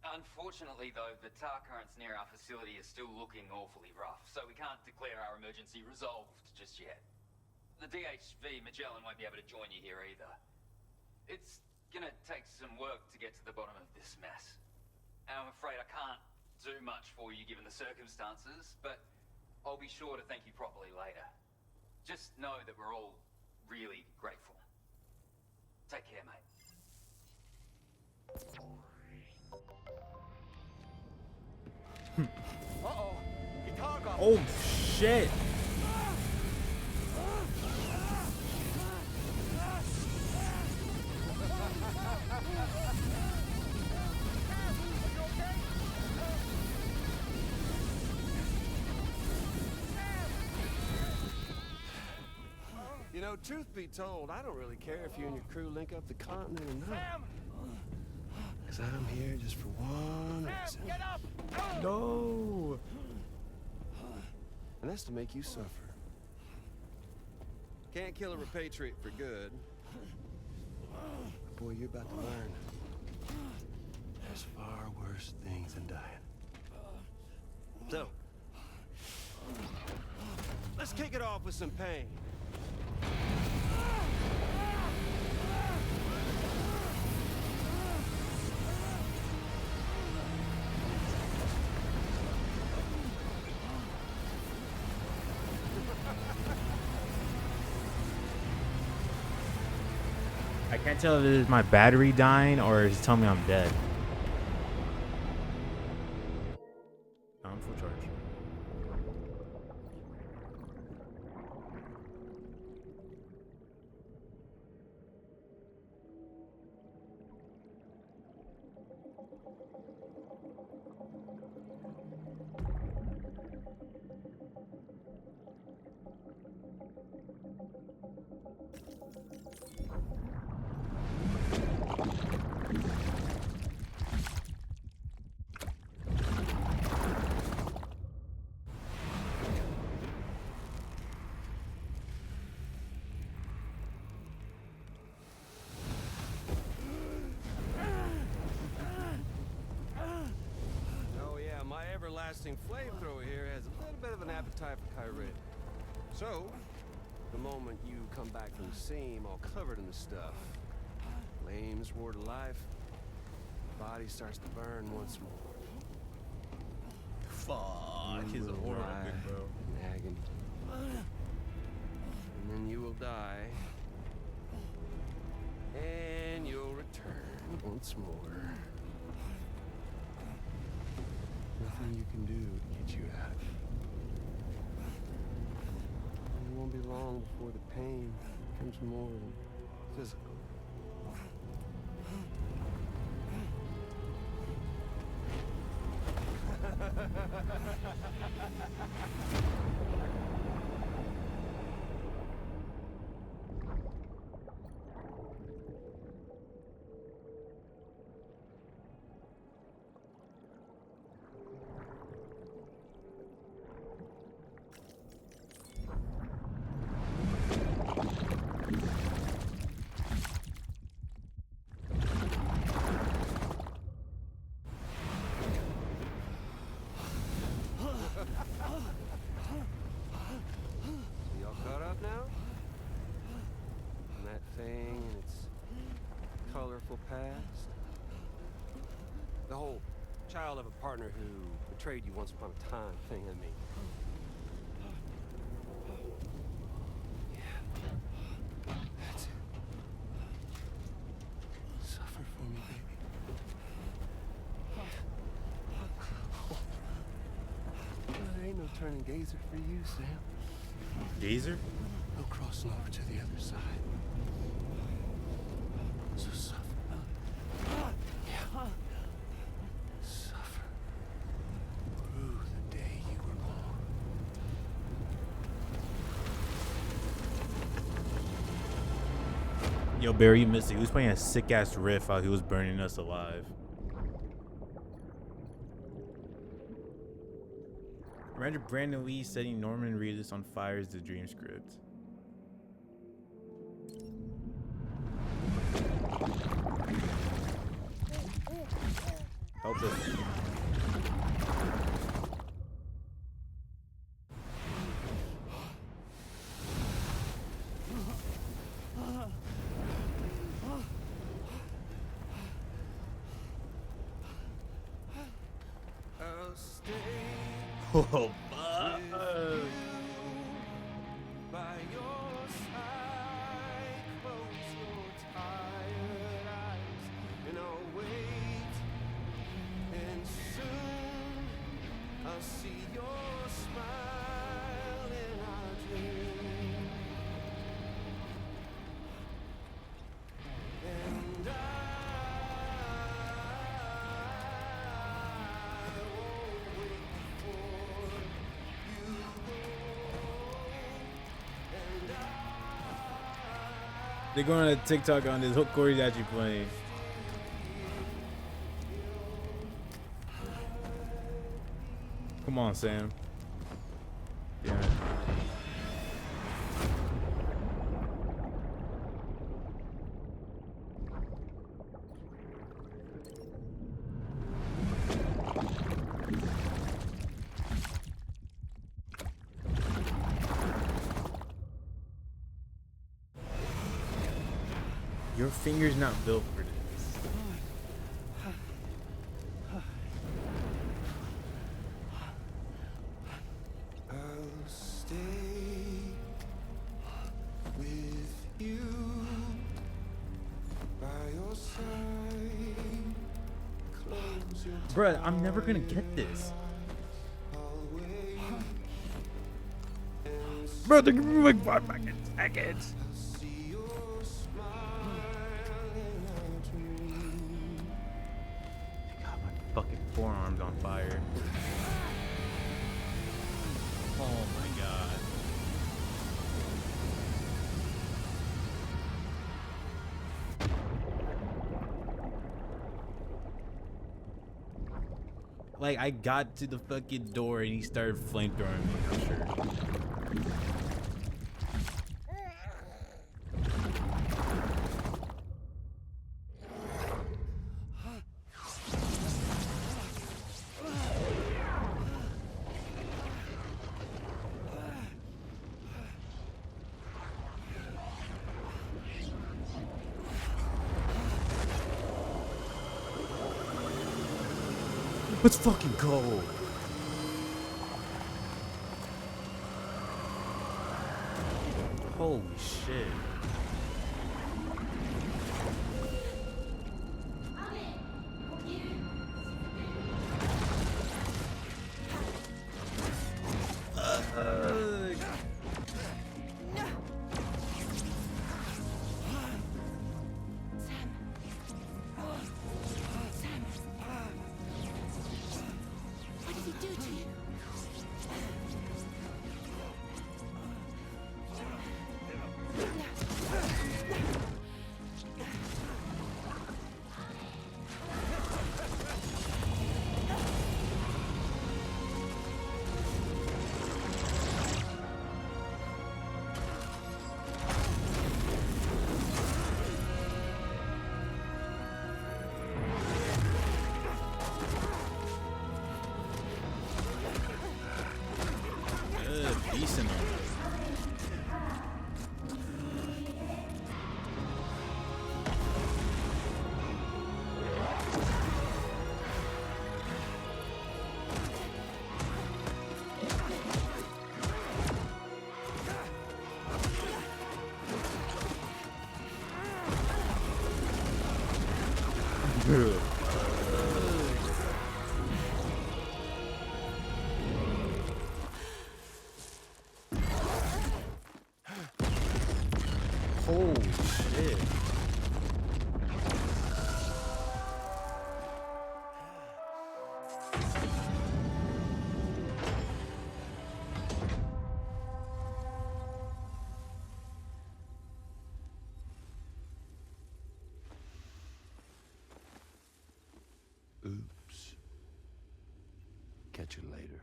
Unfortunately, though, the tar currents near our facility are still looking awfully rough, so we can't declare our emergency resolved just yet. The DHV Magellan won't be able to join you here either. It's gonna take some work to get to the bottom of this mess. I'm afraid I can't do much for you given the circumstances, but I'll be sure to thank you properly later. Just know that we're all really grateful. Take care, mate. Uh-oh. Guitar got Oh shit. You know, truth be told, I don't really care if you and your crew link up the continent or not. Because I'm here just for one reason. Get up! No. And that's to make you suffer. Can't kill a repatriate for good. Boy, you're about to learn. There's far worse things than dying. So, let's kick it off with some pain. I can't tell if it is my battery dying or it's telling me I'm dead. I'm full charge. Everlasting flamethrower here has a little bit of an appetite for Kyrie. So, the moment you come back from the seam all covered in the stuff, flames roar to life, the body starts to burn once more. Fuck, he's a horrible big bro. In agony. And then you will die. And you'll return once more. Nothing you can do to get you out of it. And it won't be long before the pain becomes more physical. Past. The whole child of a partner who betrayed you once upon a time thing, I mean. Yeah. That's it. Suffer for me, baby. There ain't no turning gazer for you, Sam. Gazer? No crossing over to the other side. So suffer. Suffer through the day you Yo, Barry, you missed it. He was playing a sick ass riff while he was burning us alive. Remember Brandon Lee setting Norman Reedus on fire as the dream script. Help us. Oh, fuck. By your side, close your tired eyes, and I'll wait. And soon I'll see your smile in our dream. And I won't wait before you go. And They're going to TikTok on this hook Corey's actually playing. Come on, Sam. Damn it. Your finger's not built for this. I'll stay with you by your side. Close your Bruh, I'm never gonna get this. Bro, they're giving me like 5 fucking seconds. God, my fucking forearm's on fire. Oh my god. Like, I got to the fucking door and he started flamethrowing me, I'm sure. Let's fucking go. Holy shit. What did he do to you? Decent. Holy shit. you later.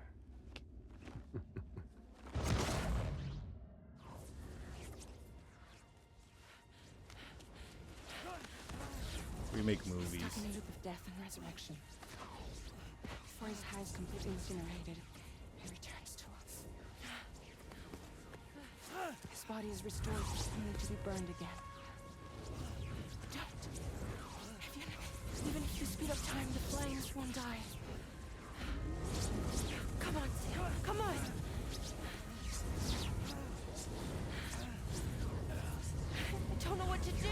We make movies. Stuck in a loop of death and resurrection. Before his high is completely incinerated, he returns to us. His body is restored, only to be burned again. Don't. Even if you speed up time, the flames won't die. Come on, Sam. Come on. I don't know what to do.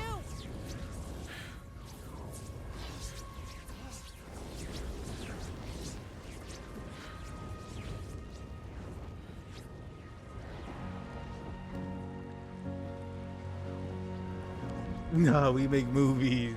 No, we make movies.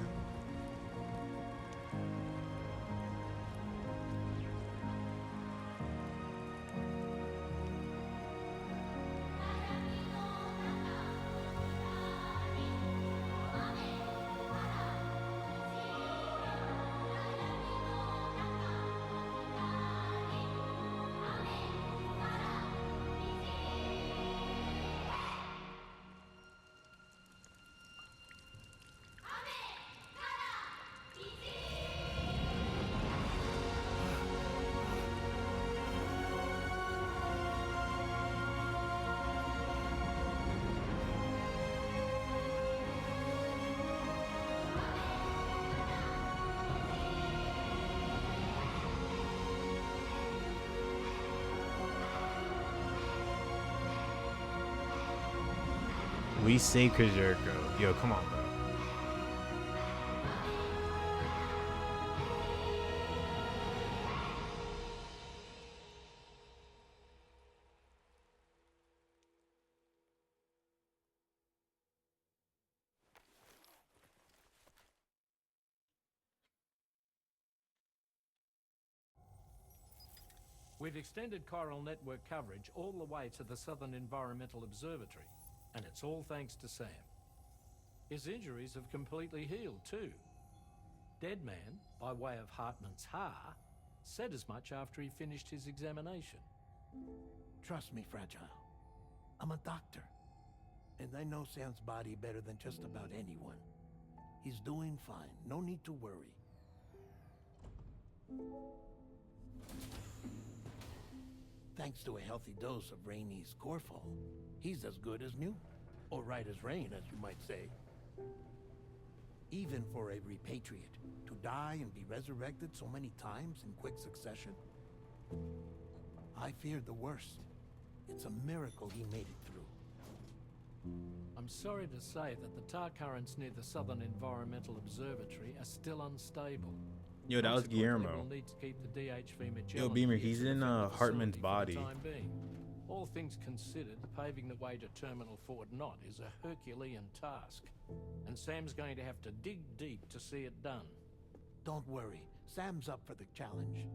We say Chris Jericho. Yo, come on, bro. We've extended chiral network coverage all the way to the Southern Environmental Observatory, and it's all thanks to Sam. His injuries have completely healed too. Deadman, by way of Hartman's Ha, said as much after he finished his examination. Trust me, Fragile. I'm a doctor. And I know Sam's body better than just about anyone. He's doing fine. No need to worry. Thanks to a healthy dose of Rainey's Corfol, he's as good as new. Or right as rain, as you might say. Even for a repatriate, to die and be resurrected so many times in quick succession, I feared the worst. It's a miracle he made it through. I'm sorry to say that the tar currents near the Southern Environmental Observatory are still unstable. Yo, that was Consequently, Guillermo. we'll need to keep the DHV Magellan Yo, Beamer, here he's to in defend the Hartman's facility body. for the time being. All things considered, paving the way to Terminal Fort Knott is a Herculean task, and Sam's going to have to dig deep to see it done. Don't worry, Sam's up for the challenge.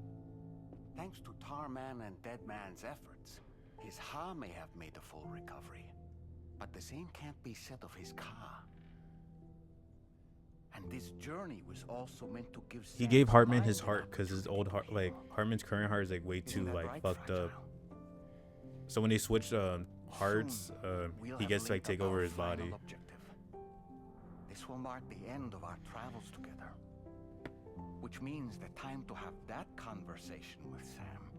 Thanks to Tarman and Deadman's efforts, his Ha may have made a full recovery. But the same can't be said of his Ka. And this journey was also meant to give He Sam gave Hartman time his heart without because his old heart, like Hartman's current heart, is like way too that like right, fucked up. So when they switch hearts, We'll he have gets to like linked take up over our his body. final objective. This will mark the end of our travels together. Which means the time to have that conversation with Sam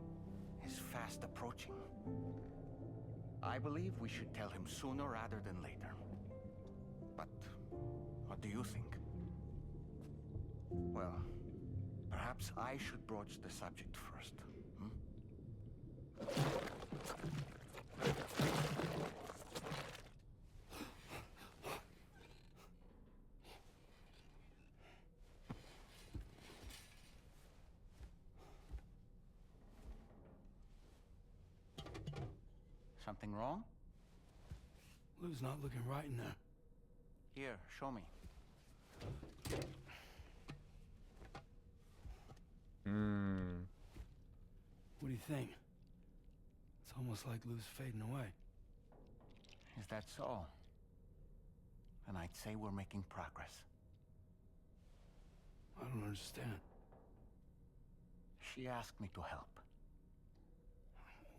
is fast approaching. I believe we should tell him sooner rather than later. But what do you think? Well, perhaps I should broach the subject first. Something wrong? Lou's not looking right in there. Here, show me. What do you think? It's almost like Lou's fading away. Is that so? Then I'd say we're making progress. I don't understand. She asked me to help.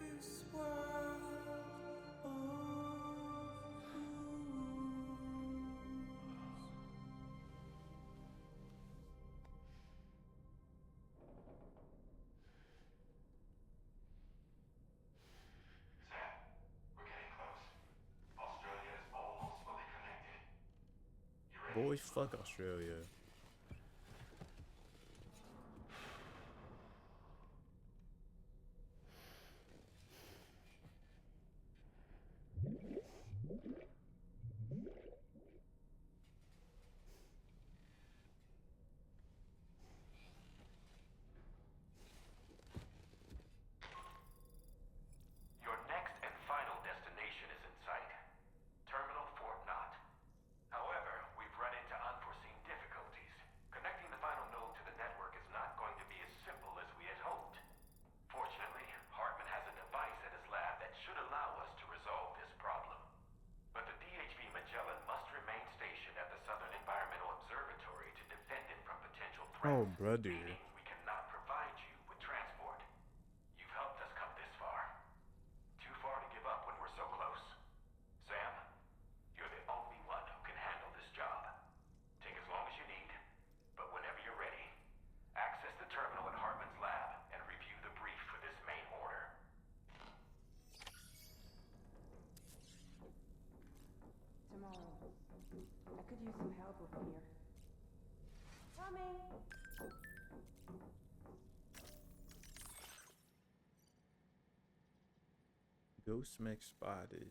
this world of Sam, Boys, fuck Australia. Your next and final destination is in sight. Terminal Fort Knott. However, we've run into unforeseen difficulties. Connecting the final node to the network is not going to be as simple as we had hoped. Fortunately, Hartman has a device at his lab that should allow us to resolve this problem. But the DHV Magellan must remain stationed at the Southern Environmental Observatory to defend it from potential threats. Oh, brother. We cannot provide you with transport. You've helped us come this far. Too far to give up when we're so close. Sam, you're the only one who can handle this job. Take as long as you need, but whenever you're ready, access the terminal at Hartman's lab and review the brief for this main order. Tomorrow. I could use some help over here. Coming! Ghost mech spotted.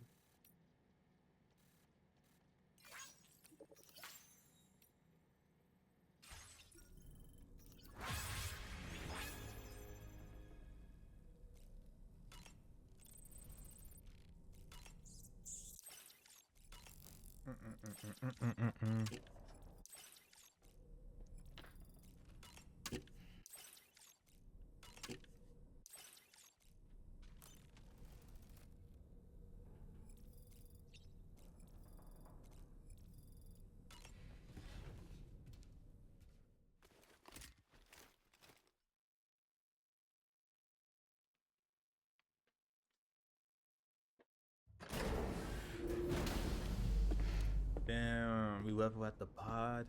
Damn, we level at the pod.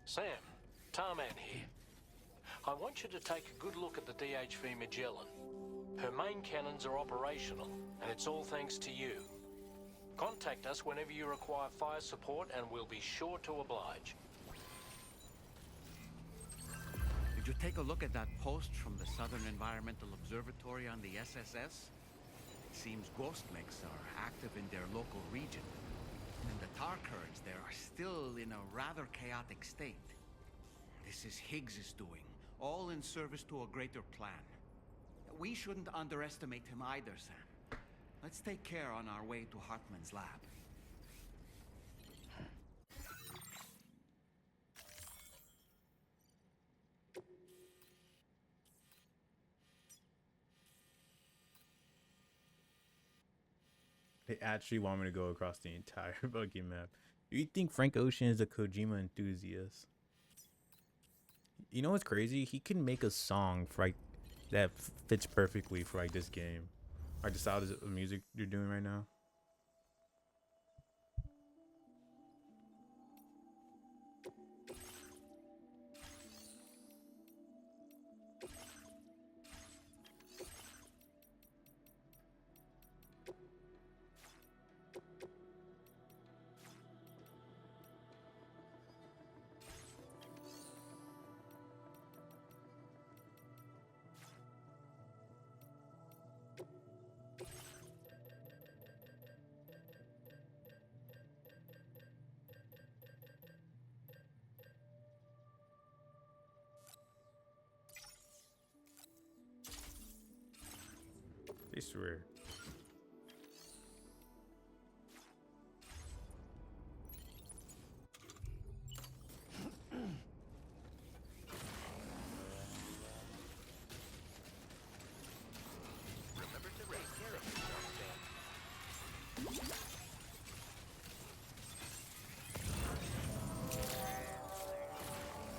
Sam, Tarman here. I want you to take a good look at the DHV Magellan. Her main cannons are operational, and it's all thanks to you. Contact us whenever you require fire support, and we'll be sure to oblige. Did you take a look at that post from the Southern Environmental Observatory on the SSS? It seems ghost mechs are active in their local region, and the tar currents there are still in a rather chaotic state. This is Higgs's doing, all in service to a greater plan. We shouldn't underestimate him either, Sam. Let's take care on our way to Hartman's lab. They actually want me to go across the entire fucking map. Do you think Frank Ocean is a Kojima enthusiast? You know what's crazy? He can make a song for like that fits perfectly for like this game, like the style of music you're doing right now. They swear. Remember to raise care of yourself, Sam.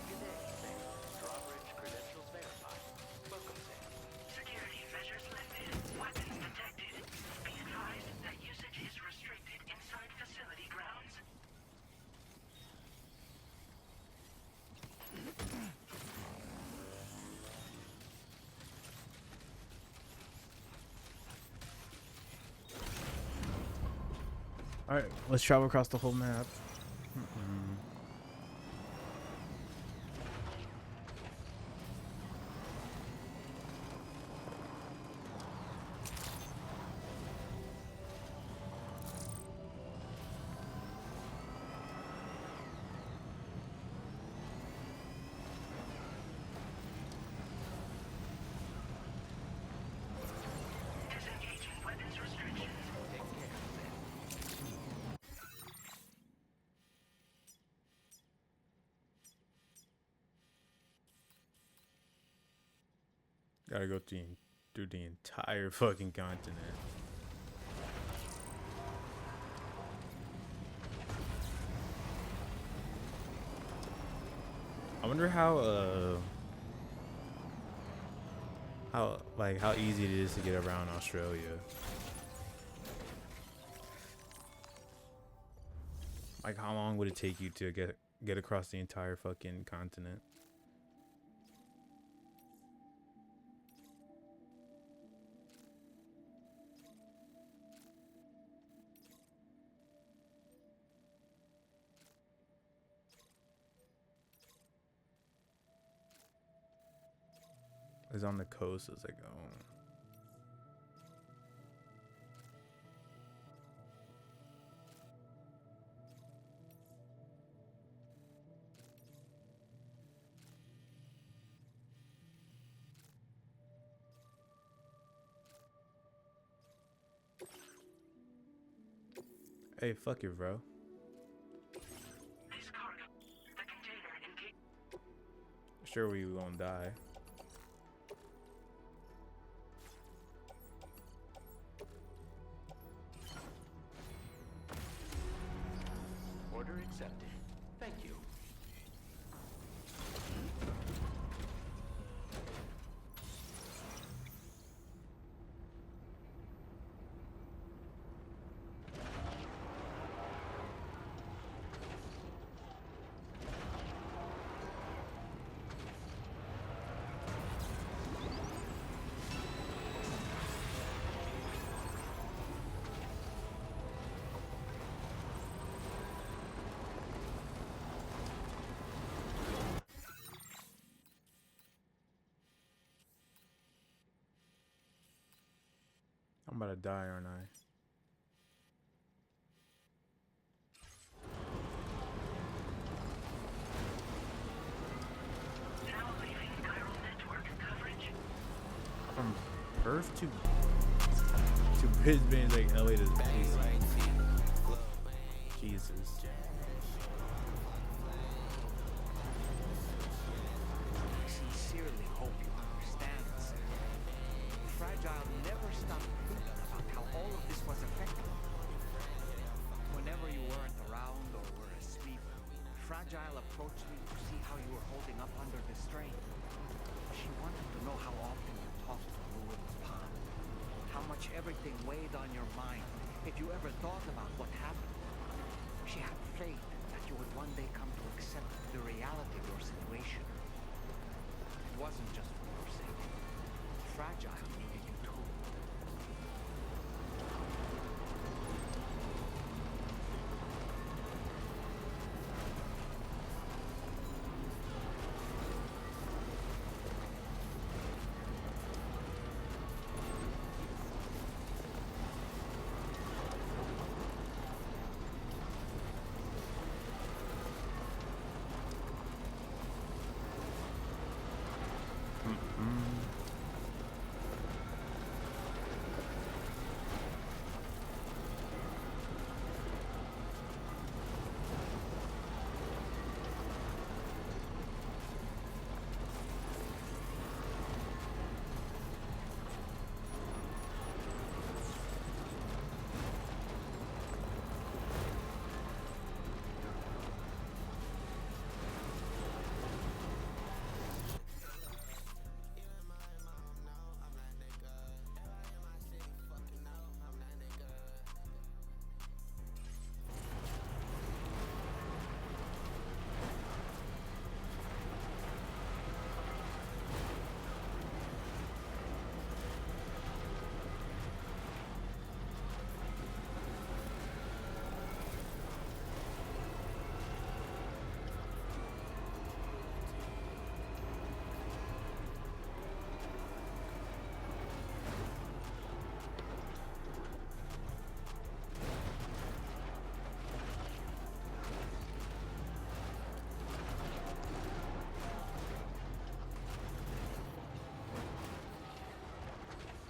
Good day, Sam. Drawbridge credentials verified. Welcome, Sam. Security measures lifted. Weapons detected. All right, let's travel across the whole map. Disengaging weapons restrictions. Gotta go through the entire fucking continent. I wonder how easy it is to get around Australia. Like, how long would it take you to get across the entire fucking continent? It's on the coast. It's like, oh. Hey, fuck you, bro. This cargo, the container in Sure, we won't die. Order accepted. Thank you. I'm about to die, aren't I? now leaving chiral network coverage. From Perth to Brisbane is like LA to DC. Jesus. I sincerely hope you understand, sir. Fragile never stopped thinking about how all of this was affecting you. Whenever you weren't around or were asleep, Fragile approached me to see how you were holding up under the strain. She wanted to know how often you talked to Lou in the pond, how much everything weighed on your mind, if you ever thought about what happened. She had faith that you would one day come to accept the reality of your situation. It wasn't just for your sake. Fragile needed you too.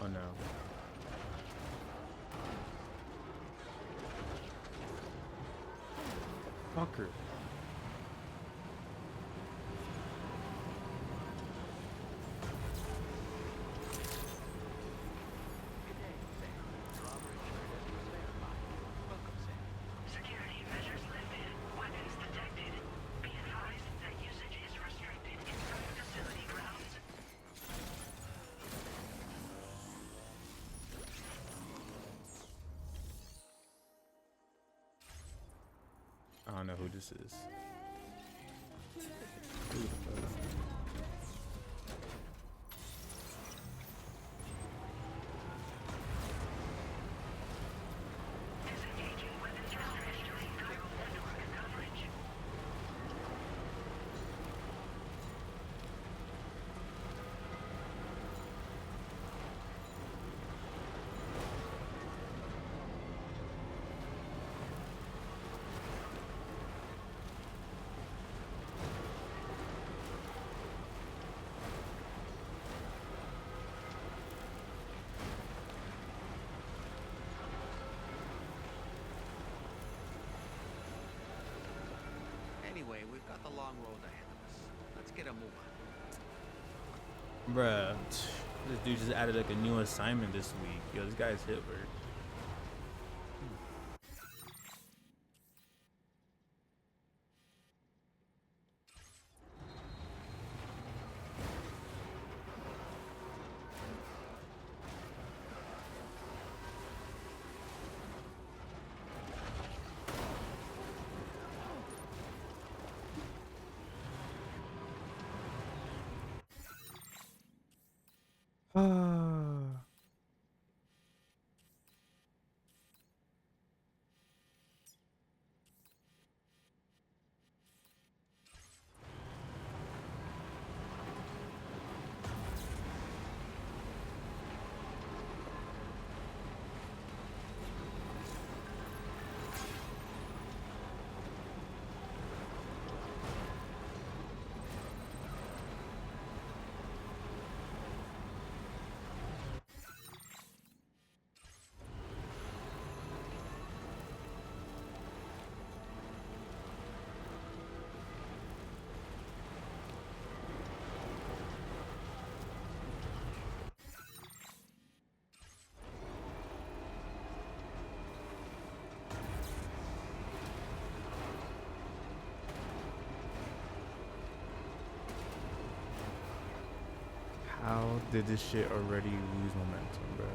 Oh no. Fucker. Security measures lifted. Weapons detected. Be advised that usage is restricted inside facility grounds. I don't know who this is. Who the fuck? Disengaging weapons restriction. Chiral network coverage. Anyway, we've got the long road ahead of us. Let's get a move on. Bruh. This dude just added like a new assignment this week. Yo, this guy's Hitler. Ah. How did this shit already lose momentum, bro?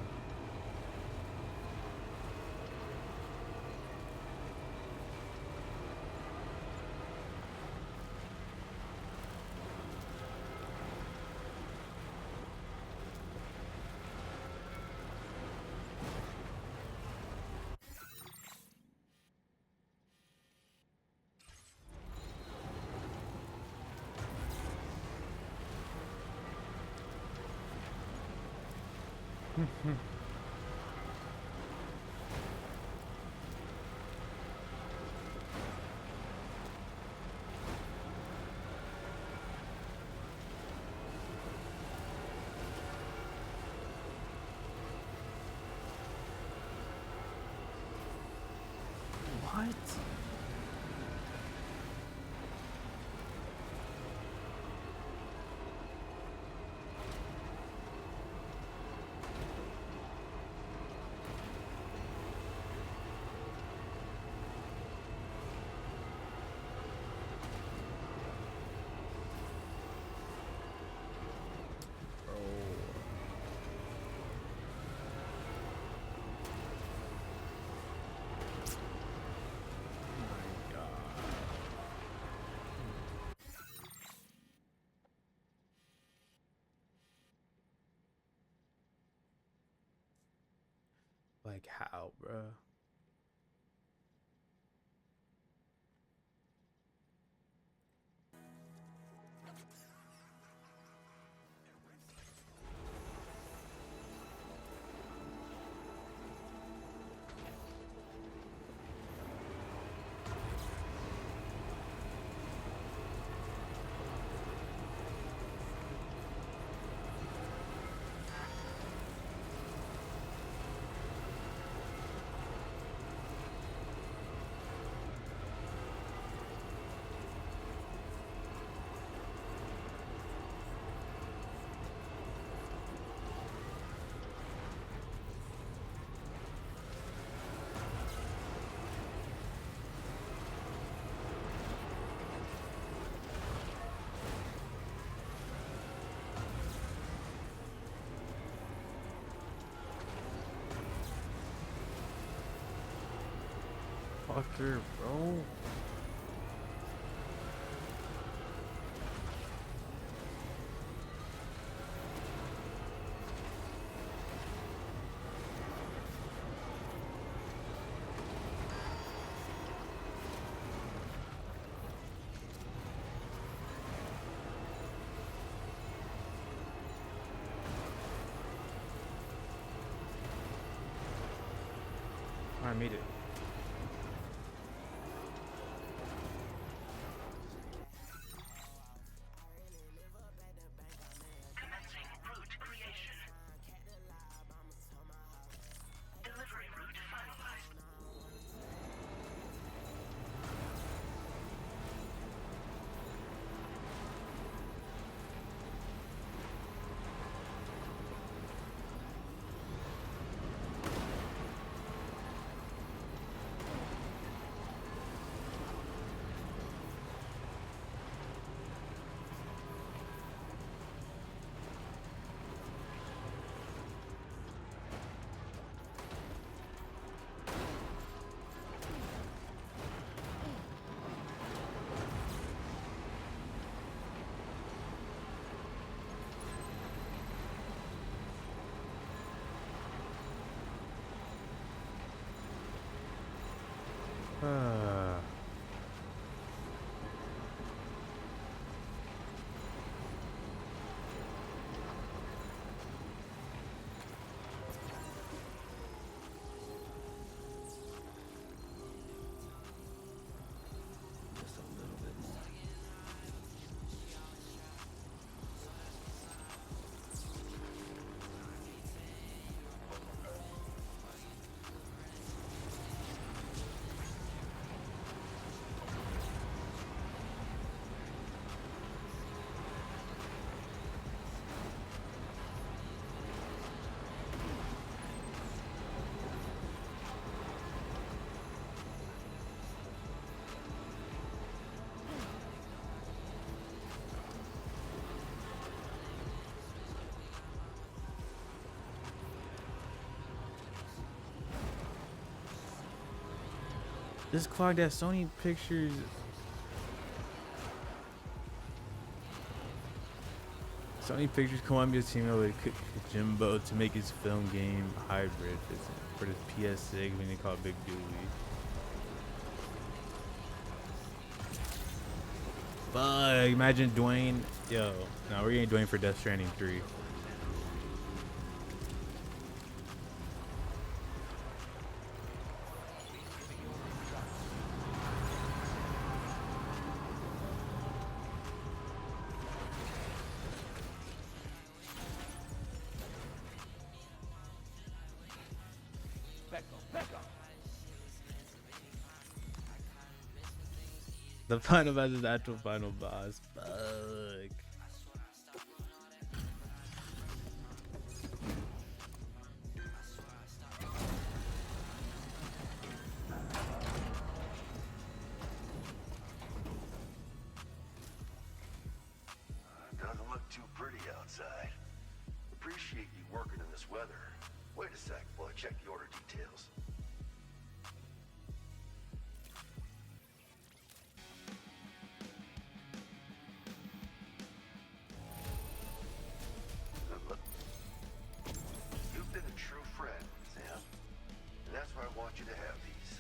What? Like how, bro? Motherfucker, bro. I made it. Commencing route creation. Delivery route finalized. This clock that Sony Pictures. Sony Pictures Columbia team with Kojimbo to make his film game hybrid for the PS6 when they call it Big Dooley. Fuck, imagine Dwayne. Yo, no, we're getting Dwayne for Death Stranding 3. The final boss is the actual final boss. Fuck. Doesn't look too pretty outside. Appreciate you working in this weather. Wait a sec while I check the order details. You've been a true friend, Sam. And that's why I want you to have these.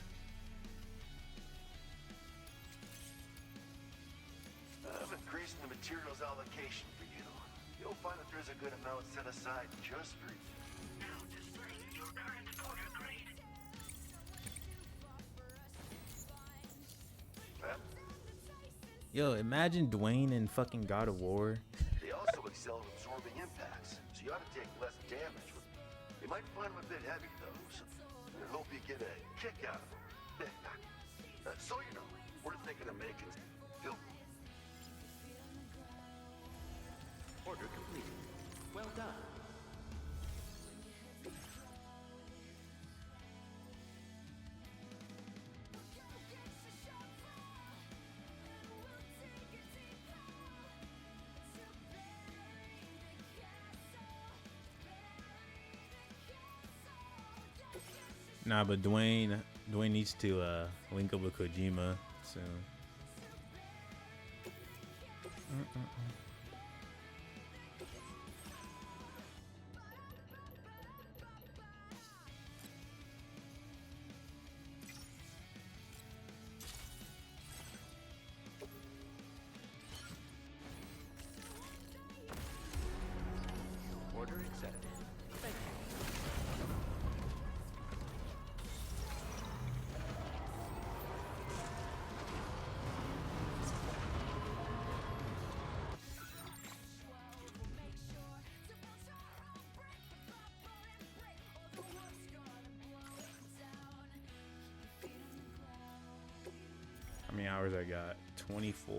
I'm increasing the materials allocation for you. You'll find that there's a good amount set aside just for you. Now displaying your current order grade. Yo, imagine Dwayne in fucking God of War. They also excel at absorbing impacts, so you ought to take less damage. You might find them a bit heavy, though, so I hope you get a kick out of them. So you know, we're thinking of making film. Order completed. Well done. Nah, but Dwayne Dwayne needs to link up with Kojima soon. Order accepted. Thank you. How many hours I got? 24.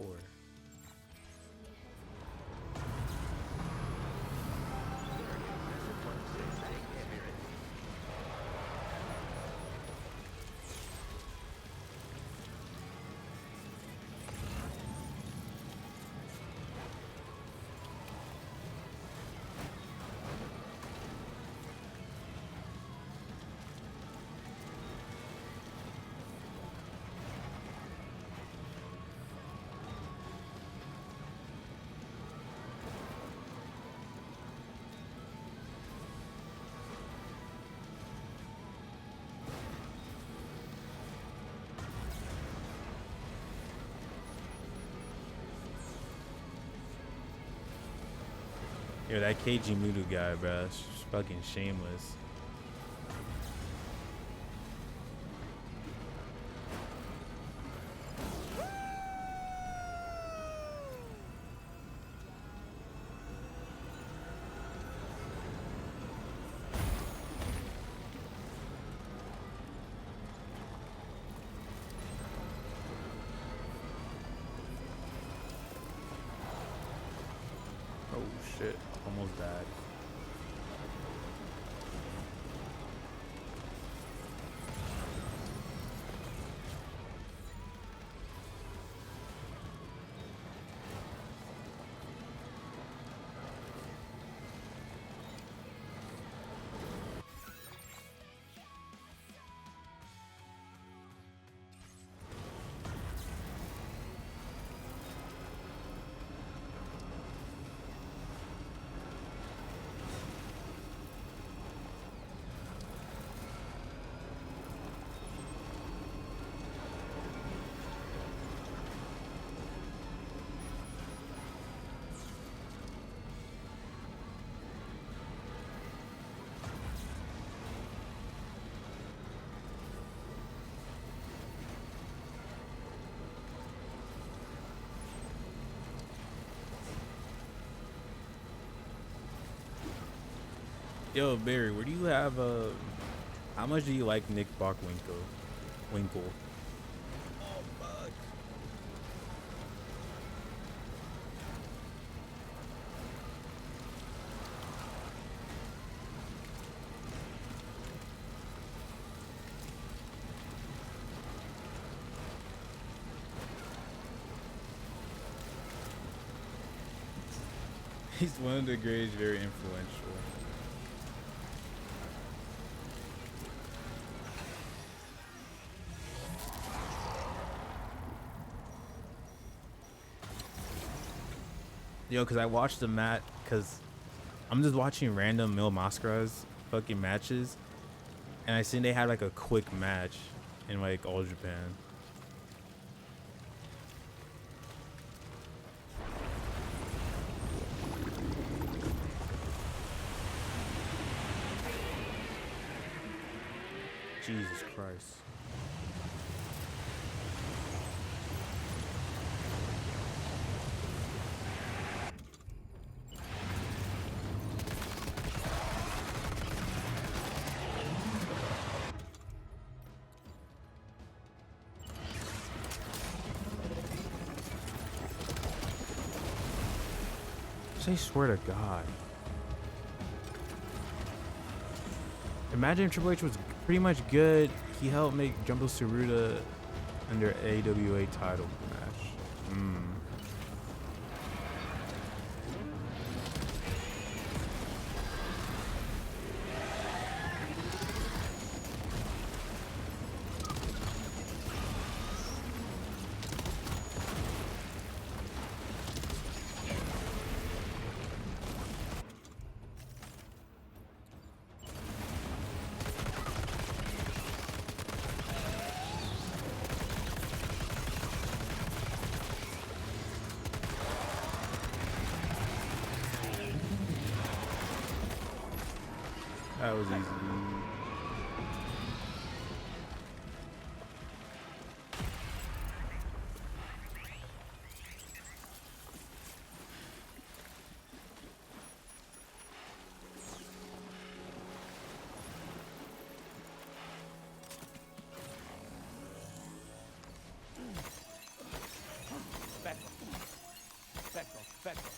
Yo, that KG Mudu guy, bro, it's fucking shameless. Oh shit, almost died. Yo, Barry, where do you have how much do you like Nick Bockwinkel? Oh fuck. He's one of the greatest, very influential. Yo, cause I watched the cause I'm just watching random Mil Mascara's fucking matches, and I seen they had like a quick match in like All Japan. Jesus Christ. I swear to God. Imagine if Triple H was pretty much good. He helped make Jumbo Tsuruta under AWA title match. That was easy. Back off. Back off. Back off.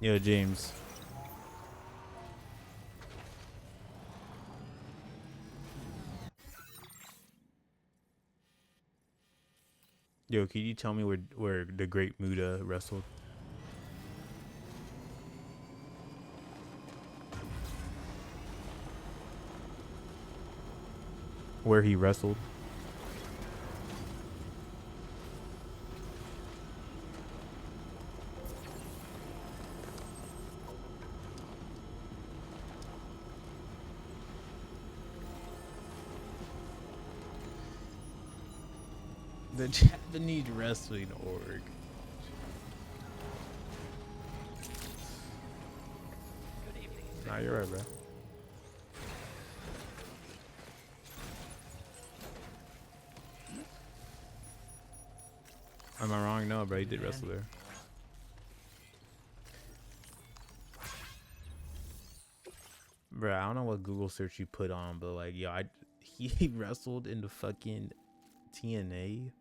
Yo, James. Yo, can you tell me where the great Muda wrestled? Where he wrestled? The Japanese wrestling org. Nah, you're right, bro. Am I wrong? No, bro. He did wrestle there. Bro, I don't know what Google search you put on, but like, yo, he wrestled in the fucking TNA.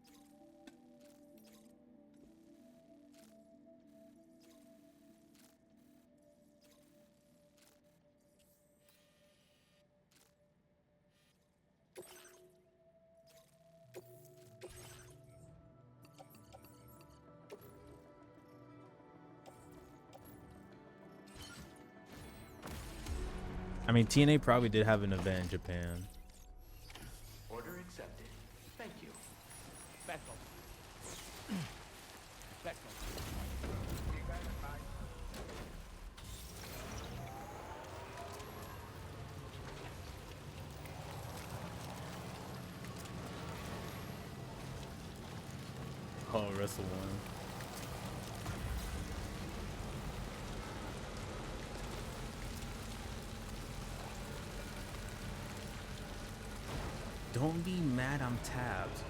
I mean, TNA probably did have an event in Japan. Order accepted. Thank you. Back off. Back off. Oh, Wrestle One. Don't be mad I'm tapped.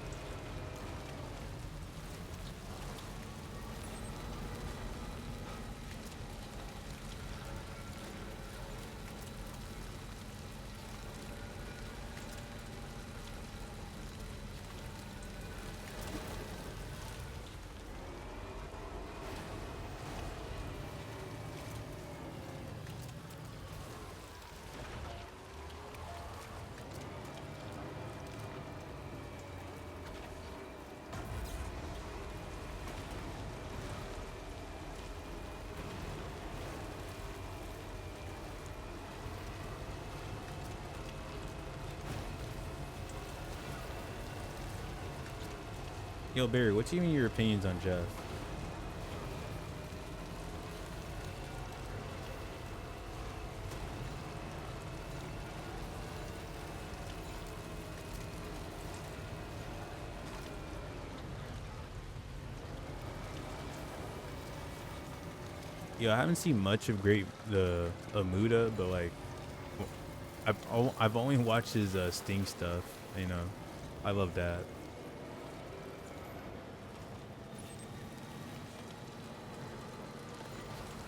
Yo, Barry, what's even your opinions on Jeff? Yo, I haven't seen much of the Muda, but like, I've only watched his Sting stuff. You know, I love that.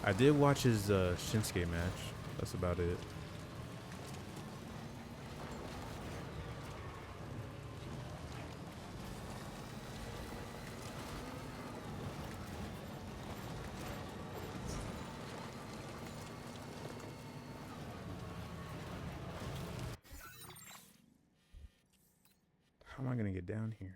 I did watch his Shinsuke match. That's about it. How am I gonna get down here?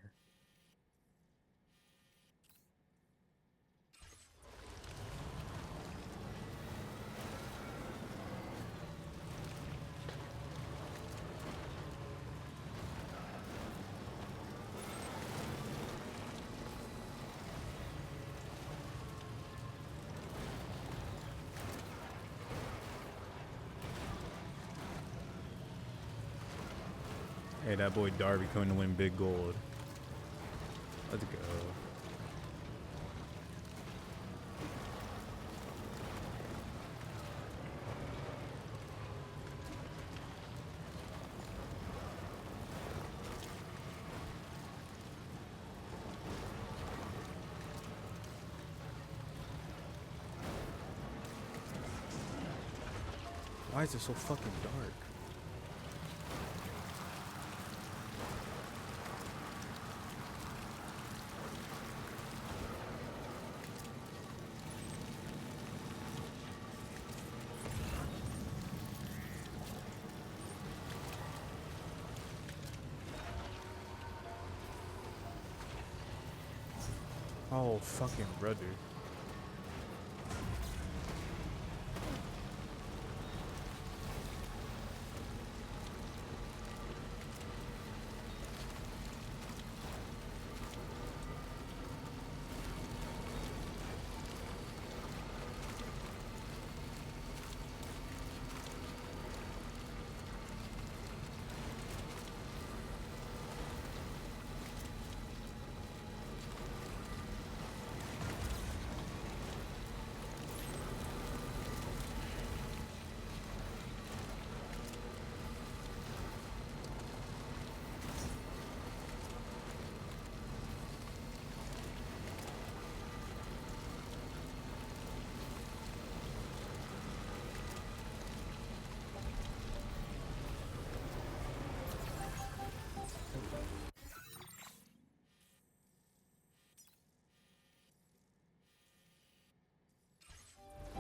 Hey, that boy Darby coming to win big gold. Let's go. Why is it so fucking dark? Oh, fucking brother.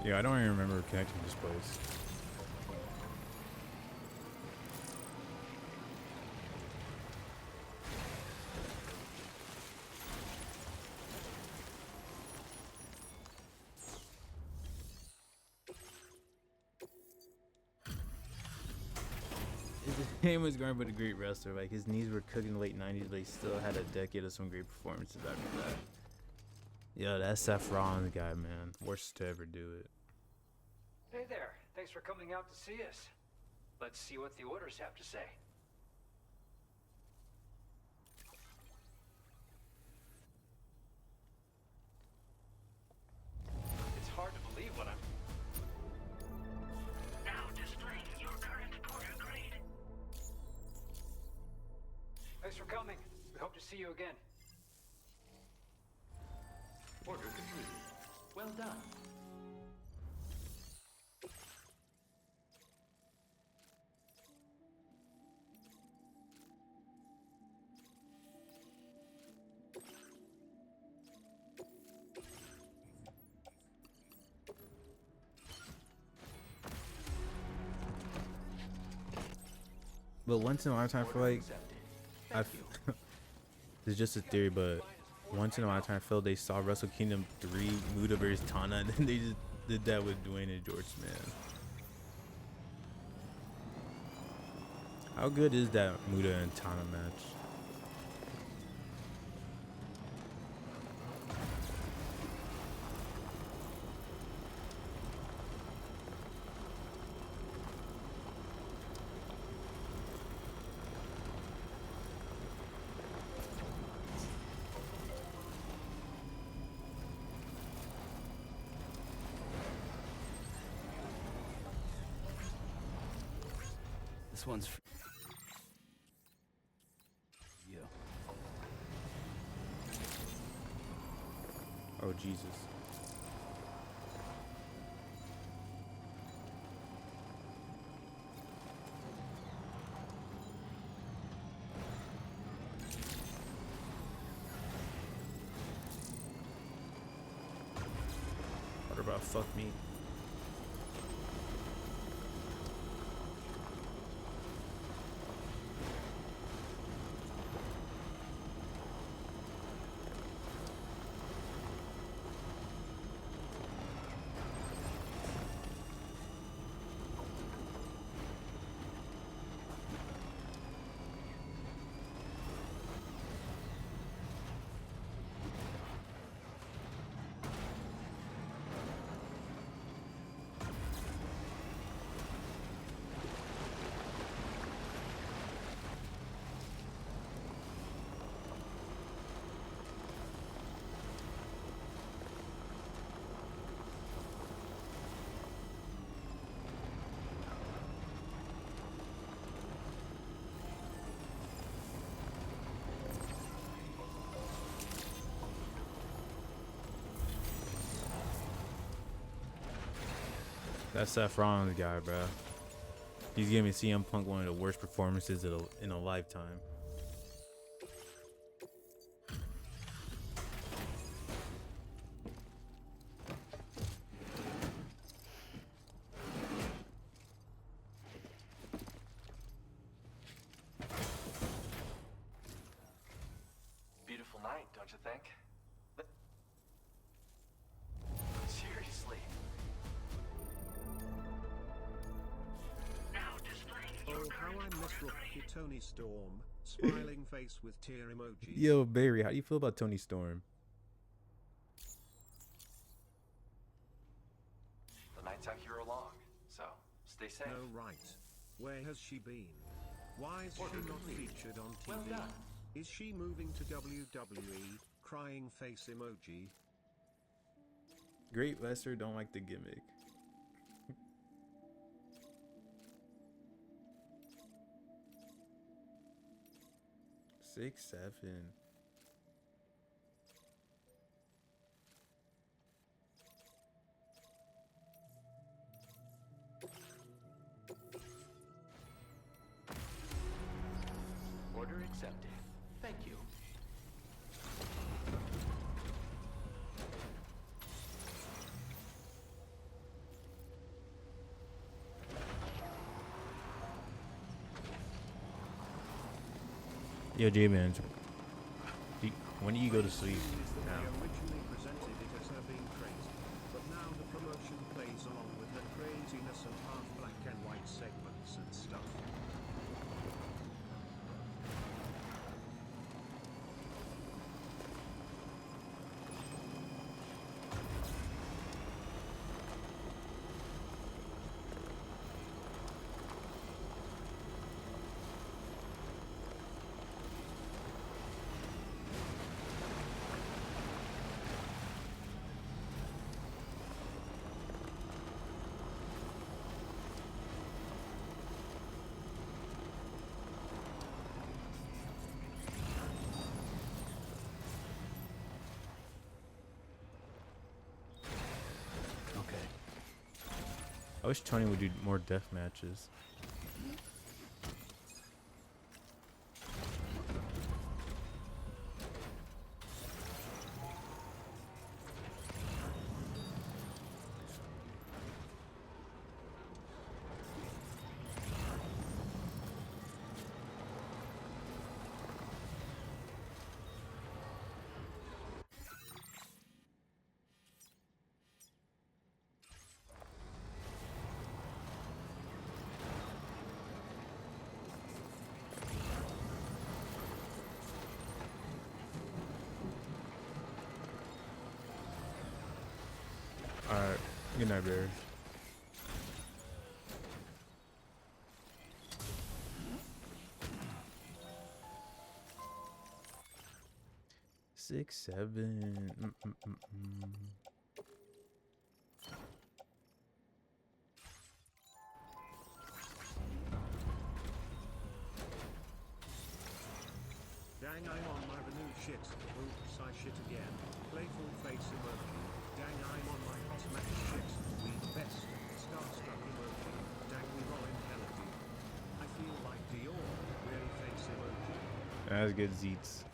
Yeah, I don't even remember connecting this place. His name was going but a great wrestler. Like, his knees were cooked in the late 90s, but he still had a decade of some great performances after that. Yo, that Seth Rollins guy, man. Worst to ever do it. Hey there. Thanks for coming out to see us. Let's see what the orders have to say. It's hard to believe what I'm... Now displaying your current order grade. Thanks for coming. We hope to see you again. Order completed. Well done. But once in a lifetime, I feel like it's just a theory, but once in a lifetime, I feel they saw Wrestle Kingdom 3 Muda versus Tana, and then they just did that with Dwayne and George Smith. How good is that Muda and Tana match? This one's for you. Oh, Jesus. What about fuck me? That's Seth Rollins guy, bro. He's giving CM Punk one of the worst performances in a lifetime. Beautiful night, don't you think? Seriously. Oh, how I miss Rookie Tony Storm. Smiling face with tear emoji. Yo, Barry, how do you feel about Tony Storm? The night's out here are long, so stay safe. No, right. Where has she been? Why is she not featured on TV? Well done. Is she moving to WWE? Crying face emoji. Great Lester don't like the gimmick. 6'7". Order accepted. Thank you. Yo, J-Man, when do you go to sleep? They Now. originally presented it as her being crazy, but now the promotion plays along with her craziness and half black and white segments and stuff. I wish Tony would do more death matches. Alright, good night, Bears. Six, 7. Dang, I'm on my renewed shit. Oops, I shit again. Playful face emoji. Dang, I'm on my cosmetic shit. We the best. Starstruck emoji. Dang, we rolling hell of you. I feel like Dior. Really face emoji. That's good, Zeets.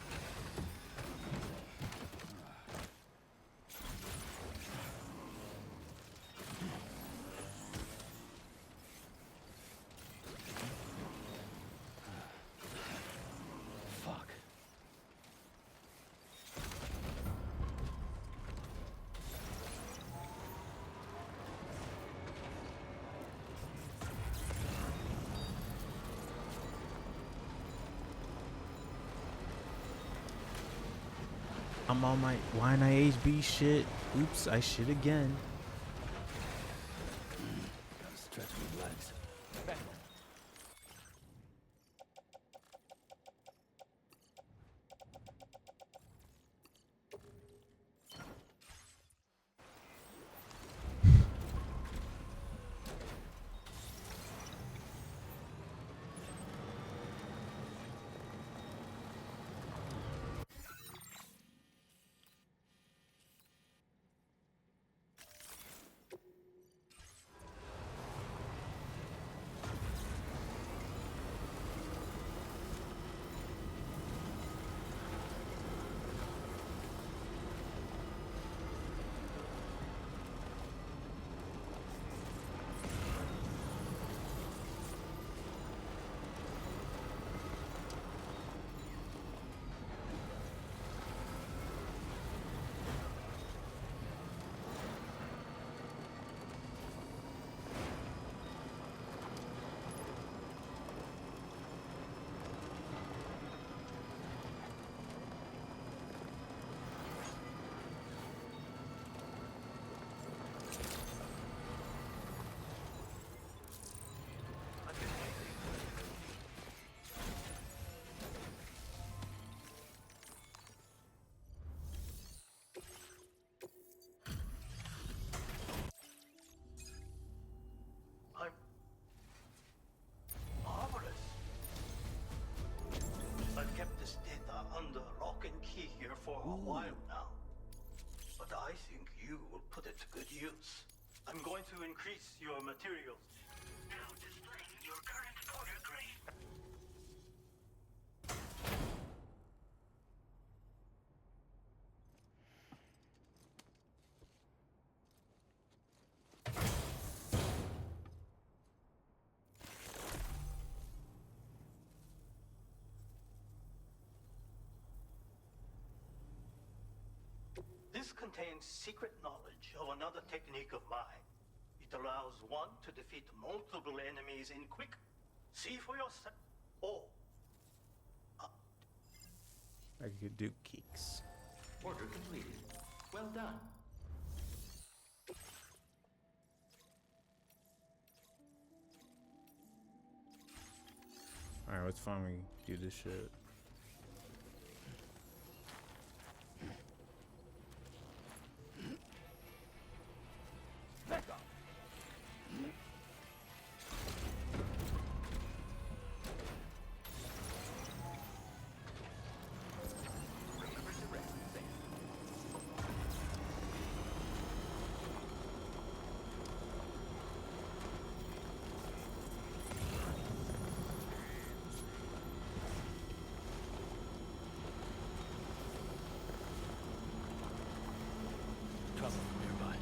Fuck. I'm on my YNIHB shit. Oops, I shit again. Gotta stretch my legs. increase your materials. Now displaying your current order grade. This contains secret knowledge of another technique of mine. It allows one to defeat multiple enemies in quick. See for yourself. Oh. I could do kicks. Order completed. Well done. Alright, let's finally do this shit. Trouble nearby.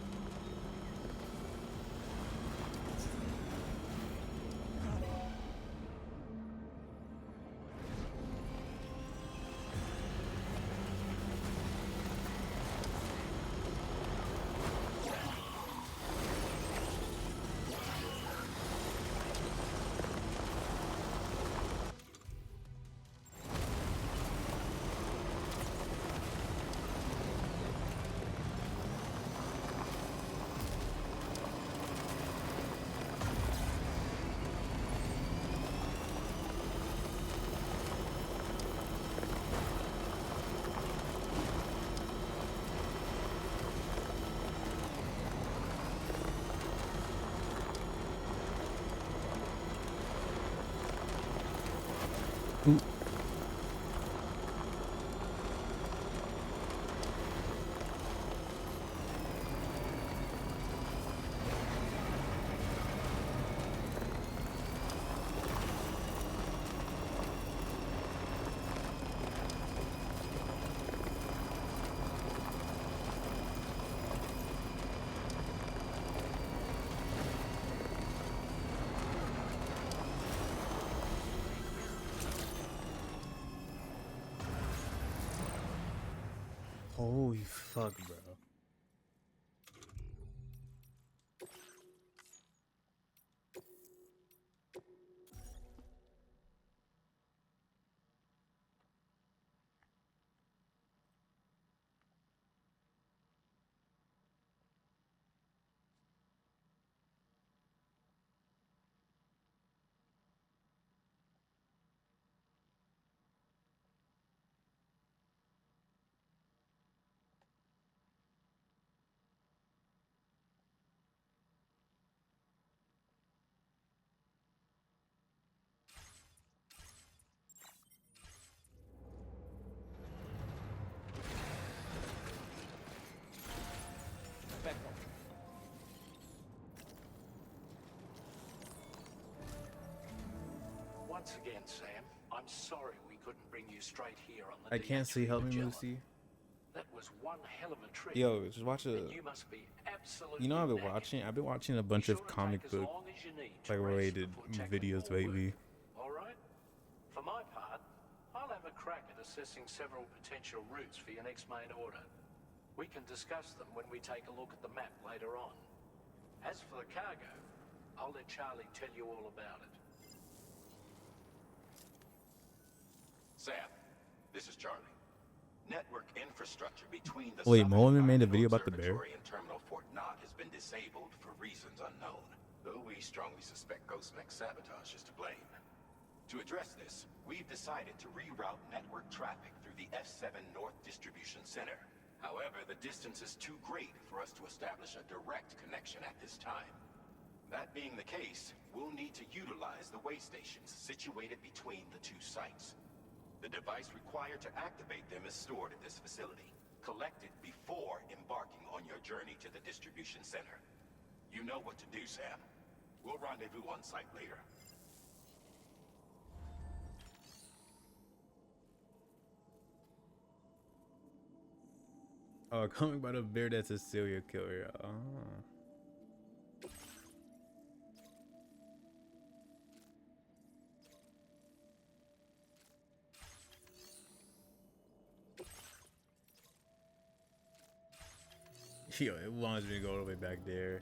Ooh. Holy fuck, bro. Once again, Sam, I'm sorry we couldn't bring you straight here on the I can't see. Help me, Lucy. That was one hell of a trip. Yo, just watch a. And you must be absolutely You know, I've been knackered. watching. I've been watching a bunch of comic book, like related videos lately. All right. For my part, I'll have a crack at assessing several potential routes for your next main order. We can discuss them when we take a look at the map later on. As for the cargo, I'll let Charlie tell you all about it. Sam, this is Charlie. Network infrastructure between the Wait, Mullen made a video about the bear? and Terminal Fort Knott has been disabled for reasons unknown, though we strongly suspect Ghostmech sabotage is to blame. To address this, we've decided to reroute network traffic through the F7 North Distribution Center. However, the distance is too great for us to establish a direct connection at this time. That being the case, we'll need to utilize the way stations situated between the two sites. The device required to activate them is stored at this facility, collected before embarking on your journey to the distribution center. You know what to do, Sam. We'll rendezvous on site later. Oh, coming by the bear that's a serial killer. Oh. Yo, it wants me to go all the way back there.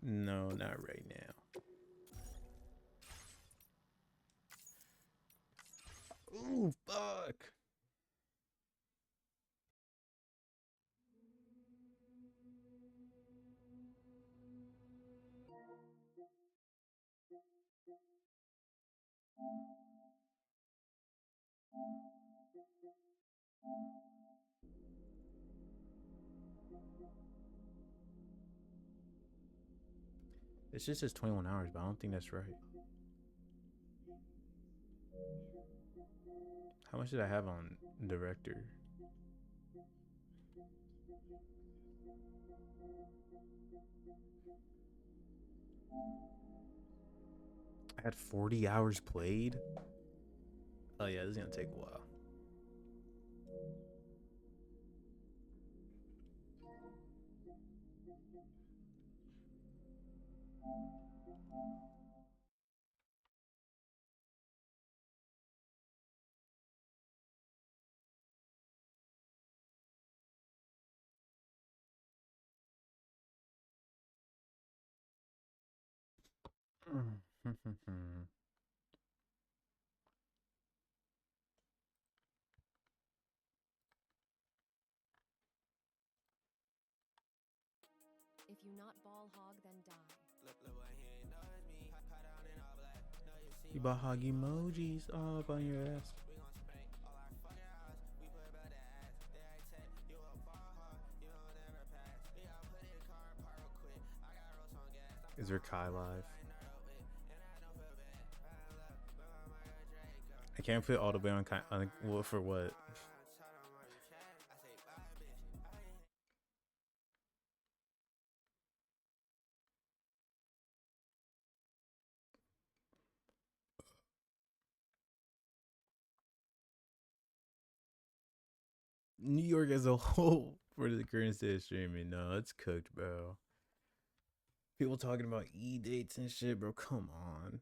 No, not right now. Ooh, fuck. It's just says 21 hours, but I don't think that's right. How much did I have on director? I had 40 hours played. Oh yeah, this is gonna take a while. If you not ball hog, then die. You bought hog emojis all up on your ass. Is there Kai live? I can't put all the way on Kai. What for what? New York as a whole for the current state of streaming. No, it's cooked, bro. People talking about dates and shit, bro. Come on.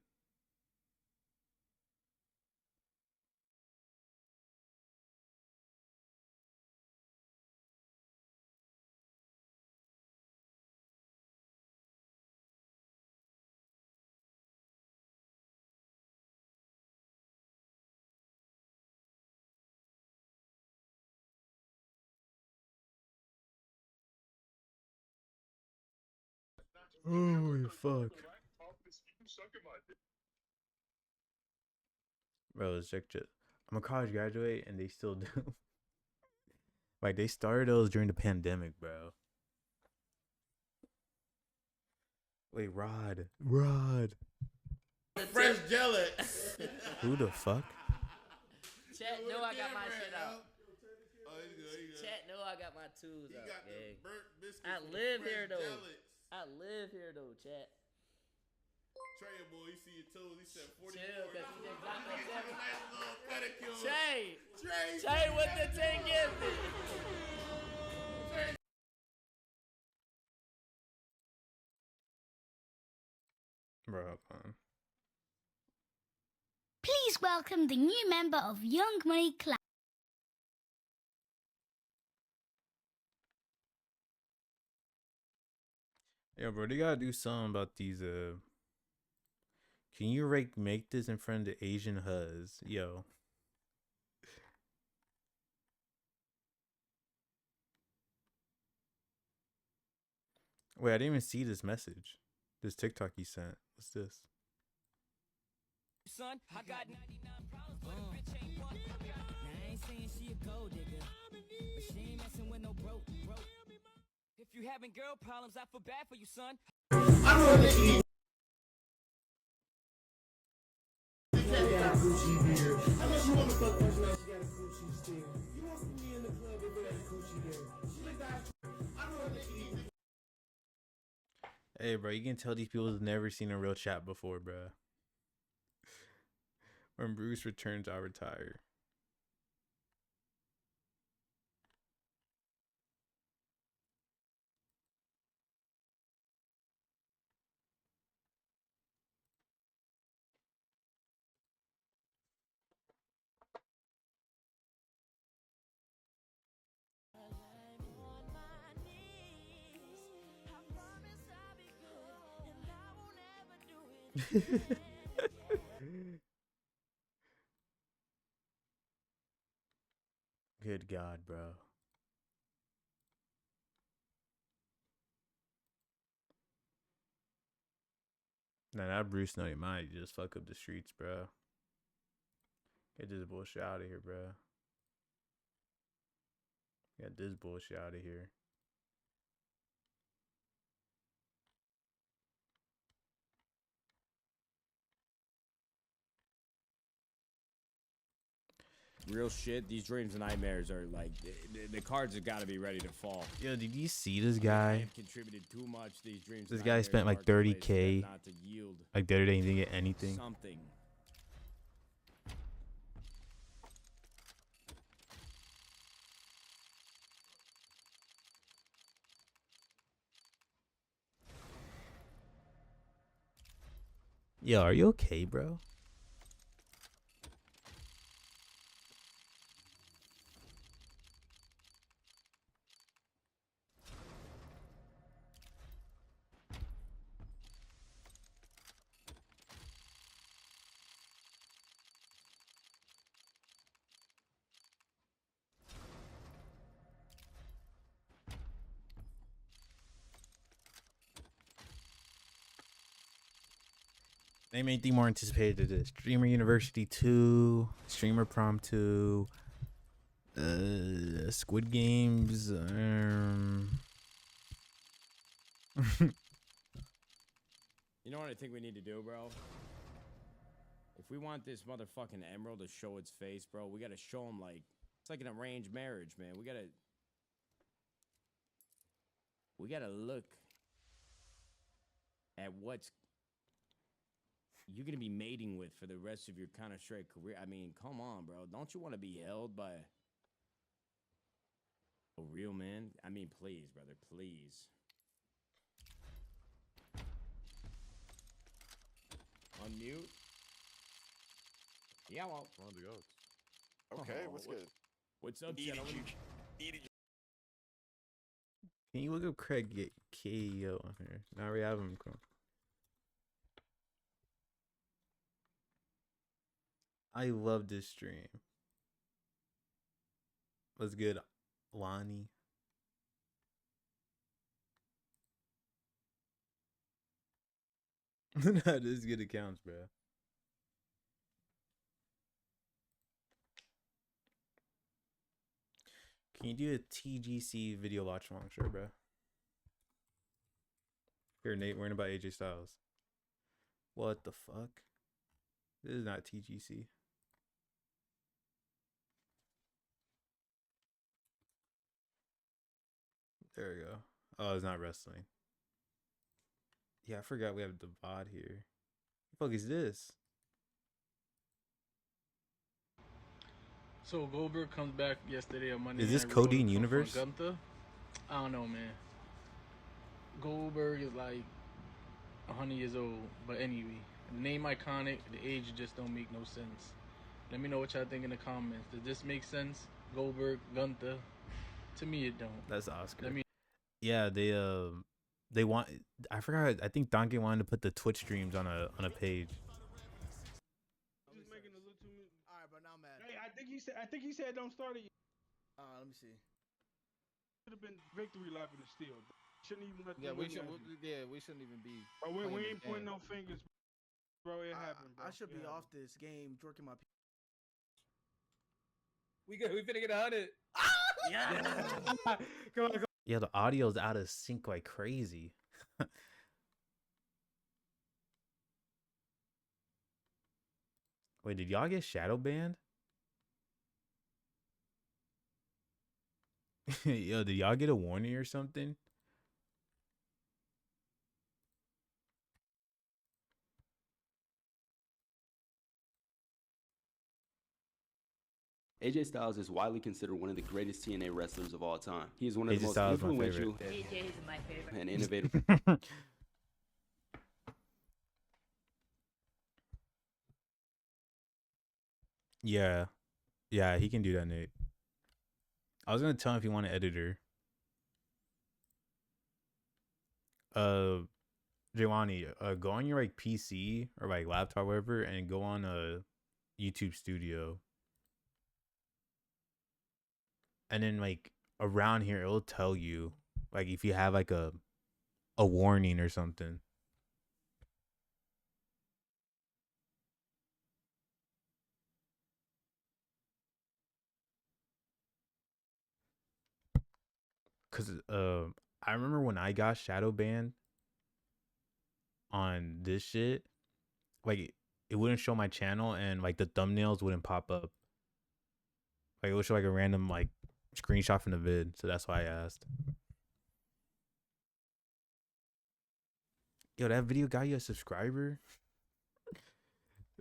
Oh fuck. Bro, let's check it. I'm a college graduate and they still do. Like they started those during the pandemic, bro. Wait, Rod. Fresh jealous. Who the fuck? Chat know I got my shit out. Oh, he's good. Chat know I got my tools out. He got the burnt biscuits. I live here though. I live here though, chat. Trey, boy, you see your toes. He said 44. Chill, cause he just got the nice little pedicure. Trey with the 10 gifted. Bro, hold on. Please welcome the new member of Young Money Clan. Yo, bro, they gotta do something about these. Can you make this in front of the Asian huz? Yo. Wait, I didn't even see this message. This TikTok you sent. What's this? Son, I got 99 problems, but a bitch ain't one. Now I ain't saying she a gold digger, but she ain't messing with no broke. If you having girl problems, I feel bad for you, son. I know what you got a Gucci beard. Unless you want to fuck person else, you got a Gucci still. You want to be in the club if it has a Gucci there. She looked out. Hey, bro, you can tell these people have never seen a real chat before, bro. When Bruce returns, I'll retire. Good God, bro. Nah, that Bruce know he might just fuck up the streets, bro. Get this bullshit out of here, bro. Get this bullshit out of here. Real shit, these dreams and nightmares are like the cards have got to be ready to fall. Yo, did you see this guy? I've contributed too much. These dreams. This guy spent like 30K. Like the other day, he didn't get anything. Something. Yo, are you okay, bro? Name anything more anticipated than this. Streamer University 2, Streamer Prom 2, Squid Games. You know what I think we need to do, bro? If we want this motherfucking emerald to show its face, bro, we gotta show him like it's like an arranged marriage, man. We gotta look at what's you're gonna be mating with for the rest of your Counter-Strike career. I mean, come on, bro. Don't you want to be held by a real man? I mean, please, brother, please. Unmute. Yeah, well. On the goats. Okay, what's good? What's up, gentlemen? Can you look up Craig KO on here? Now we have him. I love this stream. What's good, Lonnie? That is good accounts, bro. Can you do a TGC video watch along? Sure, bro. Here, Nate, worrying about AJ Styles. What the fuck? This is not TGC. There we go. Oh, it's not wrestling. Yeah, I forgot we have the VOD here. What the fuck is this? So Goldberg comes back yesterday on Monday. Is this Night Raw Codeine to Universe? confront Gunther. I don't know, man. Goldberg is like 100 years old, but anyway, the name iconic, the age just don't make no sense. Let me know what y'all think in the comments. Does this make sense? Goldberg, Gunther? To me, it don't. That's Oscar. Let me. Yeah, they want. I forgot. I think Donkey wanted to put the Twitch streams on a page. Just making a little too many. All right, but now I'm mad. Hey, I think he said don't start it. Let me see. Should have been victory lap in the steel. Shouldn't even let. Yeah, we shouldn't even be. Bro, we ain't pointing no fingers, bro. It happened. Bro. I should be off this game, jerking my. We finna get 100. Yeah. Come on. Yeah, the audio's out of sync like crazy. Wait, did y'all get shadow banned? Yo, did y'all get a warning or something? AJ Styles is widely considered one of the greatest TNA wrestlers of all time. He is one of AJ the most Styles is my influential AJ is my favorite. and innovative. Yeah. Yeah, he can do that, Nate. I was gonna tell him if you want an editor. Jawani, go on your like PC or like laptop, whatever, and go on a YouTube Studio. And then like around here it'll tell you like if you have like a warning or something. Cause I remember when I got shadow banned on this shit, like it wouldn't show my channel and like the thumbnails wouldn't pop up. Like it would show like a random like screenshot from the vid, so that's why I asked. Yo, that video got you a subscriber?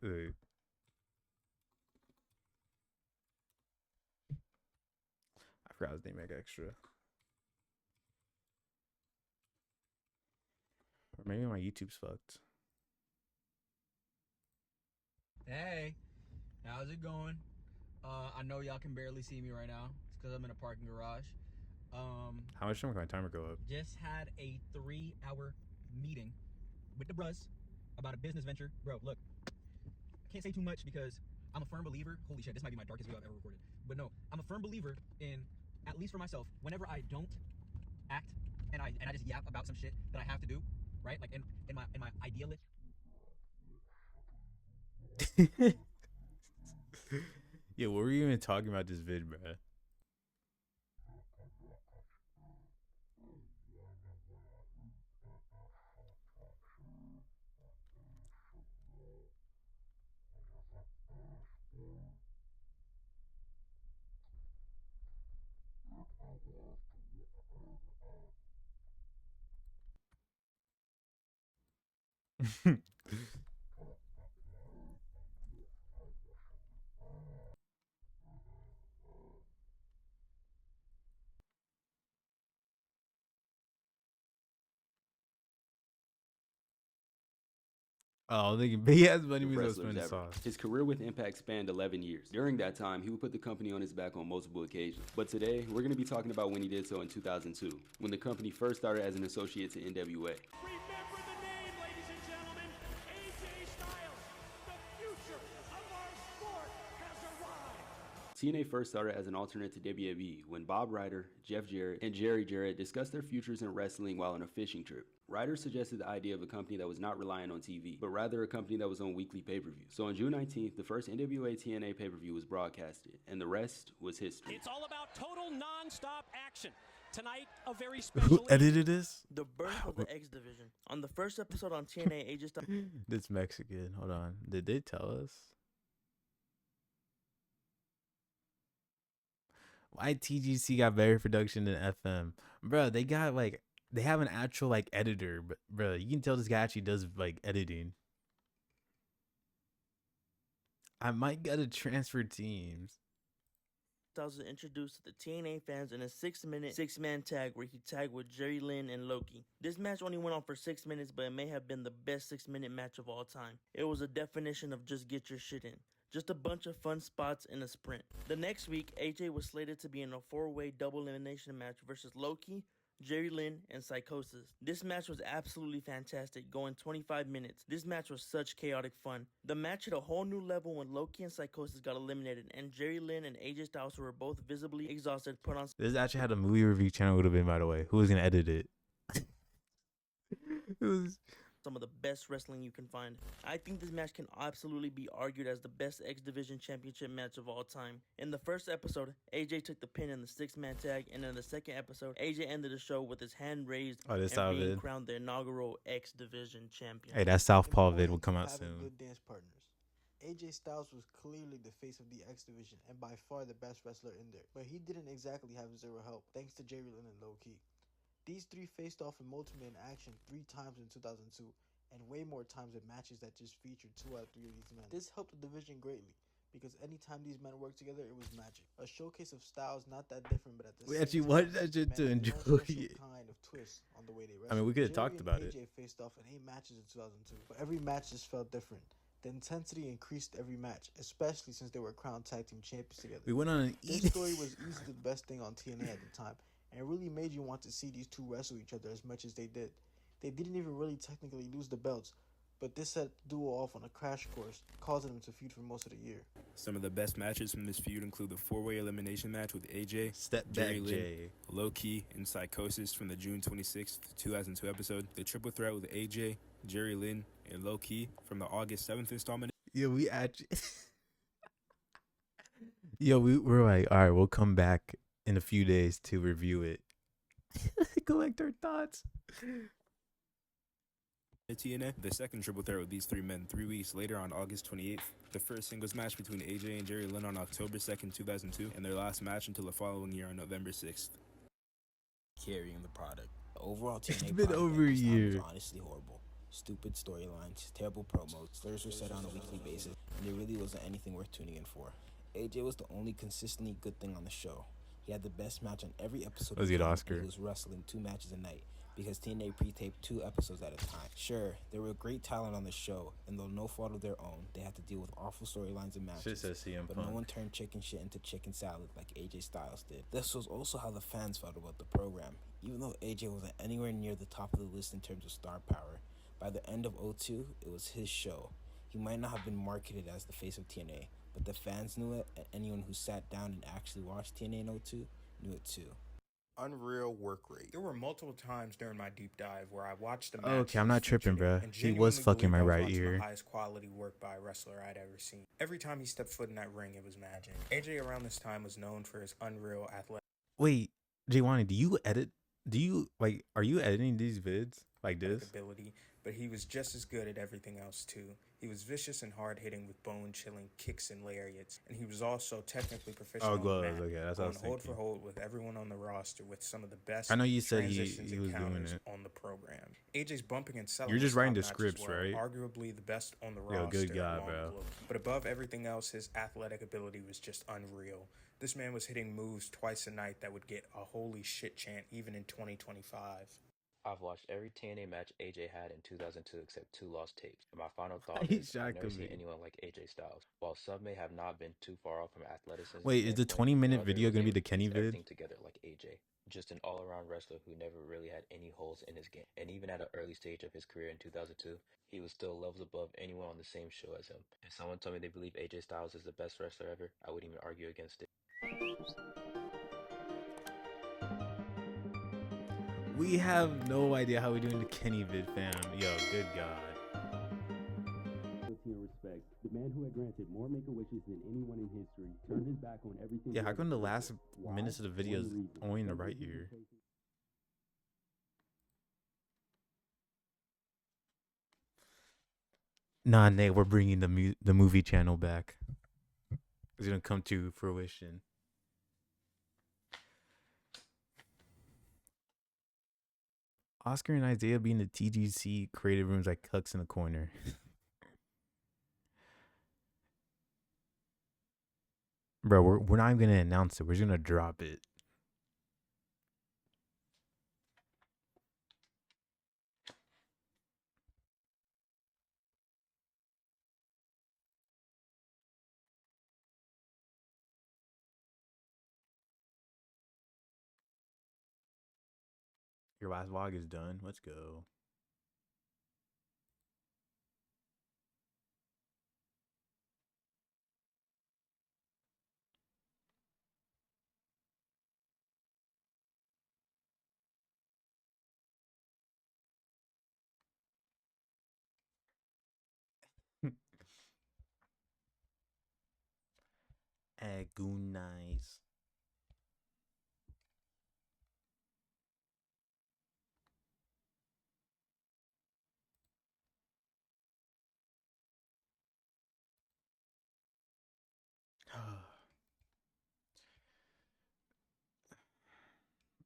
I forgot his name, like extra. Or maybe my YouTube's fucked. Hey, how's it going? I know y'all can barely see me right now. It's because I'm in a parking garage. How much time can my timer go up? Just had a 3-hour meeting with the bros about a business venture. Bro, look, I can't say too much because I'm a firm believer. Holy shit, this might be my darkest video I've ever recorded. But no, I'm a firm believer in, at least for myself, whenever I don't act and I just yap about some shit that I have to do, right? Like in my idealist. Yeah, what were you even talking about this vid, bro? Oh, they big ass money was wrestlers spending ever. sauce. His career with Impact spanned 11 years. During that time, he would put the company on his back on multiple occasions. But today, we're going to be talking about when he did so in 2002, when the company first started as an associate to NWA. Remember the name, ladies and gentlemen. AJ Styles. The future of our sport has arrived. TNA first started as an alternate to WWE when Bob Ryder, Jeff Jarrett, and Jerry Jarrett discussed their futures in wrestling while on a fishing trip. Ryder suggested the idea of a company that was not relying on TV, but rather a company that was on weekly pay-per-view. So on June 19th, the first NWA TNA pay-per-view was broadcasted, and the rest was history. It's all about total non-stop action. Tonight, a very special... Who edited this? The birth of the X Division. On the first episode on TNA, AJ Styles... This Mexican. Hold on. Did they tell us? Why TGC got better production than FM? Bro, they got like... They have an actual like editor, but bro, you can tell this guy actually does like editing. I might gotta transfer teams. Styles was introduced to the TNA fans in a 6-minute 6-man tag where he tagged with Jerry Lynn and Loki. This match only went on for 6 minutes, but it may have been the best 6-minute match of all time. It was a definition of just get your shit in. Just a bunch of fun spots in a sprint. The next week, AJ was slated to be in a 4-way double elimination match versus Loki, Jerry Lynn, and Psychosis. This match was absolutely fantastic, going 25 minutes. This match was such chaotic fun. The match hit a whole new level when Loki and Psychosis got eliminated, and Jerry Lynn and AJ Styles, who were both visibly exhausted, put on... This actually had a movie review channel would have been, by the way. Who was gonna edit it? It was... some of the best wrestling you can find. I think this match can absolutely be argued as the best X Division Championship match of all time. In the first episode, AJ took the pin in the 6-man tag, and in the second episode, AJ ended the show with his hand raised and being crowned the inaugural X Division champion. Hey, that Southpaw vid will come out soon. Good dance partners. AJ Styles was clearly the face of the X Division and by far the best wrestler in there, but he didn't exactly have zero help, thanks to Jerry Lynn and Low-Key. These three faced off in multi-man action 3 times in 2002, and way more times in matches that just featured 2 out of 3 of these men. This helped the division greatly, because anytime these men worked together, it was magic. A showcase of styles not that different, but at the We same actually time, watched that shit man, to had enjoy their own special it. kind of twist on the way they I wrestled. mean, we could have Jerry talked and about it. AJ faced off in 8 matches in 2002, but every match just felt different. The intensity increased every match, especially since they were crowned tag team champions together. We went on an This story was easily the best thing on TNA at the time, and it really made you want to see these two wrestle each other as much as they did. They didn't even really technically lose the belts, but this set the duo off on a crash course, causing them to feud for most of the year. Some of the best matches from this feud include the 4-way elimination match with AJ, Step Jerry back, Lynn, Jay. Low Key, and Psychosis from the June 26th, 2002 episode, the triple threat with AJ, Jerry Lynn, and Low Key from the August 7th installment. Yeah, we actually. Yo, we're like, all right, we'll come back in a few days to review it. Collect our thoughts. TNA, the second triple threat with these three men 3 weeks later on August 28th, the first singles match between AJ and Jerry Lynn on October 2nd, 2002, and their last match until the following year on November 6th. Carrying the product. The overall TNA It's been product over at a this time was year. honestly horrible. Stupid storylines, terrible promos, slurs were said on a weekly basis, and there really wasn't anything worth tuning in for. AJ was the only consistently good thing on the show. He had the best match on every episode. Let's get and Oscar. He was wrestling 2 matches a night because TNA pre-taped 2 episodes at a time. Sure, there were great talent on the show, and though no fault of their own, they had to deal with awful storylines and matches. Shit says CM But Punk. no one turned chicken shit into chicken salad like AJ Styles did. This was also how the fans felt about the program. Even though AJ wasn't anywhere near the top of the list in terms of star power, by the end of 2002, it was his show. He might not have been marketed as the face of TNA, but the fans knew it, and anyone who sat down and actually watched TNA in 2002 knew it too. Unreal work rate. There were multiple times during my deep dive where I watched the match. Okay, I'm not tripping, bruh. He was fucking my right ear. The highest quality work by a wrestler I'd ever seen. Every time he stepped foot in that ring, it was magic. AJ around this time was known for his unreal athletic. Wait, Jwani, do you edit? Do you like? Are you editing these vids like this? Ability, but he was just as good at everything else too. He was vicious and hard-hitting with bone-chilling kicks and lariats, and he was also technically proficient. Oh, on the gloves. mat, Okay, that's what I was going hold thinking. for hold with everyone on the roster with some of the best. I know you said he transitions and was doing counters it. on the program. AJ's bumping and selling. You're just writing the stop scripts, matches were right? Arguably the best on the Yo, roster. good guy, along bro. the globe. But above everything else, his athletic ability was just unreal. This man was hitting moves twice a night that would get a holy shit chant even in 2025. I've watched every TNA match AJ had in 2002 except 2 lost tapes, and my final thought He's is I've never shocking seen me. anyone like AJ Styles. While some may have not been too far off from athleticism, Wait, is the 20-minute video gonna be the Kenny vid? everything together like AJ. Just an all-around wrestler who never really had any holes in his game. And even at an early stage of his career in 2002, he was still levels above anyone on the same show as him. If someone told me they believe AJ Styles is the best wrestler ever, I wouldn't even argue against it. We have no idea how we're doing the Kenny vid, fam. Yo, good God. Respect. The man who had granted more make-a-wishes than anyone in history turned his back on everything. Yeah, how come the last minutes of the video is only in the right ear? Nah, Nate, we're bringing the movie channel back. It's gonna come to fruition. Oscar and Isaiah being the TGC creative rooms like cucks in the corner. Bro, we're not even gonna announce it. We're just gonna drop it. Your last vlog is done. Let's go. Agonize.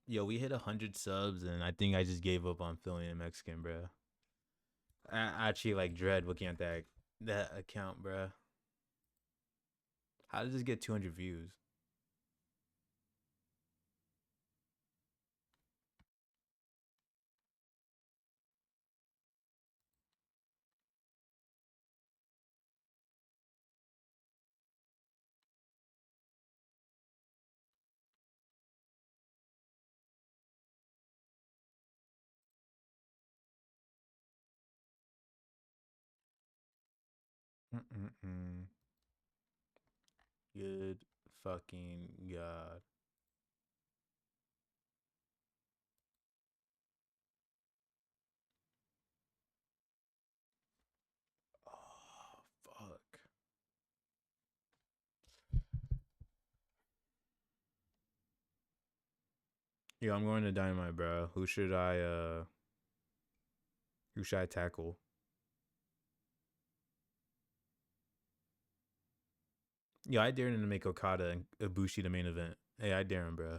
Yo, we hit 100 subs, and I think I just gave up on filming in Mexican, bro. I actually like dread looking at that account, bro. How did this get 200 views? Mm-mm-mm. Good fucking God. Oh, fuck. Yeah, I'm going to Dynamite, bro. Who should I tackle? Yeah, I dare him to make Okada and Ibushi the main event. Hey, I dare him, bro.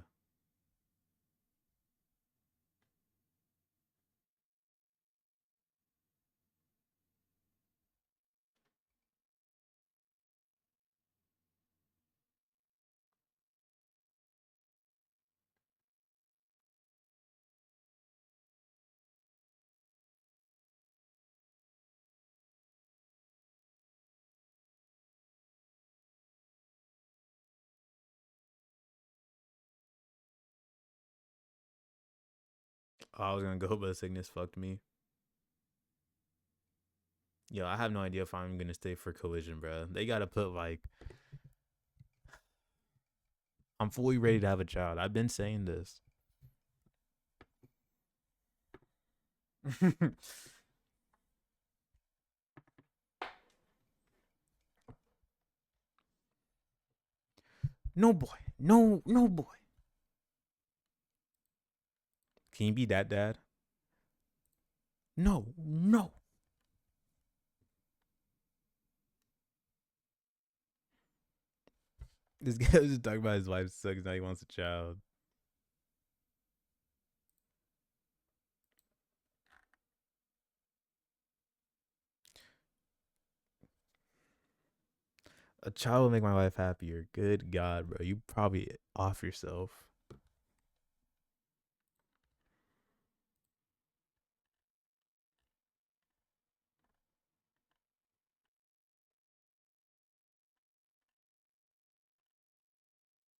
Oh, I was gonna go, but sickness fucked me. Yo, I have no idea if I'm gonna stay for Collision, bro. They gotta put like, I'm fully ready to have a child. I've been saying this. No boy, no boy. Can you be that dad? No. This guy was just talking about his wife sucks. Now he wants a child. A child will make my life happier. Good God, bro. You probably off yourself.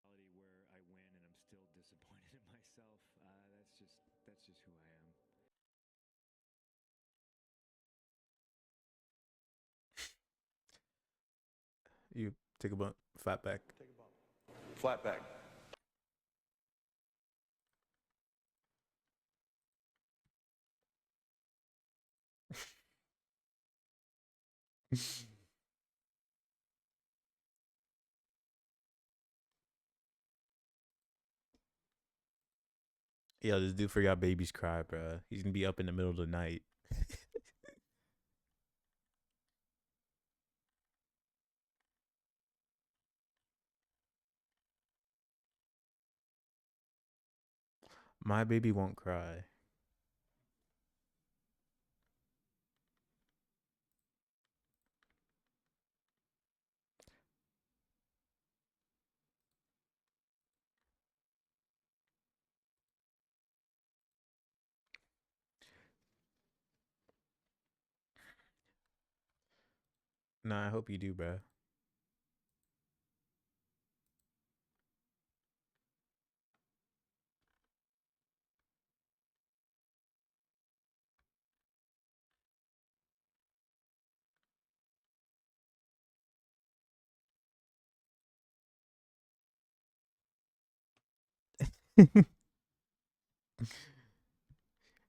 Where I win and I'm still disappointed in myself. That's just who I am. You take a bump, flat back. Flat back. Yo, this dude forgot babies cry, bro. He's gonna be up in the middle of the night. My baby won't cry. Nah, I hope you do, bro.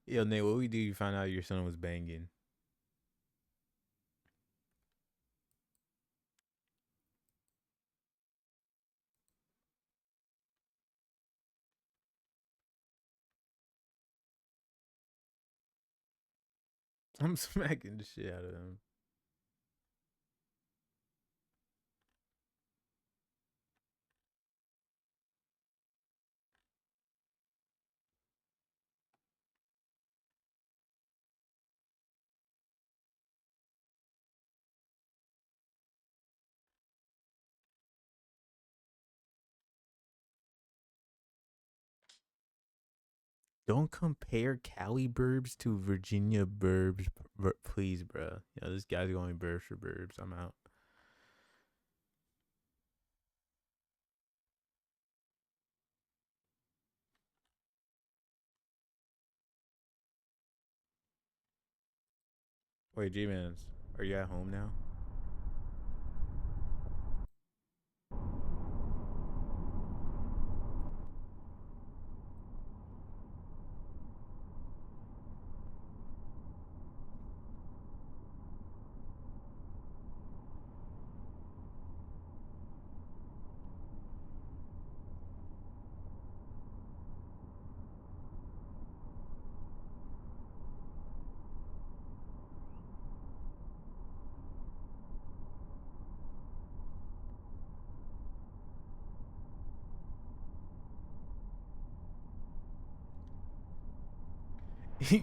Yo, Nate, what we do? You found out your son was banging. I'm smacking the shit out of him. Don't compare Cali burbs to Virginia burbs, please, bro. Yeah, this guy's going burbs for burbs. I'm out. Wait, G-Mans, are you at home now?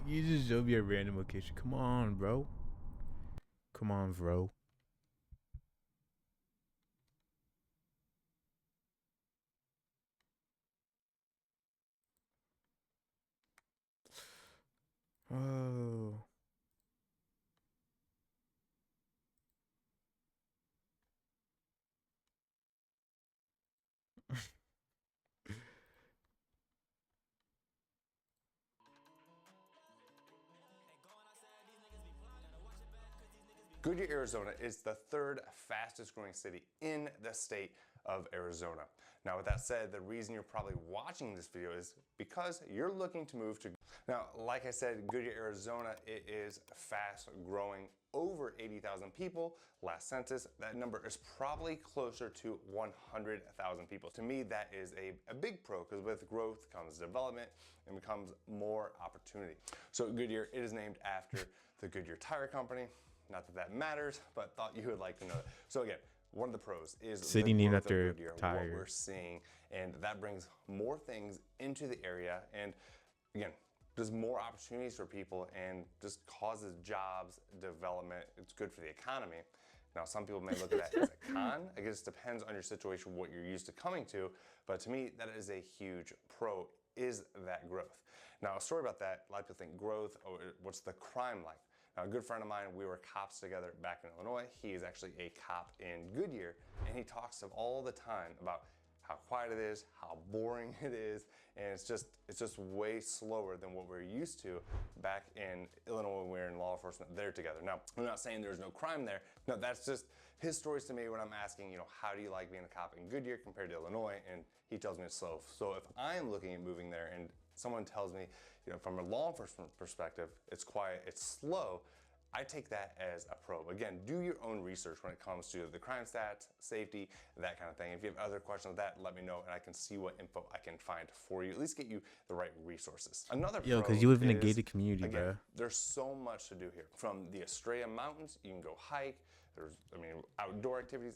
You just showed me a random location. Come on, bro. Come on, bro. Oh. Goodyear, Arizona is the third fastest growing city in the state of Arizona. Now, with that said, the reason you're probably watching this video is because you're looking to move to. Now, like I said, Goodyear, Arizona, it is fast growing, over 80,000 people. Last census, that number is probably closer to 100,000 people. To me, that is a big pro, because with growth comes development and becomes more opportunity. So Goodyear, it is named after the Goodyear Tire Company. Not that that matters, but thought you would like to know that. So again, one of the pros is City the named growth after of Goodyear, tire. what we're seeing, and that brings more things into the area, and again, there's more opportunities for people and just causes jobs, development. It's good for the economy. Now, some people may look at that as a con. I guess it depends on your situation, what you're used to coming to, but to me, that is a huge pro, is that growth. Now, a story about that, a lot of people think growth, or what's the crime like? Now, a good friend of mine, we were cops together back in Illinois. He is actually a cop in Goodyear, and he talks all the time about how quiet it is, how boring it is, and it's just way slower than what we're used to back in Illinois when we were in law enforcement there together. Now, I'm not saying there's no crime there. No, that's just his stories to me when I'm asking, how do you like being a cop in Goodyear compared to Illinois? And he tells me it's slow. So if I'm looking at moving there and someone tells me, from a law enforcement perspective, it's quiet, it's slow, I take that as a pro. Again, do your own research when it comes to the crime stats, safety, that kind of thing. If you have other questions with that, let me know, and I can see what info I can find for you, at least get you the right resources. Another pro because you live in a is, gated community, again, bro. there's so much to do here. From the Estrella Mountains, you can go hike. There's, outdoor activities.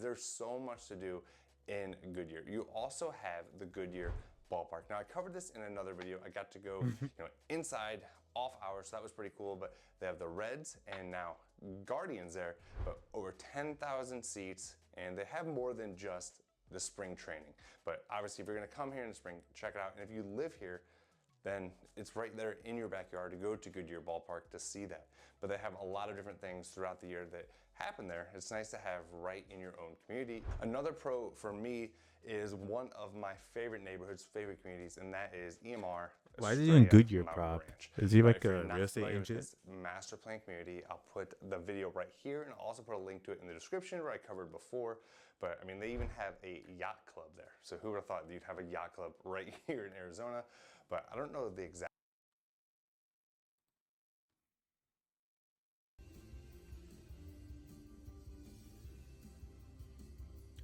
There's so much to do in Goodyear. You also have the Goodyear ballpark. Now, I covered this in another video. I got to go, inside off hours, so that was pretty cool. But they have the Reds and now Guardians there, but over 10,000 seats, and they have more than just the spring training. But obviously, if you're going to come here in the spring, check it out. And if you live here, then it's right there in your backyard to go to Goodyear Ballpark to see that. But they have a lot of different things throughout the year that happen there. It's nice to have right in your own community. Another pro for me is one of my favorite neighborhoods, favorite communities, and that is EMR. Why is he doing Goodyear Mountain prop? Ranch. Is he like If you're a not real estate familiar with agent? this master plan community, I'll put the video right here, and I'll also put a link to it in the description where I covered before. But they even have a yacht club there. So who would have thought you'd have a yacht club right here in Arizona? But I don't know the exact.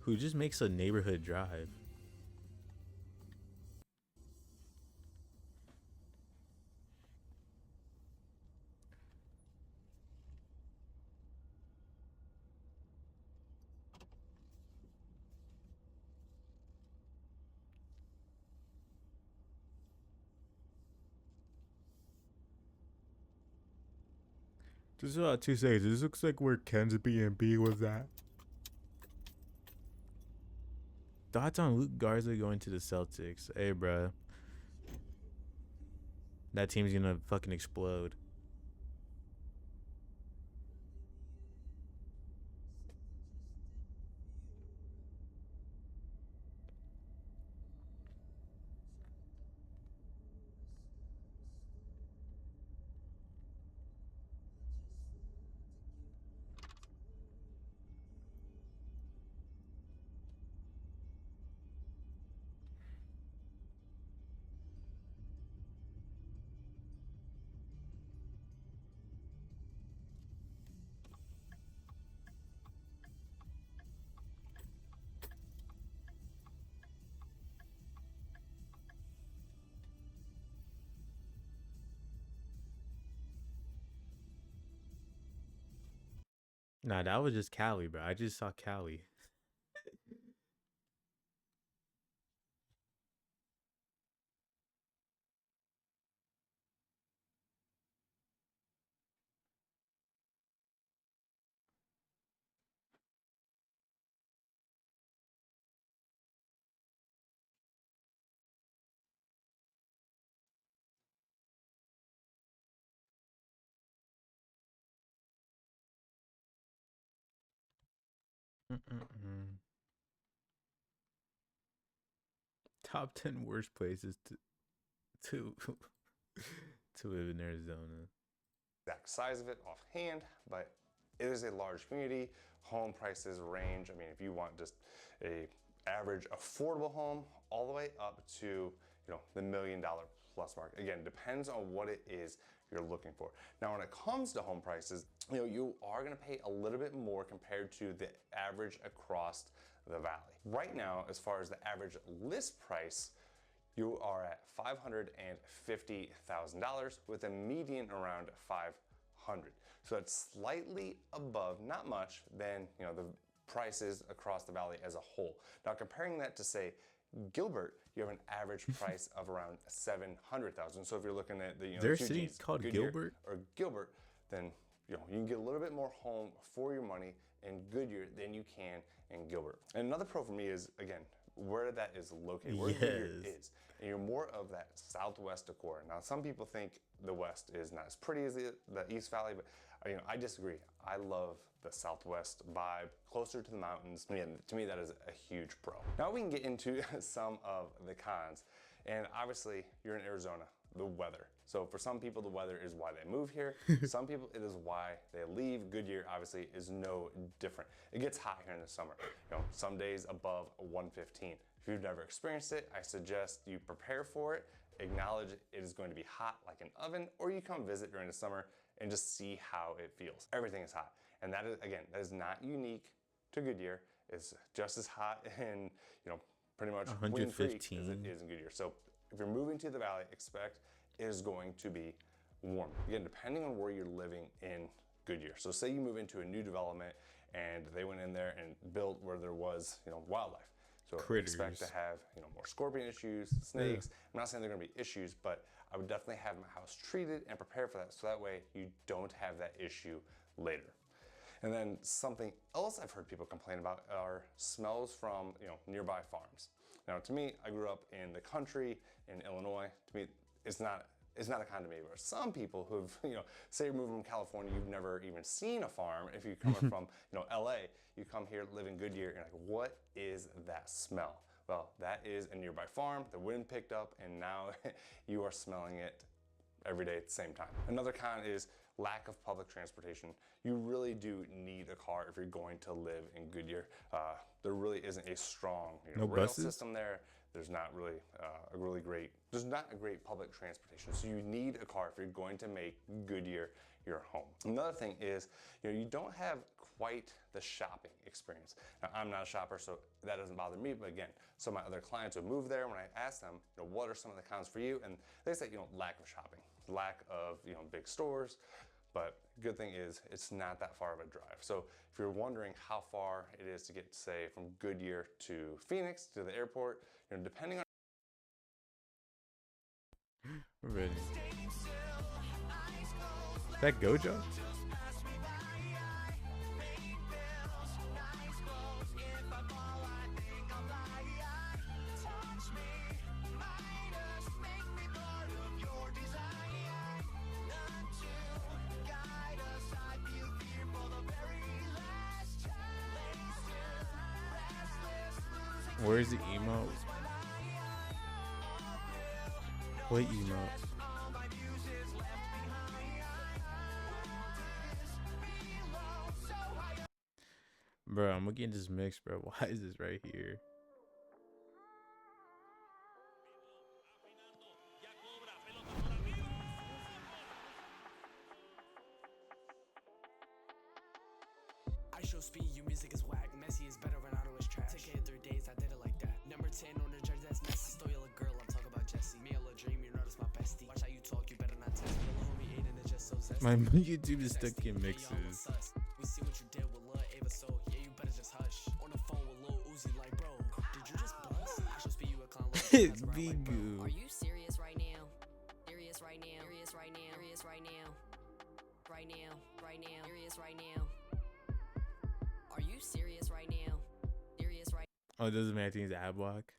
Who just makes a neighborhood drive? This is about 2 seconds. This looks like where Ken's B&B was at. Thoughts on Luke Garza going to the Celtics? Hey, bruh. That team's gonna fucking explode. Nah, that was just Cali, bro. I just saw Cali. Top 10 worst places to to live in Arizona. Exact size of it offhand, but it is a large community. Home prices range. I mean, if you want just a average affordable home, all the way up to the $1 million plus mark. Again, depends on what it is you're looking for. Now, when it comes to home prices, you are going to pay a little bit more compared to the average across the valley. Right now, as far as the average list price, you are at $550,000 with a median around $500,000. So it's slightly above, not much, than the prices across the valley as a whole. Now, comparing that to, say, Gilbert, you have an average price of around $700,000. So if you're looking at the There's a city called Gilbert or Gilbert, then you can get a little bit more home for your money in Goodyear than you can in Gilbert. And another pro for me is, again, where that is located, where Goodyear is. And you're more of that southwest decor. Now, some people think the west is not as pretty as the East Valley, but I disagree. I love the southwest vibe, closer to the mountains. Yeah, to me, that is a huge pro. Now we can get into some of the cons. And obviously, you're in Arizona, the weather. So for some people, the weather is why they move here. Some people, it is why they leave. Goodyear, obviously, is no different. It gets hot here in the summer. Some days above 115. If you've never experienced it, I suggest you prepare for it, acknowledge it is going to be hot like an oven, or you come visit during the summer and just see how it feels. Everything is hot. And that is, again, that is not unique to Goodyear. It's just as hot in, pretty much Wind Creek as it is in Goodyear. So if you're moving to the valley, expect it is going to be warm. Again, depending on where you're living in Goodyear. So say you move into a new development and they went in there and built where there was, wildlife. So expect to have, more scorpion issues, snakes. I'm not saying they're gonna be issues, but I would definitely have my house treated and prepare for that so that way you don't have that issue later. And then something else I've heard people complain about are smells from nearby farms. Now, to me, I grew up in the country in Illinois. To me, it's not a con to me. But some people who've say you're moving from California, you've never even seen a farm. If you're coming from LA, you come here, live in Goodyear, and you're like, what is that smell? Well, that is a nearby farm. The wind picked up, and now you are smelling it every day at the same time. Another con is lack of public transportation. You really do need a car if you're going to live in Goodyear. There really isn't a strong rail system there. There's not really there's not a great public transportation. So you need a car if you're going to make Goodyear your home. Another thing is, you don't have quite the shopping experience. Now, I'm not a shopper, so that doesn't bother me, but again, some of my other clients who move there, when I ask them, what are some of the cons for you? And they say, lack of shopping, lack of, big stores. But good thing is it's not that far of a drive. So if you're wondering how far it is to get, say, from Goodyear to Phoenix to the airport, depending on We're ready. Is that Gojo? Where's the emote? What emote? Bro, I'm looking at this mix, bro. Why is this right here? I show speed, your music is whack. Messi is better, Ronaldo is trash. Took it 3 days, I did it like that. Number 10 on the jersey, that's Messi. Stole your girl, I'm talking about Jesse. Me a little dream, you know that's my bestie. Watch how you talk, you better not test me. Little homie Aiden is just so zesty. My YouTube is stuck in mixes. We see what you did with Lil Ava, so yeah, you better just hush. On the phone with Lil Uzi, like, bro, did you just bust? I show speed, you a clown. It's Bigu. Are you serious right now? Serious right now? Serious right now? Serious right now? Right now? Right now? Serious right now? Are you serious right now? Serious right Oh, it doesn't matter. It's ad block.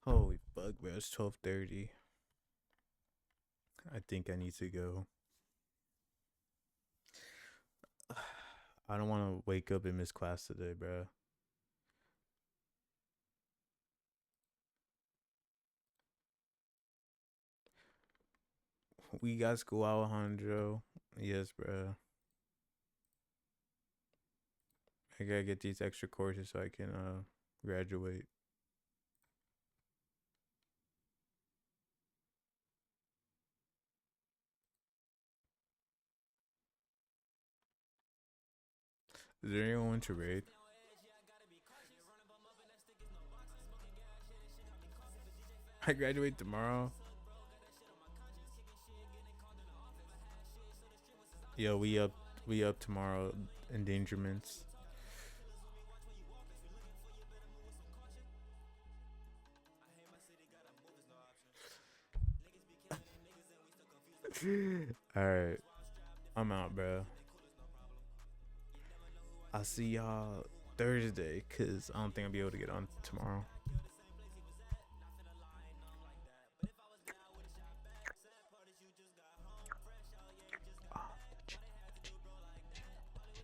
Holy fuck, bro. It's 12:30. I think I need to go. I don't want to wake up and miss class today, bro. We got school, Alejandro. Yes, bro. I gotta get these extra courses so I can graduate. Is there anyone to raid? I graduate tomorrow. Yo, we up tomorrow. Endangerments. Alright. I'm out, bro. I'll see y'all Thursday, because I don't think I'll be able to get on tomorrow.